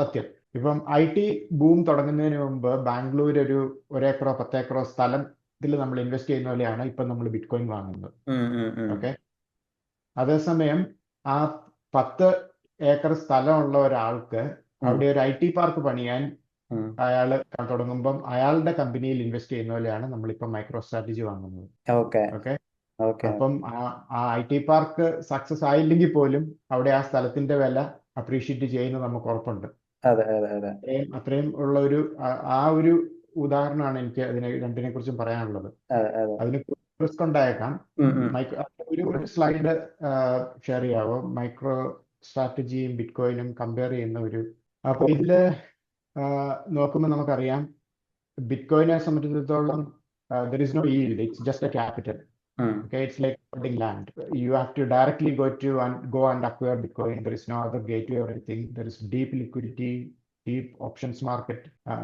സത്യം. ഇപ്പം IT ബൂം തുടങ്ങുന്നതിന് മുമ്പ് ബാംഗ്ലൂർ ഒരു 1 ഏക്കറോ 10 ഏക്കറോ സ്ഥലത്തിൽ നമ്മൾ ഇൻവെസ്റ്റ് ചെയ്യുന്ന പോലെയാണ് ഇപ്പം നമ്മൾ ബിറ്റ്കോയിൻ വാങ്ങുന്നത്. ഓക്കെ, അതേസമയം ആ 10 ഏക്കർ സ്ഥലമുള്ള ഒരാൾക്ക് അവിടെ ഒരു IT പാർക്ക് പണിയാൻ അയാൾ തുടങ്ങുമ്പോൾ അയാളുടെ കമ്പനിയിൽ ഇൻവെസ്റ്റ് ചെയ്യുന്ന പോലെയാണ് നമ്മളിപ്പം MicroStrategy വാങ്ങുന്നത്. ഓക്കെ, അപ്പം ആ IT പാർക്ക് സക്സസ് ആയില്ലെങ്കിൽ പോലും അവിടെ ആ സ്ഥലത്തിന്റെ വില അപ്രീഷിയേറ്റ് ചെയ്യുന്നത് നമുക്ക് ഉറപ്പുണ്ട്. അത്രയും ഉള്ള ഒരു ഉദാഹരണമാണ് എനിക്ക് അതിനെ രണ്ടിനെ കുറിച്ചും പറയാനുള്ളത്. അതിന് റിസ്ക് ഉണ്ടായേക്കാം. ഒരു സ്ലൈഡ് ഷെയർ ചെയ്യാവോ? MicroStrategyയും ബിറ്റ്കോയിനും കമ്പയർ ചെയ്യുന്ന ഒരു. അപ്പൊ ഇതില് നോക്കുമ്പോൾ നമുക്കറിയാം ബിറ്റ്കോയിനെ സംബന്ധിച്ചിടത്തോളം there is no yield, it's just a capital. Okay, it's like holding land. You have to directly go and acquire Bitcoin. There is no other gateway or anything. There is deep liquidity, deep options market.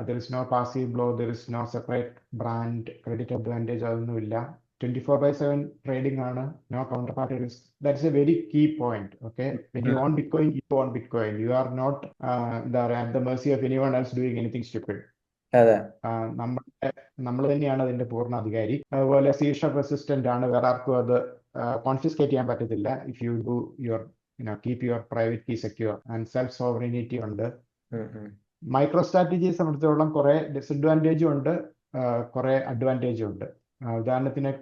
There is no passive blow. There is no separate brand credit advantage. അതൊന്നുമില്ല. 24/7 trading ആണ്. No counterparty risk. That's a very key point. Okay. When you own Bitcoin, you own Bitcoin. You are not at the mercy of anyone else doing anything stupid. അതെ നമ്മൾ തന്നെയാണ് അതിന്റെ പൂർണ്ണ അധികാരി. അതുപോലെ സീഷർ റെസിസ്റ്റന്റ് ആണ്. വേറെ ആർക്കും അത് കോൺഫിസ്കേറ്റ് ചെയ്യാൻ പറ്റത്തില്ല. If you do your keep your private key secure and self sovereignty ഉണ്ട്. മൈക്രോ സ്ട്രാറ്റജിയെ സംബന്ധിച്ചിടത്തോളം കുറെ ഡിസഡ്വാൻറ്റേജും ഉണ്ട്, കുറെ അഡ്വാൻറ്റേജും ഉണ്ട്. ഉദാഹരണത്തിന്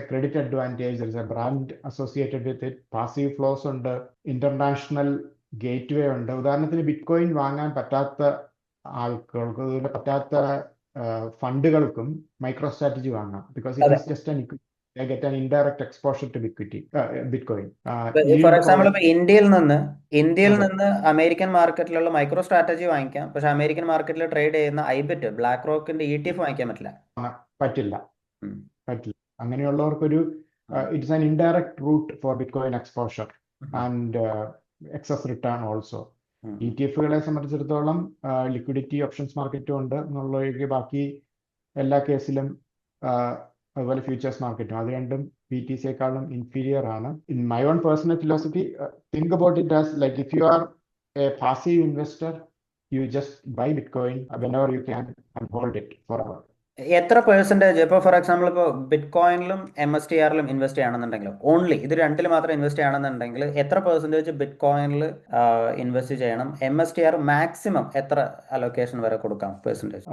credit advantage, brand associated with it, passive flows ഉണ്ട്, ഇന്റർനാഷണൽ ഗേറ്റ്വേ ഉണ്ട്. ഉദാഹരണത്തിന് ബിറ്റ്കോയിൻ വാങ്ങാൻ പറ്റാത്ത ആൾക്കാർക്ക്, പറ്റാത്ത ഫണ്ടുകൾക്കും മൈക്രോ സ്ട്രാറ്റജി വാങ്ങാം. Because it is just get an indirect exposure to Bitcoin. For example ഇപ്പൊ ഇന്ത്യയിൽ നിന്ന് അമേരിക്കൻ മാർക്കറ്റിലുള്ള മൈക്രോ സ്ട്രാറ്റജി വാങ്ങിക്കാം, പക്ഷെ അമേരിക്കൻ മാർക്കറ്റിൽ ട്രേഡ് ചെയ്യുന്ന ഐബിറ്റ്, ബ്ലാക്ക് റോക്കിന്റെ ETF വാങ്ങിക്കാൻ പറ്റില്ല. അങ്ങനെയുള്ളവർക്കൊരു it's an indirect route for bitcoin exposure and excess return also. ETF-കളെ സംബന്ധിച്ചിടത്തോളം ലിക്വിഡിറ്റി ഓപ്ഷൻസ് മാർക്കറ്റും ഉണ്ട് എന്നുള്ളൊഴികെ ബാക്കി എല്ലാ കേസിലും അതുപോലെ ഫ്യൂച്ചേഴ്സ് മാർക്കറ്റും, അത് രണ്ടും BTC-യെക്കാളും ഇൻഫീരിയർ ആണ്. In my own personal philosophy, think about it as like if you are a passive investor, you just buy bitcoin whenever you can and hold it forever. എത്ര പെർസെൻറ്റേജ് ഇപ്പോൾ ഫോർ എക്സാമ്പിൾ ഇപ്പോൾ ബിറ്റ്കോയിനിലും MSTR-ലും ഇൻവെസ്റ്റ് ചെയ്യണമെന്നുണ്ടെങ്കിൽ, ഓൺലി ഇത് രണ്ടിൽ മാത്രം ഇൻവെസ്റ്റ് ചെയ്യണമെന്നുണ്ടെങ്കിൽ എത്ര പെർസെൻറ്റേജ് ബിറ്റ്കോയിനിൽ ഇൻവെസ്റ്റ് ചെയ്യണം? MSTR മാക്സിമം എത്ര അലൊക്കേഷൻ വരെ കൊടുക്കാം പെർസെൻറ്റേജ്?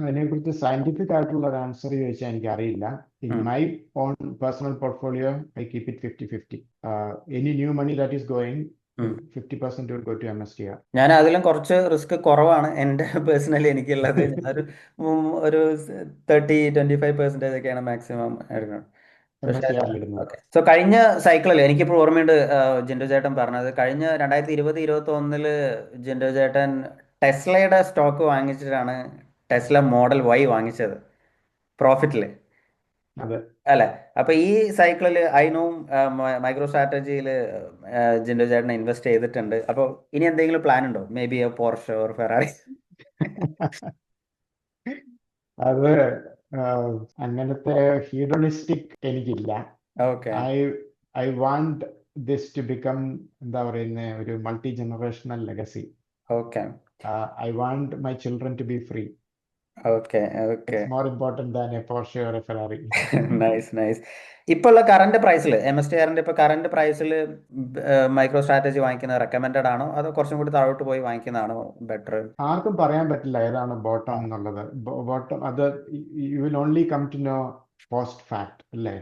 അതിനെക്കുറിച്ച് സയന്റിഫിക് ആയിട്ടുള്ള ഒരു ആൻസർ ചോദിച്ചാൽ എനിക്ക് അറിയില്ല. In my own personal portfolio I keep it 50-50. Any new money that is going 50% will go to MSTR. ഞാൻ അതിലും കുറച്ച് റിസ്ക് കുറവാണ് എൻ്റെ പേഴ്സണലി എനിക്കുള്ളത്. ഒരു 30-25% ഒക്കെയാണ് മാക്സിമം എടുക്കുന്നത്. സോ കഴിഞ്ഞ സൈക്കിളിൽ എനിക്കിപ്പോൾ ഓർമ്മയുണ്ട് ജിൻഡോ ചേട്ടൻ പറഞ്ഞത്, കഴിഞ്ഞ 2020-21 ജിൻഡോ ചേട്ടൻ ടെസ്ലയുടെ സ്റ്റോക്ക് വാങ്ങിച്ചിട്ടാണ് ടെസ്ല മോഡൽ Y വാങ്ങിച്ചത് പ്രോഫിറ്റില്, അല്ലെ? അപ്പൊ ഈ സൈക്കിളിൽ ഐ നോ മൈക്രോ സ്ട്രാറ്റജിയിൽ ജിൻഡോ ചേട്ടൻ ഇൻവെസ്റ്റ് ചെയ്തിട്ടുണ്ട്. അപ്പൊ ഇനി എന്തെങ്കിലും പ്ലാൻ ഉണ്ടോ? Maybe Porsche or Ferrari? അത് അങ്ങനത്തെ ഹീഡോണിസ്റ്റിക് എനിക്കില്ല. I want this to become, എന്താ പറയുന്ന, ഒരു multi generational legacy. I want my children to be free. Okay. It's more important than a Porsche or a Ferrari. Nice. ഇപ്പോൾ ഉള്ള കറണ്ട് പ്രൈസിൽ MSTR-ന്റെ ഇപ്പോൾ കറണ്ട് പ്രൈസിൽ മൈക്രോ സ്ട്രാറ്റജി വാങ്ങിക്കുന്നത് റെക്കമെൻഡഡ് ആണോ, അതോ കുറച്ചും കൂടി താഴോട്ട് പോയി വാങ്ങിക്കുന്നതാണോ ബെറ്റർ? ആർക്കും പറയാൻ പറ്റില്ല ഏതാണ് ബോട്ടം എന്നുള്ളത്. ബോട്ടം അത് you will only come to know post fact, അല്ലേ?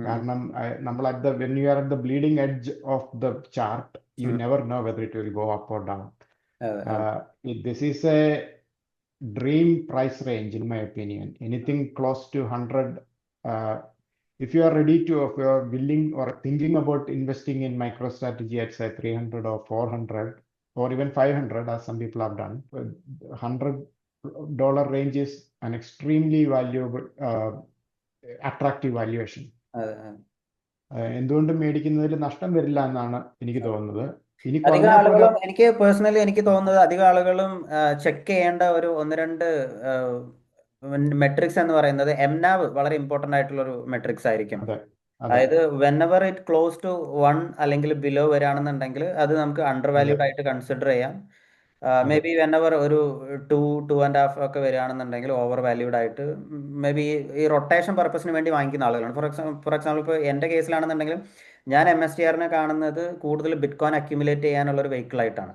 കാരണം നമ്മൾ when you are at the bleeding edge of the chart, you never know whether it will go up or down. This is a dream price range, in my opinion. Anything close to 100, if you are ready to, if you are willing or thinking about investing in MicroStrategy at say 300 or 400 or even 500, as some people have done, $100 range is an extremely valuable, attractive valuation. എന്തുകൊണ്ടും മേടിക്കുന്നതിൽ നഷ്ടം വരില്ല എന്നാണ് എനിക്ക് തോന്നുന്നത്. അധികം ആളുകളും, എനിക്ക് പേഴ്സണലി എനിക്ക് തോന്നുന്നത്, അധികം ആളുകളും ചെക്ക് ചെയ്യേണ്ട ഒരു 1-2 മെട്രിക്സ് എന്ന് പറയുന്നത് MNAV വളരെ ഇമ്പോർട്ടൻ്റ് ആയിട്ടുള്ള ഒരു മെട്രിക്സ് ആയിരിക്കും. അതായത് whenever it close to 1 അല്ലെങ്കിൽ ബിലോ വരികയാണെന്നുണ്ടെങ്കിൽ അത് നമുക്ക് അണ്ടർ വാല്യൂഡ് ആയിട്ട് കൺസിഡർ ചെയ്യാം. മേ ബി whenever ഒരു 2-2.5 ഒക്കെ വരികയാണെന്നുണ്ടെങ്കിൽ ഓവർ വാല്യൂഡ് ആയിട്ട്, മേ ബി ഈ റൊട്ടേഷൻ പർപ്പസിന് വേണ്ടി വാങ്ങിക്കുന്ന ആളുകളാണ്. ഫോർ എക്സാമ്പിൾ ഇപ്പോൾ എൻ്റെ കേസിലാണെന്നുണ്ടെങ്കിൽ ഞാൻ MSTR-നെ കാണുന്നത് കൂടുതൽ ബിറ്റ്കോയിൻ അക്യുമുലേറ്റ് ചെയ്യാനുള്ള ഒരു വെഹിക്കിൾ ആയിട്ടാണ്.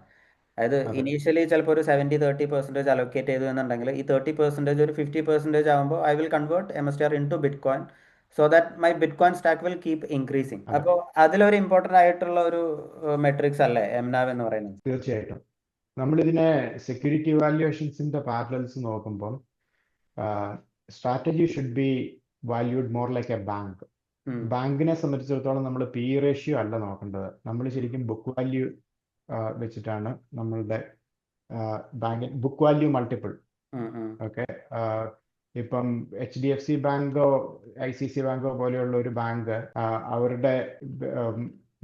അതായത് ഇനീഷ്യലി ചിലപ്പോൾ ഒരു 70-30% അലോക്കേറ്റ് ചെയ്തു എന്നുണ്ടെങ്കിൽ ഈ 30% ഒരു 50% ആകുമ്പോൾ I will convert MSTR into bitcoin, so that my bitcoin stack will keep increasing. അപ്പോൾ അതിലൊരു ഇമ്പോർട്ടൻ്റ് ആയിട്ടുള്ള ഒരു മെട്രിക്സ് അല്ലേ MNAV എന്ന് പറയുന്നത്? തീർച്ചയായിട്ടും. നമ്മളിതിനെ സെക്യൂരിറ്റി വാല്യുവേഷൻസിന്റെ പാരലൽസ് നോക്കുമ്പോൾ strategy should be valued more like A bank. ബാങ്കിനെ സംബന്ധിച്ചിടത്തോളം നമ്മൾ PE റേഷ്യോ അല്ല നോക്കേണ്ടത്. നമ്മൾ ശരിക്കും ബുക്ക് വാല്യൂ വെച്ചിട്ടാണ് നമ്മളുടെ ബുക്ക് വാല്യൂ മൾട്ടിപ്പിൾ. ഓക്കെ, ഇപ്പം HDFC ബാങ്കോ ICICI ബാങ്കോ പോലെയുള്ള ഒരു ബാങ്ക് അവരുടെ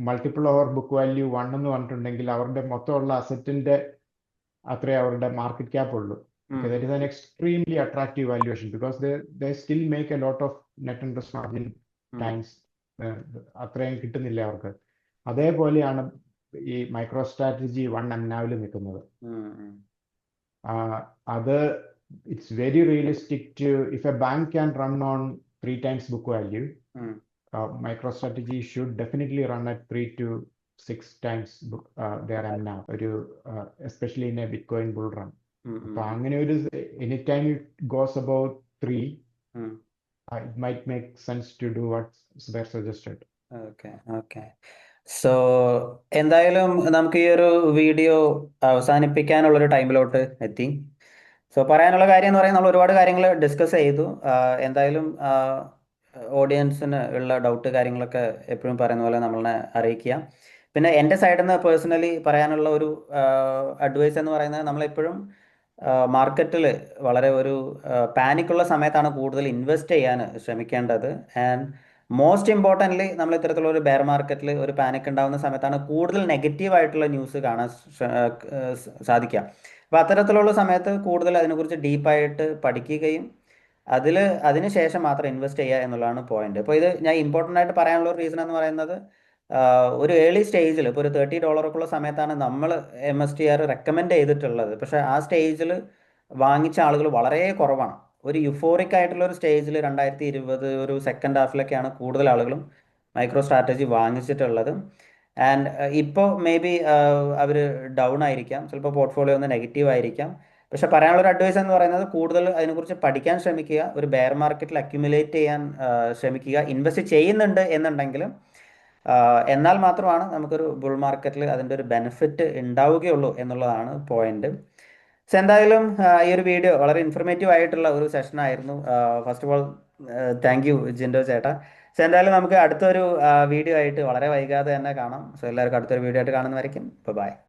മൾട്ടിപ്പിൾ ഓവർ ബുക്ക് വാല്യൂ 1 എന്ന് പറഞ്ഞിട്ടുണ്ടെങ്കിൽ അവരുടെ മൊത്തമുള്ള അസറ്റിന്റെ അത്രേ അവരുടെ മാർക്കറ്റ് ക്യാപ്പ് ഉള്ളൂ. ഉം, Okay, that is an extremely attractive valuation because they still make a lot of net interest margin ഉം, times അത്രയും കിട്ടുന്നില്ല അവർക്ക്. അതേപോലെയാണ് ഈ മൈക്രോ സ്ട്രാറ്റജി 1mNAV നിൽക്കുന്നത്. ഉം, ഉം, അത് it's very realistic to if a bank can run on 3 times book value, ഉം, MicroStrategy should definitely run at 3 to 6 times their mNAV, ഒരു especially in a Bitcoin bull run. ഉം, അപ്പൊ ഉം, അങ്ങനെ ഒരു anytime it goes about 3, ഉം. it might make sense to do what Sudhir suggested. Okay okay. So എന്തായാലും നമുക്ക് ഈ ഒരു വീഡിയോ അവസാനിപ്പിക്കാനുള്ളൊരു ടൈമിലോട്ട് എത്തി. സോ പറയാനുള്ള കാര്യം എന്ന് പറയുന്നത് നമ്മൾ ഒരുപാട് കാര്യങ്ങൾ ഡിസ്കസ് ചെയ്തു. എന്തായാലും ഓഡിയൻസിന് ഉള്ള ഡൗട്ട് കാര്യങ്ങളൊക്കെ എപ്പോഴും പറയുന്ന പോലെ നമ്മളെ അറിയിക്കുക. പിന്നെ എൻ്റെ സൈഡിൽ നിന്ന് പേഴ്സണലി പറയാനുള്ള ഒരു അഡ്വൈസ് എന്ന് പറയുന്നത് നമ്മളെപ്പോഴും മാർക്കറ്റിൽ വളരെ ഒരു പാനിക്കുള്ള സമയത്താണ് കൂടുതൽ ഇൻവെസ്റ്റ് ചെയ്യാൻ ശ്രമിക്കേണ്ടത്. ആൻഡ് മോസ്റ്റ് ഇമ്പോർട്ടൻ്റ്ലി നമ്മൾ ഇത്തരത്തിലുള്ള ഒരു ബെയർ മാർക്കറ്റിൽ ഒരു പാനിക് ഉണ്ടാകുന്ന സമയത്താണ് കൂടുതൽ നെഗറ്റീവ് ആയിട്ടുള്ള ന്യൂസ് കാണാൻ സാധിക്കുക. അപ്പോൾ അത്തരത്തിലുള്ള സമയത്ത് കൂടുതൽ അതിനെക്കുറിച്ച് ഡീപ്പായിട്ട് പഠിക്കുകയും അതിന് ശേഷം മാത്രം ഇൻവെസ്റ്റ് ചെയ്യുക എന്നുള്ളതാണ് പോയിന്റ്. അപ്പോൾ ഇത് ഞാൻ ഇമ്പോർട്ടൻ്റ് ആയിട്ട് പറയാനുള്ള ഒരു റീസൺ എന്ന് പറയുന്നത് ഒരു ഏർലി സ്റ്റേജിൽ ഇപ്പോൾ ഒരു $30 ഉള്ള സമയത്താണ് നമ്മൾ MSTR റെക്കമെൻഡ് ചെയ്തിട്ടുള്ളത്. പക്ഷേ ആ സ്റ്റേജിൽ വാങ്ങിച്ച ആളുകൾ വളരെ കുറവാണ്. ഒരു യുഫോറിക് ആയിട്ടുള്ള ഒരു സ്റ്റേജിൽ 2020 ഒരു സെക്കൻഡ് ഹാഫിലൊക്കെയാണ് കൂടുതൽ ആളുകളും മൈക്രോ സ്ട്രാറ്റജി വാങ്ങിച്ചിട്ടുള്ളത്. ആൻഡ് ഇപ്പോൾ മേ ബി അവർ ഡൗൺ ആയിരിക്കാം, ചിലപ്പോൾ പോർട്ട്ഫോളിയോ ഒന്ന് നെഗറ്റീവ് ആയിരിക്കാം. പക്ഷെ പറയാനുള്ളൊരു അഡ്വൈസ് എന്ന് പറയുന്നത് കൂടുതൽ അതിനെക്കുറിച്ച് പഠിക്കാൻ ശ്രമിക്കുക, ഒരു ബെയർ മാർക്കറ്റിൽ അക്യുമുലേറ്റ് ചെയ്യാൻ ശ്രമിക്കുക. ഇൻവെസ്റ്റ് ചെയ്യുന്നുണ്ട് എന്നുണ്ടെങ്കിൽ എന്നാൽ മാത്രമാണ് നമുക്കൊരു ബുൾ മാർക്കറ്റിൽ അതിൻ്റെ ഒരു ബെനിഫിറ്റ് ഉണ്ടാവുകയുള്ളൂ എന്നുള്ളതാണ് പോയിന്റ്. സോ എന്തായാലും ഈ ഒരു വീഡിയോ വളരെ ഇൻഫർമേറ്റീവ് ആയിട്ടുള്ള ഒരു സെഷൻ ആയിരുന്നു. First of all thank you Jinto ചേട്ടാ. സോ എന്തായാലും നമുക്ക് അടുത്തൊരു വീഡിയോ ആയിട്ട് വളരെ വൈകാതെ തന്നെ കാണാം. സോ എല്ലാവർക്കും അടുത്തൊരു വീഡിയോ ആയിട്ട് കാണുന്നതായിരിക്കും. ബൈ.